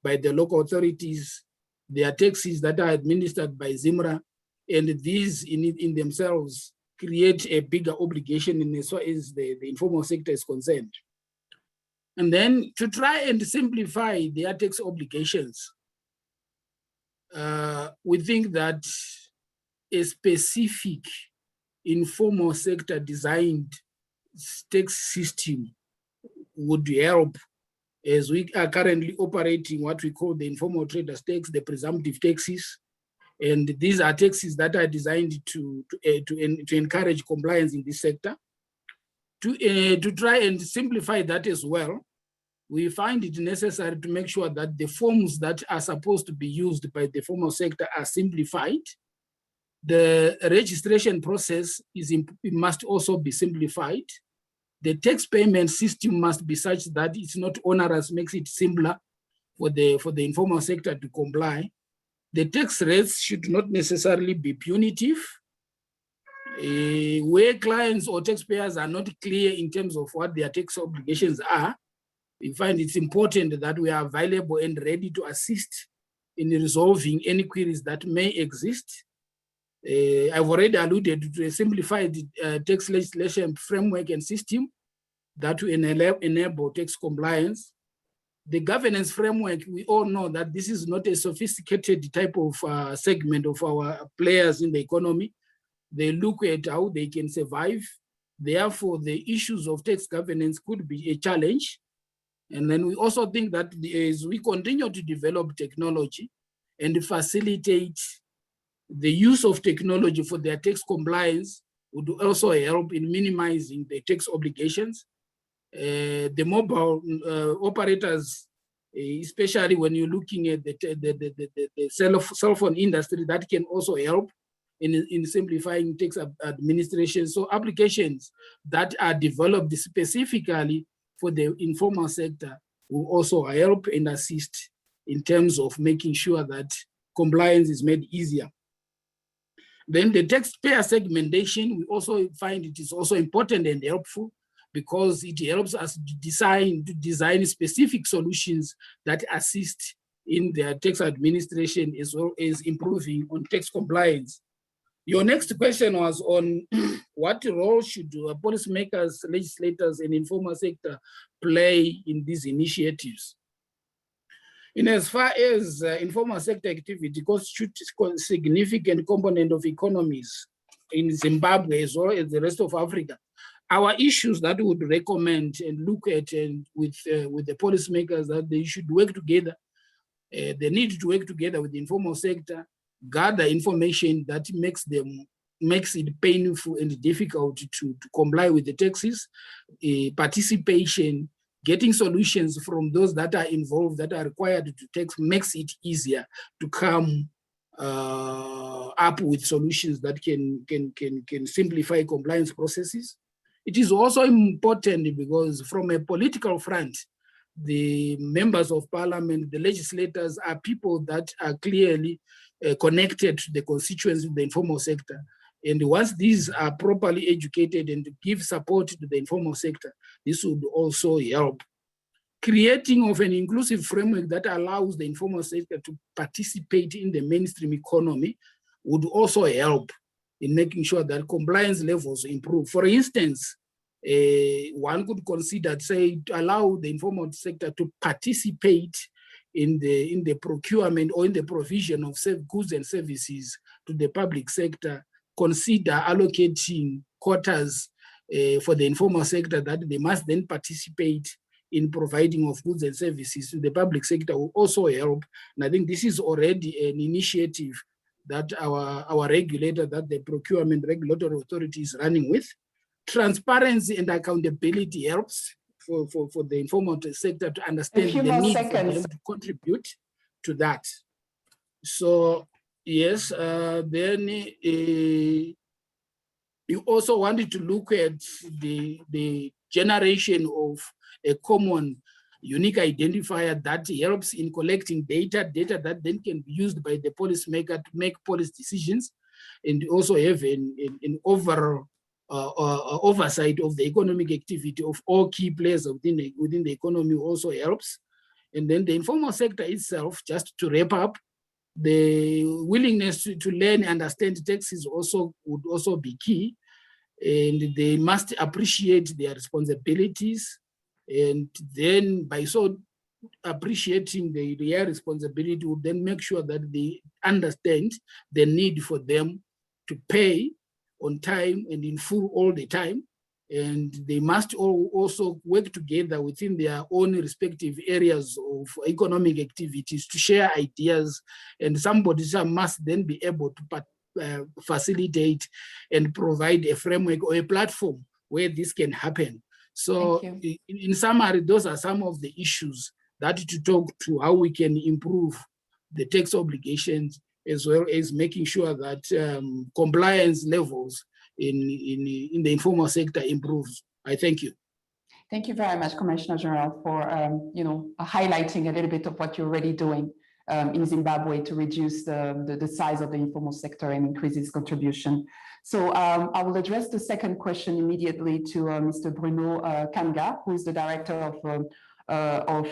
by the local authorities. There are taxes that are administered by ZIMRA, and these in themselves create a bigger obligation in as far as the informal sector is concerned. And then to try and simplify their tax obligations, we think that a specific informal sector designed tax system would help, as we are currently operating what we call the informal traders tax, the presumptive taxes. And these are taxes that are designed to encourage compliance in this sector. To try and simplify that as well, we find it necessary to make sure that the forms that are supposed to be used by the formal sector are simplified. The registration process must also be simplified. The tax payment system must be such that it's not onerous, makes it simpler for the informal sector to comply. The tax rates should not necessarily be punitive. Where clients or taxpayers are not clear in terms of what their tax obligations are, we find it's important that we are available and ready to assist in resolving any queries that may exist. I've already alluded to a simplified tax legislation framework and system that will enable tax compliance. The governance framework, we all know that this is not a sophisticated type of segment of our players in the economy. They look at how they can survive. Therefore, the issues of tax governance could be a challenge. And then we also think that as we continue to develop technology and facilitate the use of technology for their tax compliance, would also help in minimizing the tax obligations. The mobile operators, especially when you're looking at the cell phone industry, that can also help in simplifying tax administration. So applications that are developed specifically for the informal sector will also help and assist in terms of making sure that compliance is made easier. Then the taxpayer segmentation, we also find it is also important and helpful because it helps us to design specific solutions that assist in their tax administration as well as improving on tax compliance. Your next question was on what role should policymakers, legislators, and informal sector play in these initiatives? In as far as informal sector activity constitutes a significant component of economies in Zimbabwe as well as the rest of Africa, our issues that we would recommend and look at and with the policymakers that they should work together, they need to work together with the informal sector, gather information that makes it painful and difficult to comply with the taxes, participation, getting solutions from those that are involved, that are required to tax, makes it easier to come up with solutions that can simplify compliance processes. It is also important because from a political front, the members of parliament, the legislators are people that are clearly connected to the constituents of the informal sector. And once these are properly educated and give support to the informal sector, this would also help. Creating of an inclusive framework that allows the informal sector to participate in the mainstream economy would also help in making sure that compliance levels improve. For instance, one could consider, say, to allow the informal sector to participate in the procurement or in the provision of goods and services to the public sector, consider allocating quotas for the informal sector that they must then participate in providing of goods and services to the public sector will also help. And I think this is already an initiative that our regulator, that the procurement regulatory authority is running with. Transparency and accountability helps for the informal sector to understand the need for them to contribute to that. So yes, then You also wanted to look at the generation of a common unique identifier that helps in collecting data that then can be used by the policymaker to make policy decisions, and also have an overall oversight of the economic activity of all key players within the economy also helps. And then the informal sector itself, just to wrap up, the willingness to learn and understand taxes would also be key, and they must appreciate their responsibilities, and then by so appreciating their responsibility would then make sure that they understand the need for them to pay on time and in full all the time. And they must also work together within their own respective areas of economic activities to share ideas, and somebody must then be able to facilitate and provide a framework or a platform where this can happen. So in summary, those are some of the issues that to talk to how we can improve the tax obligations, as well as making sure that compliance levels in the informal sector improves. I thank you. Thank you very much, Commissioner General, for highlighting a little bit of what you're already doing in Zimbabwe to reduce the size of the informal sector and increase its contribution. So I will address the second question immediately to Mr. Bruno Kanga, who is the Director of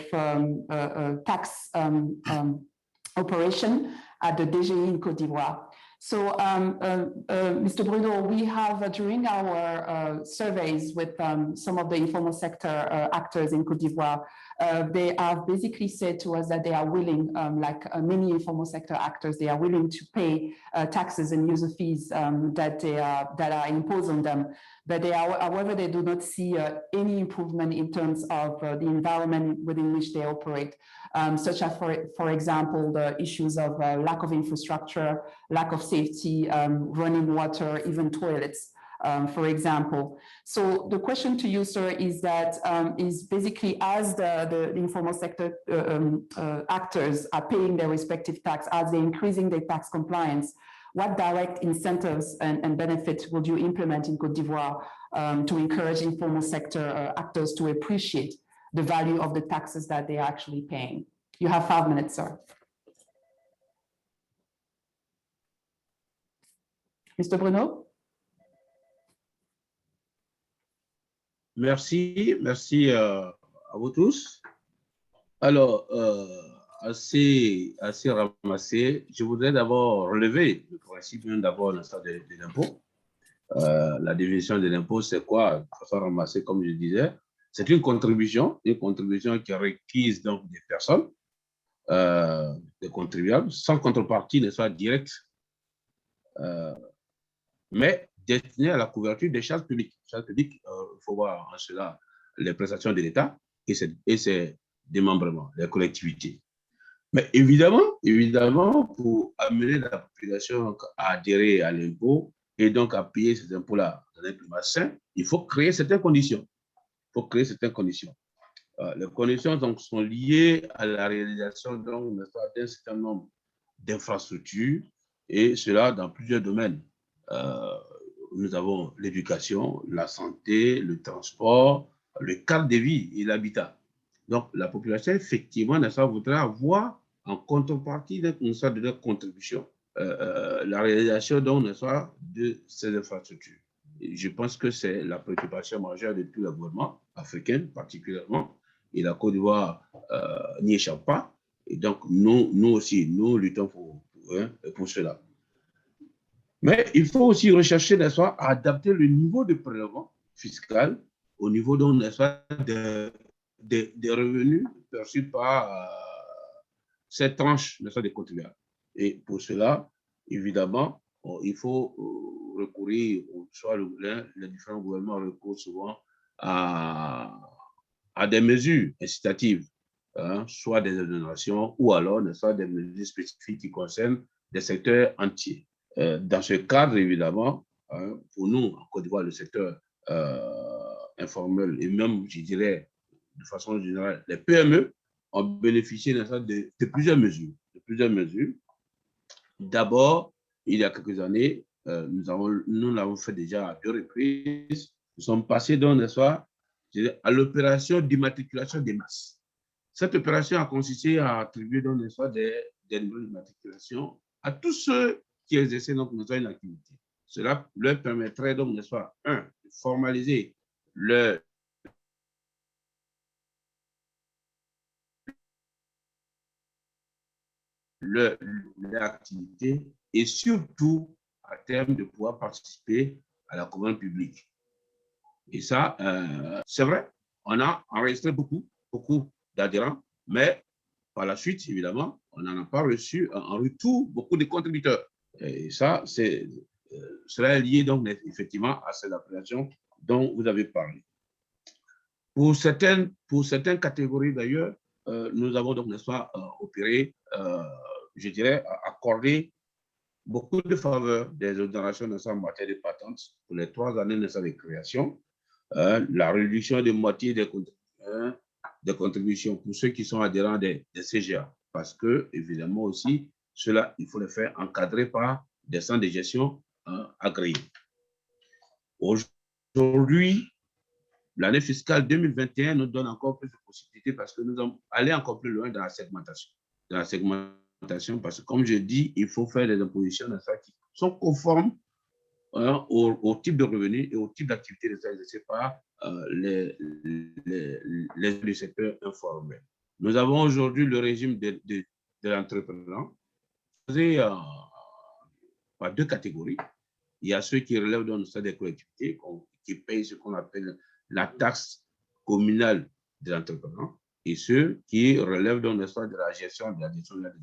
Tax Operation at the DGI in Côte d'Ivoire. So, Mr. Bruno, we have, during our surveys with some of the informal sector actors in Côte d'Ivoire, they have basically said to us that they are willing, like many informal sector actors, they are willing to pay taxes and user fees that are imposed on them. But they are, however, they do not see any improvement in terms of the environment within which they operate, such as, for example, the issues of lack of infrastructure, lack of safety, running water, even toilets, for example. So the question to you, sir, is that is basically as the informal sector actors are paying their respective tax, as they're increasing their tax compliance, what direct incentives and benefits would you implement in Côte d'Ivoire to encourage informal sector actors to appreciate the value of the taxes that they are actually paying? You have 5 minutes, sir. Mr. Bruno? Merci à vous tous. Alors, assez ramassé, je voudrais d'abord relever le principe d'abord de l'impôt. La définition de l'impôt, c'est quoi? De façon ramassée, comme je disais, c'est une contribution qui est requise donc des personnes, des contribuables, sans contrepartie, ne soit directe, mais destinée à la couverture des charges publiques. Charges publiques, il faut voir en cela les prestations de l'État et ses démembrements, les collectivités. Mais évidemment, pour amener la population à adhérer à l'impôt et donc à payer ces impôts-là dans un climat sain, il faut créer certaines conditions. Les conditions donc, sont liées à la réalisation d'un certain nombre d'infrastructures, et cela dans plusieurs domaines. Nous avons l'éducation, la santé, le transport, le cadre de vie et l'habitat. Donc, la population, effectivement, voudrait avoir en contrepartie d'une sorte de contribution la réalisation de ces infrastructures. Et je pense que c'est la préoccupation majeure de tous les gouvernements africains, particulièrement, et la Côte d'Ivoire n'y échappe pas. Et donc, nous aussi, nous luttons pour cela. Mais il faut aussi rechercher, n'est-ce pas, à adapter le niveau de prélèvement fiscal au niveau des revenus perçus par cette tranche des contribuables. Et pour cela, évidemment, il faut recourir, soit les différents gouvernements recourent souvent à des mesures incitatives, soit des exonérations ou alors soit des mesures spécifiques qui concernent des secteurs entiers. Dans ce cadre, évidemment, pour nous, en Côte d'Ivoire, le secteur informel et même, je dirais, de façon générale, les PME ont bénéficié de plusieurs mesures. D'abord, il y a quelques années, nous l'avons fait déjà à 2 reprises. Nous sommes passés donc, n'est-ce pas, à l'opération d'immatriculation des masses. Cette opération a consisté à attribuer donc, n'est-ce pas, des numéros d'immatriculation à tous ceux qui exerçaient donc, n'est-ce pas, une activité. Cela leur permettrait donc, n'est-ce pas, de formaliser l'activité et surtout à terme de pouvoir participer à la commande publique. Et ça, c'est vrai, on a enregistré beaucoup d'adhérents, mais par la suite, évidemment, on n'en a pas reçu en retour beaucoup de contributeurs. Et ça, cela est lié donc effectivement à cette appellation dont vous avez parlé. Pour certaines catégories d'ailleurs, nous avons donc, n'est-ce pas, opéré, je dirais, accordé beaucoup de faveurs des exonérations en matière de patentes pour les 3 années de création, la réduction de moitié des contributions pour ceux qui sont adhérents des CGA, parce que, évidemment aussi, cela, il faut le faire encadrer par des centres de gestion agréés. Aujourd'hui, l'année fiscale 2021 nous donne encore plus de possibilités parce que nous sommes allés encore plus loin dans la segmentation. Parce que, comme je dis, il faut faire des impositions qui sont conformes au type de revenus et au type d'activité exercées par les du secteur informel. Nous avons aujourd'hui le régime de l'entrepreneur posé par 2 catégories. Il y a ceux qui relèvent dans le stade des collectivités, qui payent ce qu'on appelle la taxe communale de l'entrepreneur, et ceux qui relèvent dans le stade de la gestion des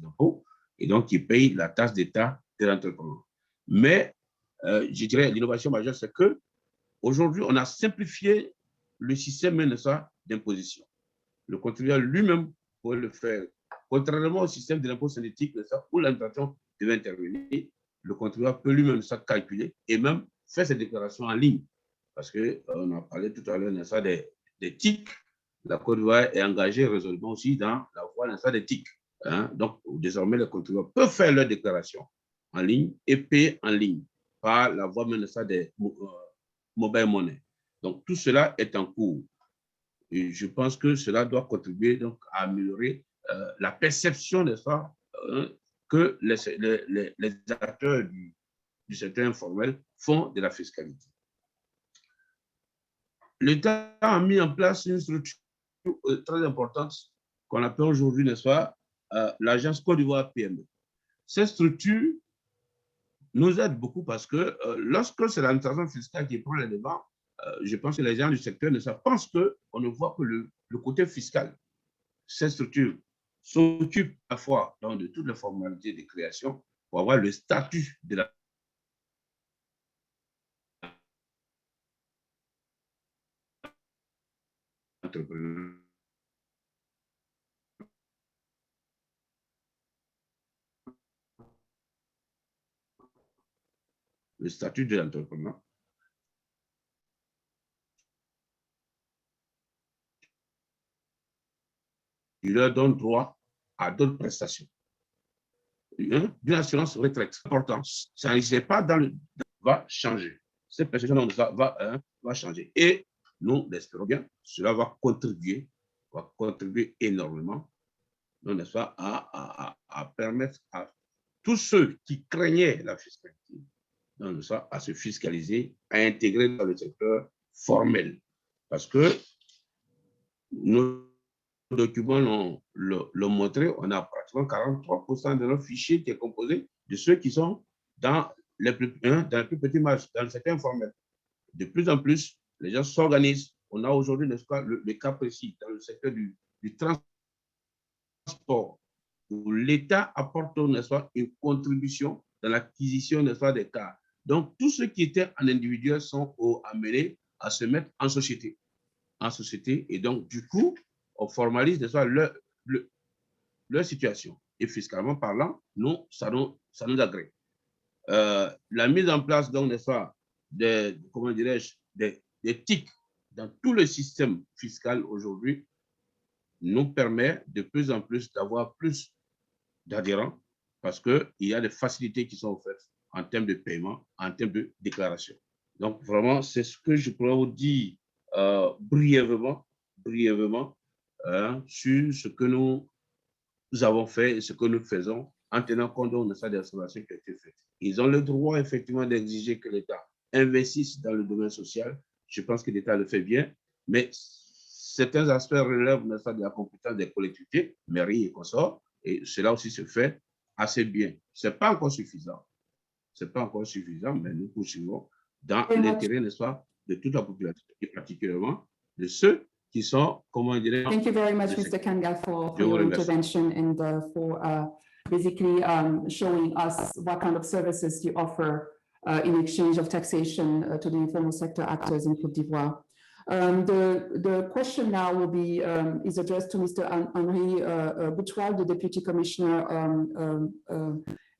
impôts, et donc qui payent la taxe d'État de l'entrepreneur. Mais je dirais l'innovation majeure, c'est que aujourd'hui, on a simplifié le système d'imposition. Le contribuable lui-même peut le faire. Contrairement au système de l'impôt synthétique, où l'administration devait intervenir, le contribuable peut lui-même calculer et même faire ses déclarations en ligne. Parce qu'on a parlé tout à l'heure des TIC. La Côte d'Ivoire est engagée résolument aussi dans la voie des TIC. Donc, désormais, les contribuables peuvent faire leurs déclarations en ligne et payer en ligne par la voie même des mobile money. Donc, tout cela est en cours. Et je pense que cela doit contribuer donc, à améliorer la perception que les acteurs du secteur informel font de la fiscalité. L'État a mis en place une structure très importante qu'on appelle aujourd'hui, n'est-ce pas, l'agence Côte d'Ivoire PME. Cette structure nous aide beaucoup parce que lorsque c'est l'administration fiscale qui prend les devants, je pense que les gens du secteur pensent qu'on ne voit que le côté fiscal. Cette structure s'occupe à la fois de toutes les formalités de création pour avoir le statut de l'entrepreneur. Le statut de l'entrepreneur. Il leur donne droit à d'autres prestations. D'une assurance retraite. L'importance, ça ne pas dans le va changer. Cette prestation va changer. Et nous l'espérons bien, cela va contribuer énormément, n'est-ce pas, à permettre à tous ceux qui craignaient la fiscalité, à se fiscaliser, à intégrer dans le secteur formel. Parce que nos documents l'ont montré, on a pratiquement 43% de nos fichiers qui est composé de ceux qui sont dans les plus petits marges, dans le secteur informel. De plus en plus, les gens s'organisent. On a aujourd'hui le cas précis dans le secteur du transport, où l'État apporte, n'est-ce pas, une contribution dans l'acquisition, n'est-ce pas, des cars. Donc, tous ceux qui étaient en individuel sont amenés à se mettre en société. Et donc, du coup, on formalise, n'est-ce pas, leur situation. Et fiscalement parlant, ça nous agrée. La mise en place, donc, n'est-ce pas, des TIC dans tout le système fiscal aujourd'hui nous permet de plus en plus d'avoir plus d'adhérents parce qu'il y a des facilités qui sont offertes en termes de paiement, en termes de déclaration. Donc, vraiment, c'est ce que je pourrais vous dire brièvement sur ce que nous avons fait et ce que nous faisons en tenant compte de ça des observations qui ont été faites. Ils ont le droit, effectivement, d'exiger que l'État investisse dans le domaine social. Je pense que l'État le fait bien, mais certains aspects relèvent de la compétence des collectivités, mairies et consorts, et cela aussi se fait assez bien. Ce n'est pas encore suffisant. Ce n'est pas encore suffisant, mais nous poursuivons dans l'intérêt, n'est-ce pas, de toute la population, et particulièrement de ceux qui sont, comment dire. Thank you very much, Mr. Kanga, for your intervention and for basically showing us what kind of services you offer in exchange of taxation to the informal sector actors in Côte d'Ivoire. The question now will be is addressed to Mr. Henri Boutral, the Deputy Commissioner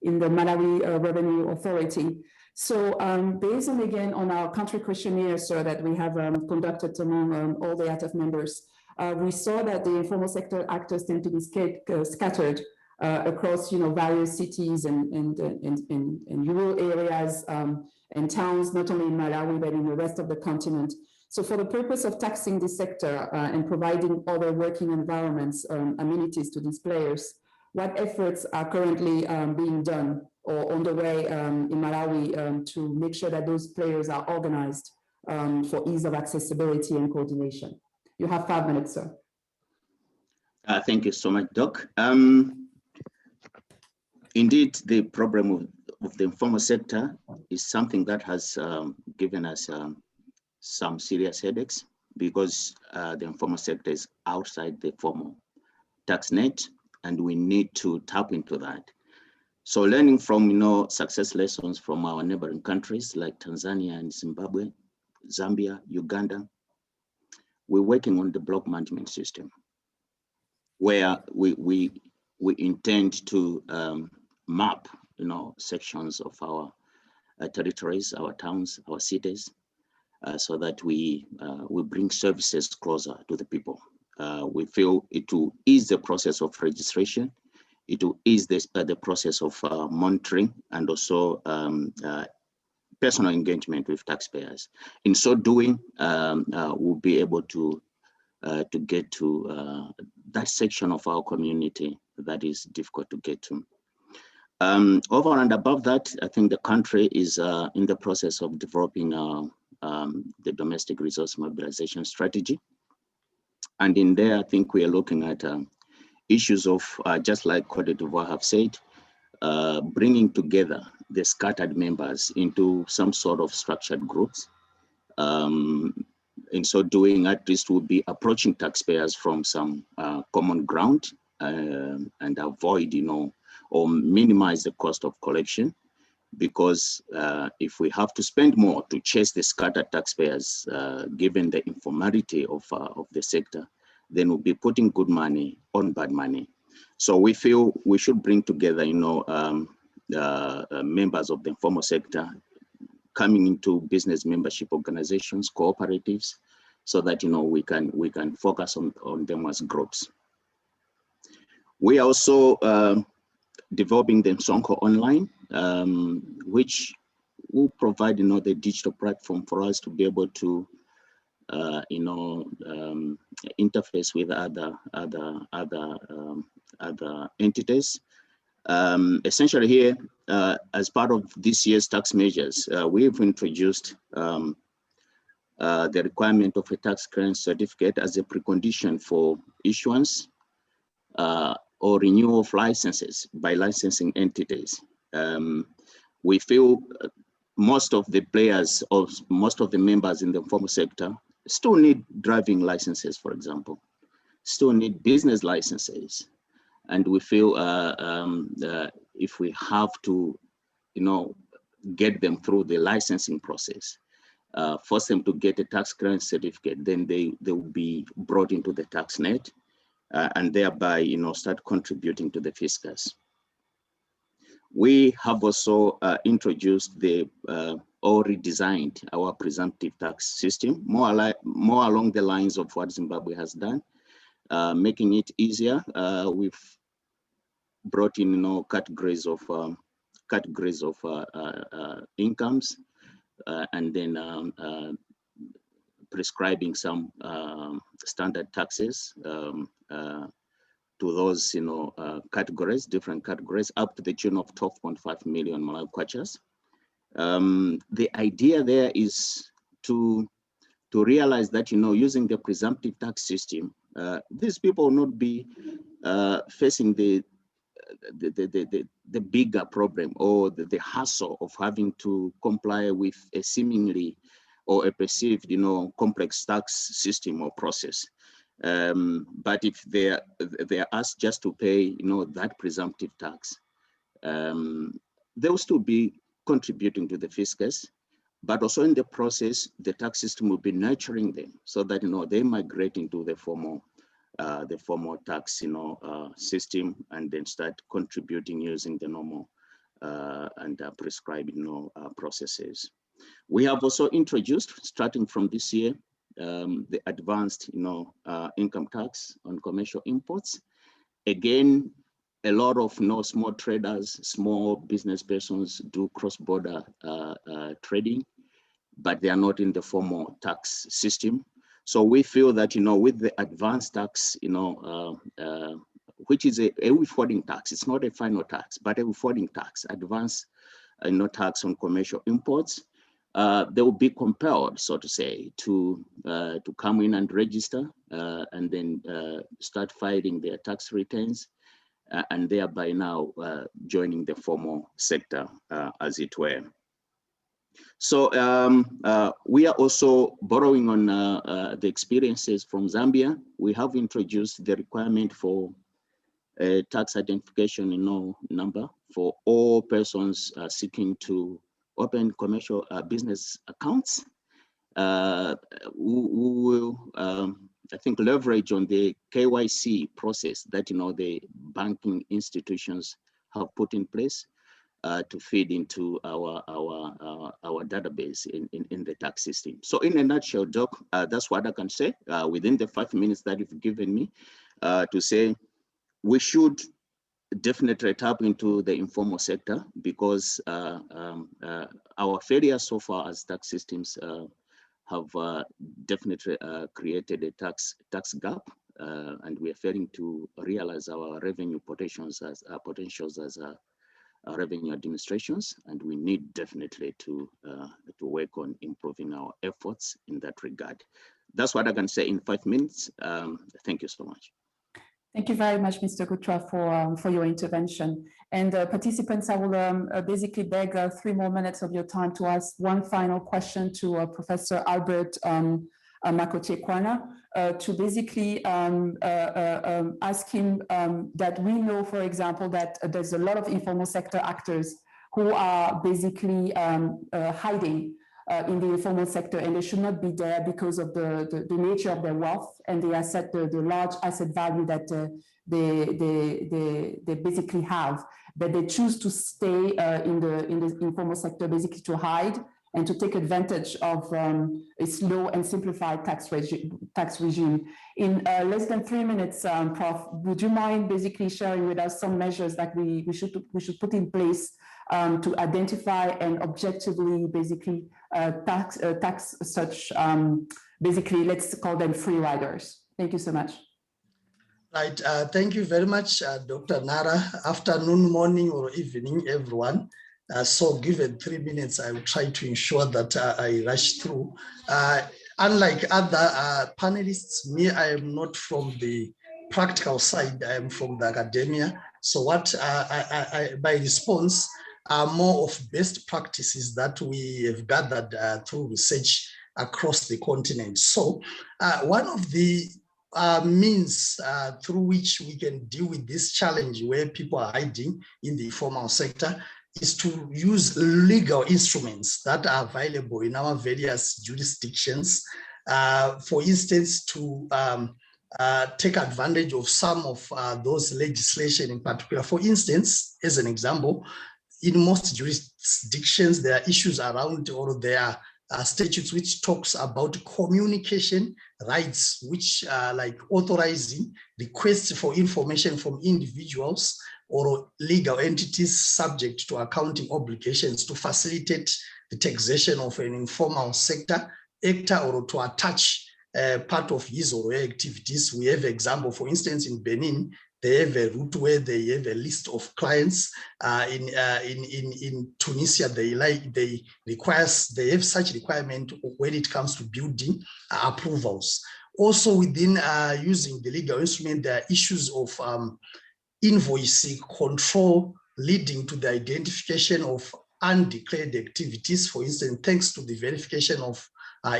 in the Malawi Revenue Authority. So based on, again, on our country questionnaire, sir, that we have conducted among all the ATAF members, we saw that the informal sector actors tend to be scattered across, various cities and rural areas and towns, not only in Malawi, but in the rest of the continent. So for the purpose of taxing this sector and providing other working environments, amenities to these players, what efforts are currently being done or on the way in Malawi to make sure that those players are organized for ease of accessibility and coordination? You have 5 minutes, sir. Thank you so much, Doc. Indeed, the problem of the informal sector is something that has given us some serious headaches because the informal sector is outside the formal tax net, and we need to tap into that. So learning from, success lessons from our neighboring countries like Tanzania and Zimbabwe, Zambia, Uganda, we're working on the block management system where we intend to map, sections of our territories, our towns, our cities, so that we bring services closer to the people. We feel it will ease the process of registration. It will ease the process of monitoring and also personal engagement with taxpayers. In so doing, we'll be able to get to that section of our community that is difficult to get to. Over and above that, I think the country is in the process of developing the domestic resource mobilization strategy. And in there, I think we are looking at issues of, just like Côte d'Ivoire have said, bringing together the scattered members into some sort of structured groups. In so doing, at least we'll be approaching taxpayers from some common ground and avoid, or minimize the cost of collection. Because if we have to spend more to chase the scattered taxpayers, given the informality of the sector, then we'll be putting good money on bad money. So we feel we should bring together, members of the informal sector coming into business membership organizations, cooperatives, so that we can focus on them as groups. We are also developing the Nsonko Online, which will provide the digital platform for us to be able to interface with other entities. Essentially here, as part of this year's tax measures, we've introduced the requirement of a tax clearance certificate as a precondition for issuance or renewal of licenses by licensing entities. We feel most of the players, or most of the members in the informal sector still need driving licenses, for example, still need business licenses. And we feel if we have to, get them through the licensing process, force them to get a tax clearance certificate, then they will be brought into the tax net and thereby, start contributing to the fiscus. We have also introduced or redesigned our presumptive tax system, more along the lines of what Zimbabwe has done, making it easier. We've brought in, categories of categories of incomes, and then prescribing some standard taxes to those, categories, different categories, up to the tune of 12.5 million Malawi kwachas. The idea there is to realize that, using the presumptive tax system, these people will not be facing the bigger problem or the hassle of having to comply with a seemingly or a perceived, complex tax system or process. But if they're asked just to pay, that presumptive tax, they'll still be contributing to the fiscus, but also in the process, the tax system will be nurturing them so that, they migrate into the formal tax, system, and then start contributing using the normal and prescribed, processes. We have also introduced, starting from this year, the advanced, income tax on commercial imports. Again, a lot of small traders, small business persons do cross-border trading, but they are not in the formal tax system. So we feel that, with the advanced tax, which is a withholding tax, it's not a final tax, but a withholding tax, advanced, tax on commercial imports, they will be compelled, so to say, to come in and register and then start filing their tax returns, and thereby now joining the formal sector, as it were. So we are also borrowing on the experiences from Zambia. We have introduced the requirement for a tax identification number for all persons seeking to open commercial business accounts. We will, I think, leverage on the KYC process that the banking institutions have put in place to feed into our database in the tax system. So in a nutshell, Doc, that's what I can say within the 5 minutes that you've given me to say we should definitely tap into the informal sector, because our failures so far as tax systems have definitely created a tax gap, and we are failing to realize our revenue potentials as revenue administrations, and we need definitely to work on improving our efforts in that regard. That's what I can say in 5 minutes. Thank you so much. Thank you very much, Mr. Gutra, for your intervention. And participants, I will basically beg 3 more minutes of your time to ask one final question to Professor Albert Makote-Kwana, to basically ask him that we know, for example, that there's a lot of informal sector actors who are basically hiding in the informal sector, and they should not be there because of the nature of their wealth and the large asset value that they basically have. But they choose to stay in the informal sector, basically to hide and to take advantage of a slow and simplified tax regime. In less than 3 minutes, Prof, would you mind basically sharing with us some measures that we should put in place to identify and objectively basically tax such, basically, let's call them free riders? Thank you so much. Right, thank you very much, Dr. Nara. Afternoon, morning, or evening, everyone. So given 3 minutes, I will try to ensure that I rush through. Unlike other panelists, me, I am not from the practical side, I am from the academia. So what my response are more of best practices that we have gathered through research across the continent. So one of the means through which we can deal with this challenge where people are hiding in the informal sector is to use legal instruments that are available in our various jurisdictions. For instance, to take advantage of some of those legislation in particular. For instance, as an example, in most jurisdictions, there are issues around, or there are statutes which talks about communication rights, which are like authorizing requests for information from individuals or legal entities subject to accounting obligations to facilitate the taxation of an informal sector actor or to attach part of his or her activities. We have example, for instance, in Benin, they have a route where they have a list of clients. In Tunisia, they have such requirement when it comes to building approvals. Also, within using the legal instrument, there are issues of invoicing control leading to the identification of undeclared activities. For instance, thanks to the verification of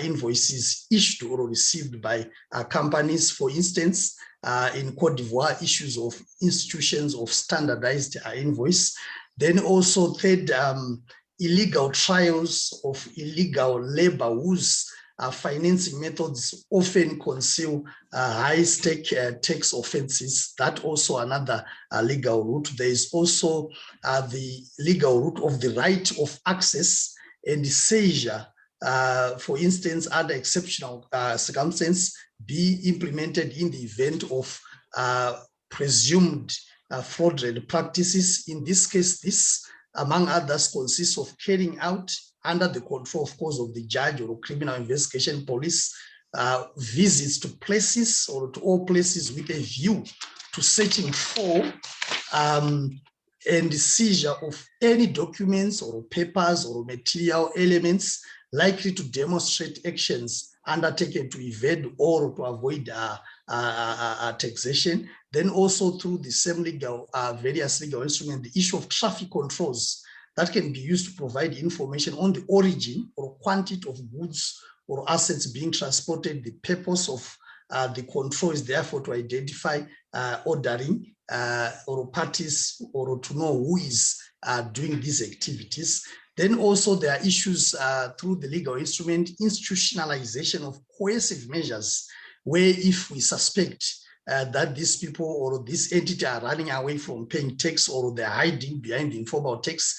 invoices issued or received by companies. For instance, in Cote d'Ivoire, issues of institutions of standardized invoice. Then also third, illegal trials of illegal labor whose financing methods often conceal high-stake tax offenses. That also another legal route. There is also the legal route of the right of access and seizure. For instance, under exceptional circumstances, be implemented in the event of presumed fraudulent practices. In this case, this, among others, consists of carrying out under the control, of course, of the judge or criminal investigation police, visits to places or to all places with a view to searching for and the seizure of any documents or papers or material elements likely to demonstrate actions undertaken to evade or to avoid taxation. Then also through the same legal, various legal instruments, the issue of traffic controls that can be used to provide information on the origin or quantity of goods or assets being transported. The purpose of the control is therefore to identify ordering or parties or to know who is doing these activities. Then also there are issues through the legal instrument, institutionalization of coercive measures, where if we suspect that these people or this entity are running away from paying tax or they're hiding behind the informal tax,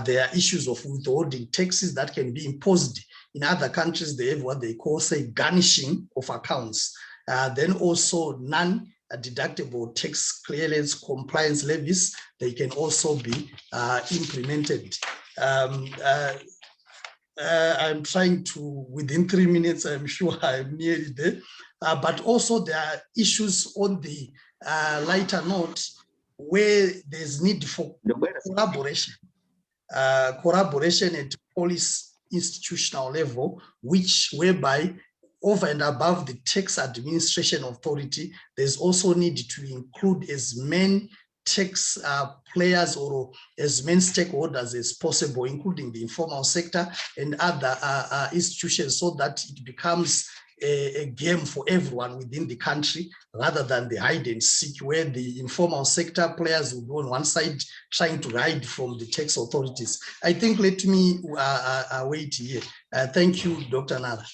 there are issues of withholding taxes that can be imposed. In other countries, they have what they call, say, garnishing of accounts. Then also non-deductible tax clearance compliance levies, they can also be implemented. I'm trying to, within 3 minutes, I'm sure I'm nearly there. But also there are issues on the lighter note where there's need for collaboration. Collaboration at police institutional level, whereby over and above the tax administration authority, there's also need to include as many tax players or as many stakeholders as possible, including the informal sector and other institutions, so that it becomes a game for everyone within the country, rather than the hide and seek, where the informal sector players will go on one side trying to hide from the tax authorities. I think let me wait here. Thank you, Dr. Nara.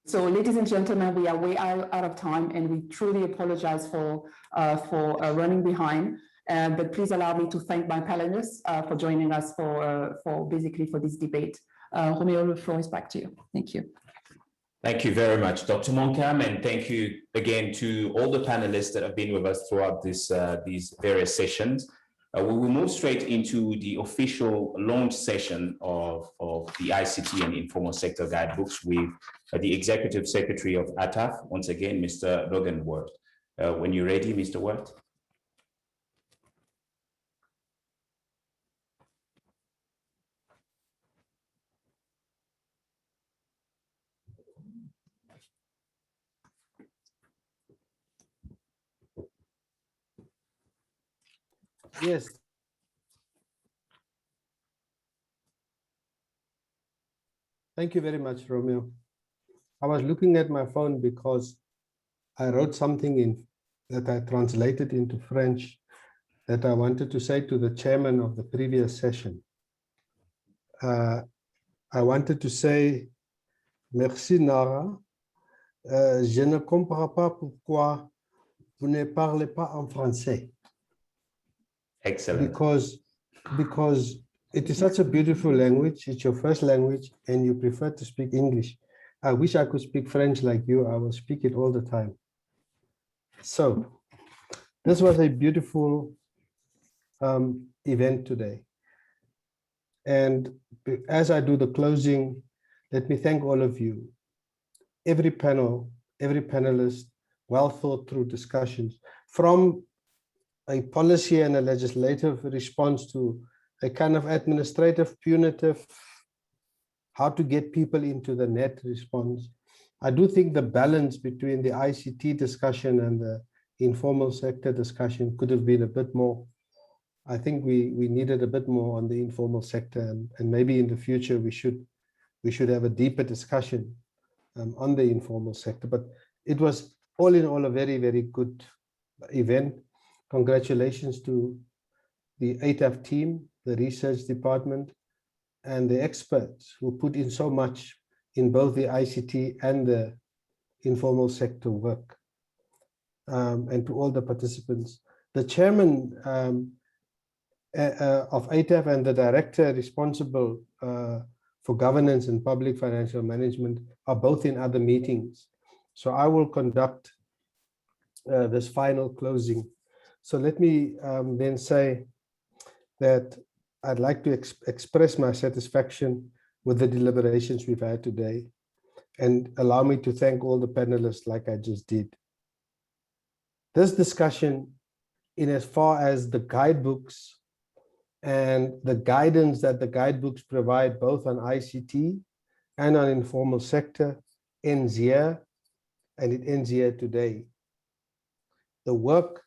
So, ladies and gentlemen, we are way out of time, and we truly apologize for running behind. But please allow me to thank my panelists for joining us for this debate. Romeo, the floor is back to you. Thank you. Thank you very much, Dr. Monkam, and thank you again to all the panelists that have been with us throughout this, these various sessions. We will move straight into the official launch session of the ICT and Informal Sector Guidebooks with the Executive Secretary of ATAF, once again, Mr. Logan Wirth. When you're ready, Mr. Wirth. Yes. Thank you very much, Romeo. I was looking at my phone because I wrote something that I translated into French that I wanted to say to the chairman of the previous session. I wanted to say, merci Nara, je ne comprends pas pourquoi vous ne parlez pas en français. Excellent. Because It is such a beautiful language. It's your first language and you prefer to speak English. I wish I could speak French like you. I will speak it all the time. So this was a beautiful event today. And as I do the closing, let me thank all of you. Every panel, every panelist, well thought through discussions, from a policy and a legislative response to a kind of administrative, punitive, how to get people into the net response. I do think the balance between the ICT discussion and the informal sector discussion could have been a bit more. I think we needed a bit more on the informal sector, and maybe in the future we should have a deeper discussion on the informal sector. But it was all in all a very, very good event. Congratulations to the ATAF team, the research department, and the experts who put in so much in both the ICT and the informal sector work, and to all the participants. The chairman of ATAF and the director responsible for governance and public financial management are both in other meetings. So I will conduct this final closing. So let me then say that I'd like to express my satisfaction with the deliberations we've had today, and allow me to thank all the panelists like I just did. This discussion, in as far as the guidebooks and the guidance that the guidebooks provide both on ICT and on informal sector, ends here, and it ends here today. The work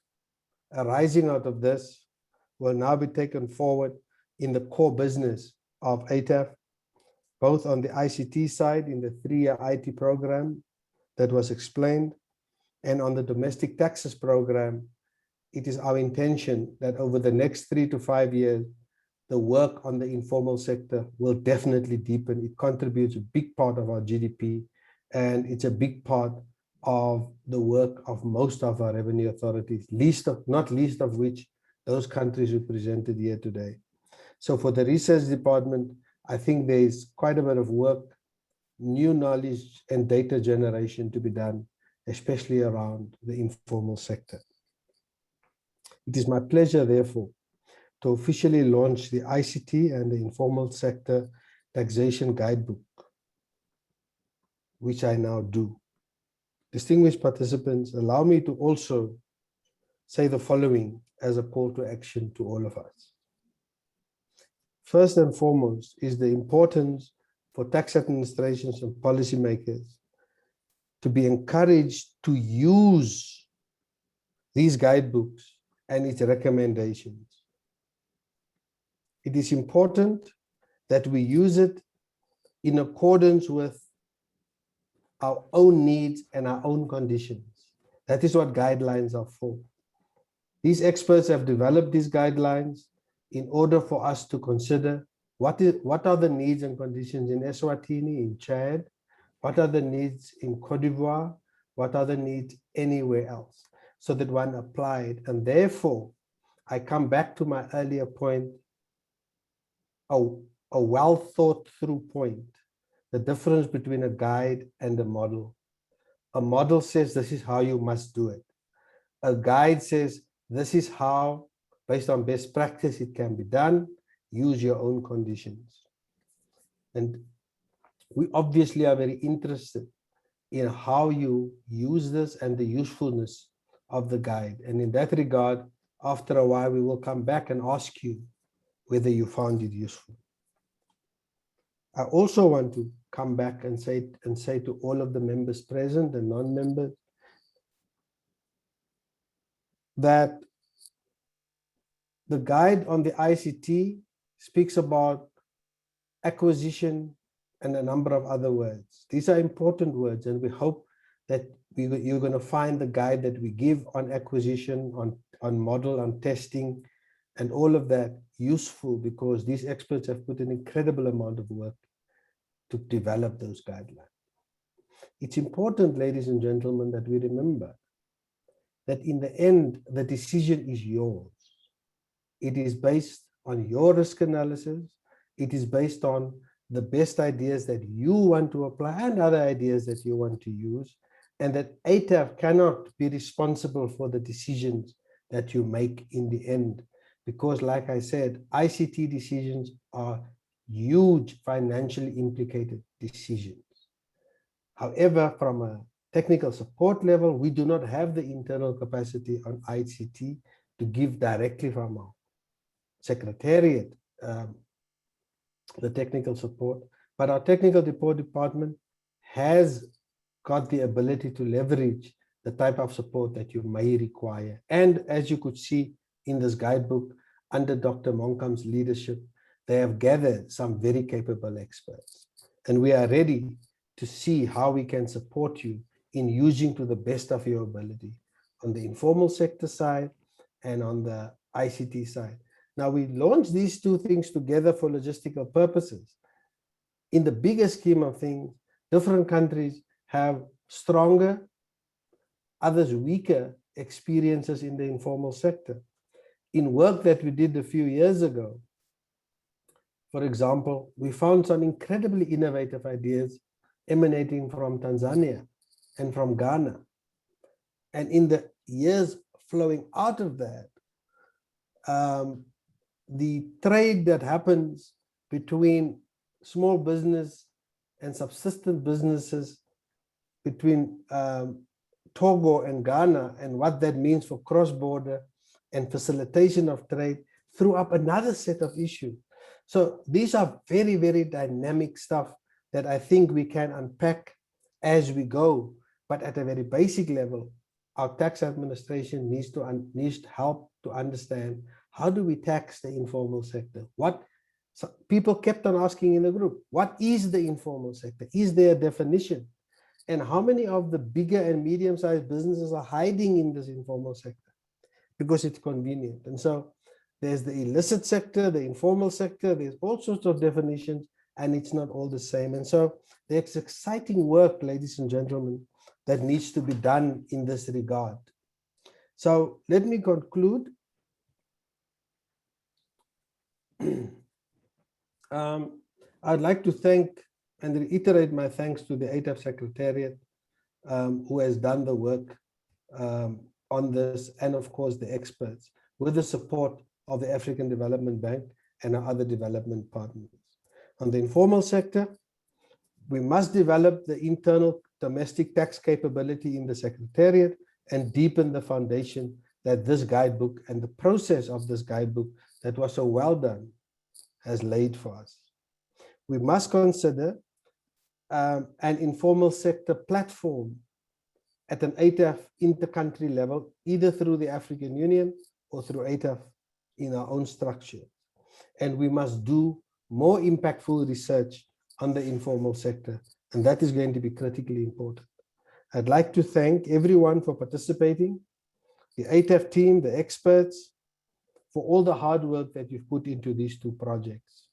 arising out of this will now be taken forward in the core business of ATAF, both on the ICT side in the 3-year IT program that was explained, and on the domestic taxes program. It is our intention that over the next 3 to 5 years, the work on the informal sector will definitely deepen. It contributes a big part of our GDP, and it's a big part of the work of most of our revenue authorities, not least of which those countries represented here today. So for the research department, I think there is quite a bit of work, new knowledge and data generation to be done, especially around the informal sector. It is my pleasure, therefore, to officially launch the ICT and the Informal Sector Taxation Guidebook, which I now do. Distinguished participants, allow me to also say the following as a call to action to all of us. First and foremost is the importance for tax administrations and policymakers to be encouraged to use these guidebooks and its recommendations. It is important that we use it in accordance with our own needs and our own conditions. That is what guidelines are for. These experts have developed these guidelines in order for us to consider what are the needs and conditions in Eswatini, in Chad, what are the needs in Cote d'Ivoire, what are the needs anywhere else, so that one applied. And therefore, I come back to my earlier point, a well thought through point, the difference between a guide and a model. A model says this is how you must do it. A guide says this is how, based on best practice, it can be done. Use your own conditions. And we obviously are very interested in how you use this and the usefulness of the guide. And in that regard, after a while, we will come back and ask you whether you found it useful. I also want to come back and say to all of the members present and non-members that the guide on the ICT speaks about acquisition and a number of other words. These are important words, and we hope that you're going to find the guide that we give on acquisition, on model, on testing, and all of that useful, because these experts have put an incredible amount of work to develop those guidelines. It's important, ladies and gentlemen, that we remember that in the end, the decision is yours. It is based on your risk analysis. It is based on the best ideas that you want to apply and other ideas that you want to use, and that ATAF cannot be responsible for the decisions that you make in the end. Because like I said, ICT decisions are huge financially implicated decisions. However, from a technical support level, we do not have the internal capacity on ICT to give directly from our secretariat the technical support, but our technical support department has got the ability to leverage the type of support that you may require. And as you could see in this guidebook, under Dr. Monkam's leadership, they have gathered some very capable experts. And we are ready to see how we can support you in using to the best of your ability on the informal sector side and on the ICT side. Now, we launched these two things together for logistical purposes. In the bigger scheme of things, different countries have stronger, others weaker experiences in the informal sector. In work that we did a few years ago, for example, we found some incredibly innovative ideas emanating from Tanzania and from Ghana. And in the years flowing out of that, the trade that happens between small business and subsistence businesses between Togo and Ghana, and what that means for cross-border and facilitation of trade, threw up another set of issues. So these are very, very dynamic stuff that I think we can unpack as we go. But at a very basic level, our tax administration needs help to understand, how do we tax the informal sector? So people kept on asking in the group, what is the informal sector? Is there a definition? And how many of the bigger and medium-sized businesses are hiding in this informal sector? Because it's convenient. And so there's the illicit sector, the informal sector, there's all sorts of definitions, and it's not all the same. And so there's exciting work, ladies and gentlemen, that needs to be done in this regard. So let me conclude. I'd like to thank and reiterate my thanks to the ATAF Secretariat, who has done the work on this, and of course the experts, with the support of the African Development Bank and our other development partners. On the informal sector, we must develop the internal domestic tax capability in the Secretariat and deepen the foundation that this guidebook and the process of this guidebook that was so well done has laid for us. We must consider an informal sector platform at an ATAF inter-country level, either through the African Union or through ATAF in our own structure. And we must do more impactful research on the informal sector, and that is going to be critically important. I'd like to thank everyone for participating, the ATAF team, the experts, for all the hard work that you've put into these two projects,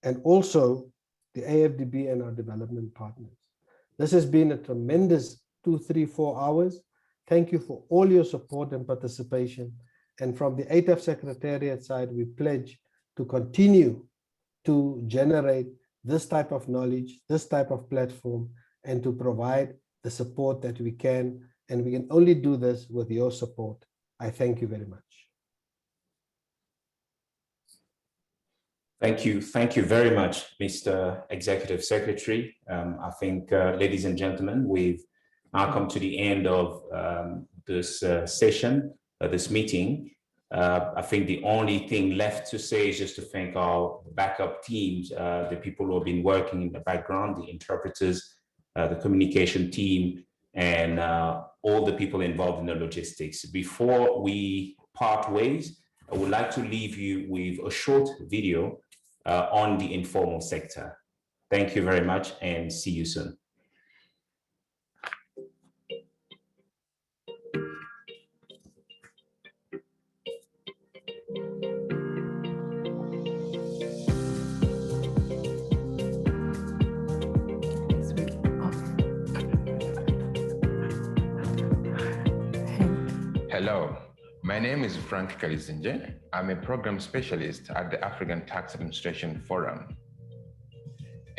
and also the AFDB and our development partners. This has been a tremendous 2, 3, 4 hours. Thank you for all your support and participation. And from the ATAF Secretariat side, we pledge to continue to generate this type of knowledge, this type of platform, and to provide the support that we can. And we can only do this with your support. I thank you very much. Thank you. Thank you very much, Mr. Executive Secretary. I think, ladies and gentlemen, we've now come to the end of this session, this meeting. I think the only thing left to say is just to thank our backup teams, the people who have been working in the background, the interpreters, the communication team, and all the people involved in the logistics. Before we part ways, I would like to leave you with a short video on the informal sector. Thank you very much and see you soon. Hello, My name is Frank Kalizinje. I'm a program specialist at the African Tax Administration Forum.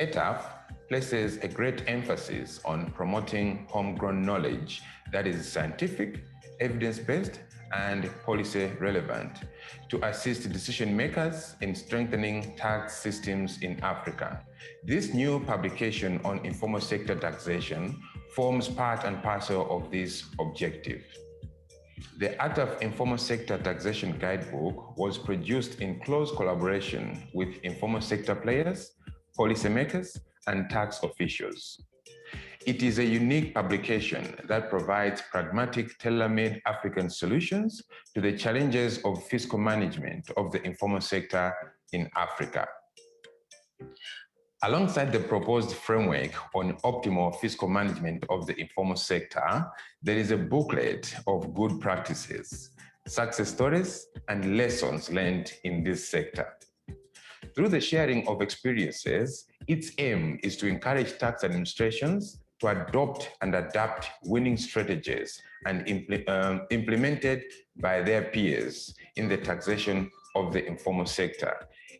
ATAF places a great emphasis on promoting homegrown knowledge that is scientific, evidence-based, and policy relevant to assist decision makers in strengthening tax systems in Africa. This new publication on informal sector taxation forms part and parcel of this objective. The ATAF Informal Sector Taxation Guidebook was produced in close collaboration with informal sector players, policymakers, and tax officials. It is a unique publication that provides pragmatic, tailor-made African solutions to the challenges of fiscal management of the informal sector in Africa. Alongside the proposed framework on optimal fiscal management of the informal sector, there is a booklet of good practices, success stories, and lessons learned in this sector. Through the sharing of experiences, its aim is to encourage tax administrations to adopt and adapt winning strategies and implemented by their peers in the taxation of the informal sector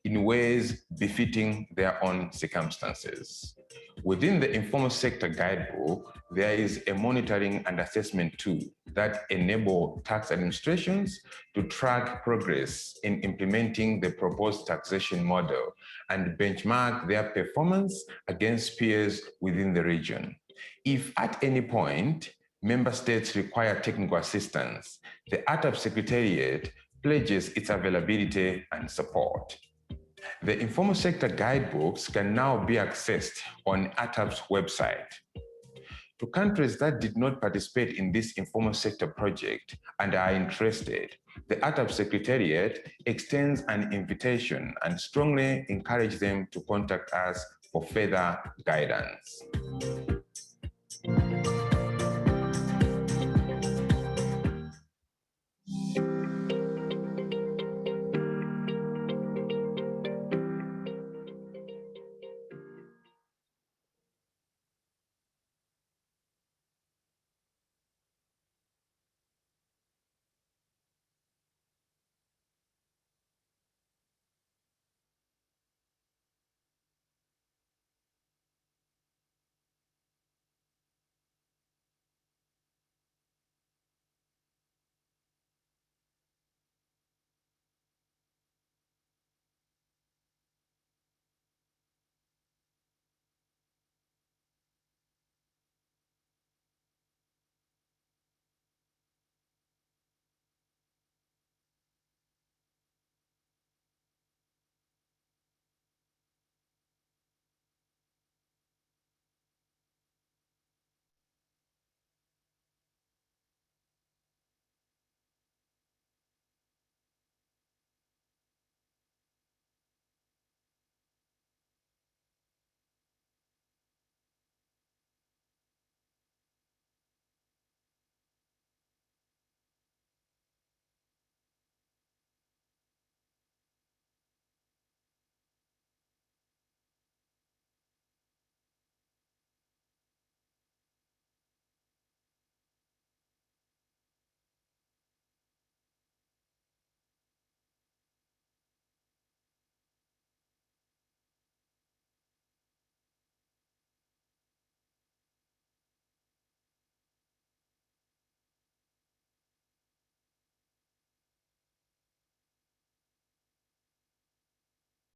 in ways befitting their own circumstances. Within the Informal Sector Guidebook, there is a monitoring and assessment tool that enable tax administrations to track progress in implementing the proposed taxation model and benchmark their performance against peers within the region. If at any point, member states require technical assistance, the ATAF Secretariat pledges its availability and support. The Informal Sector Guidebooks can now be accessed on ATAF's website. To countries that did not participate in this informal sector project and are interested, the ATAF Secretariat extends an invitation and strongly encourages them to contact us for further guidance.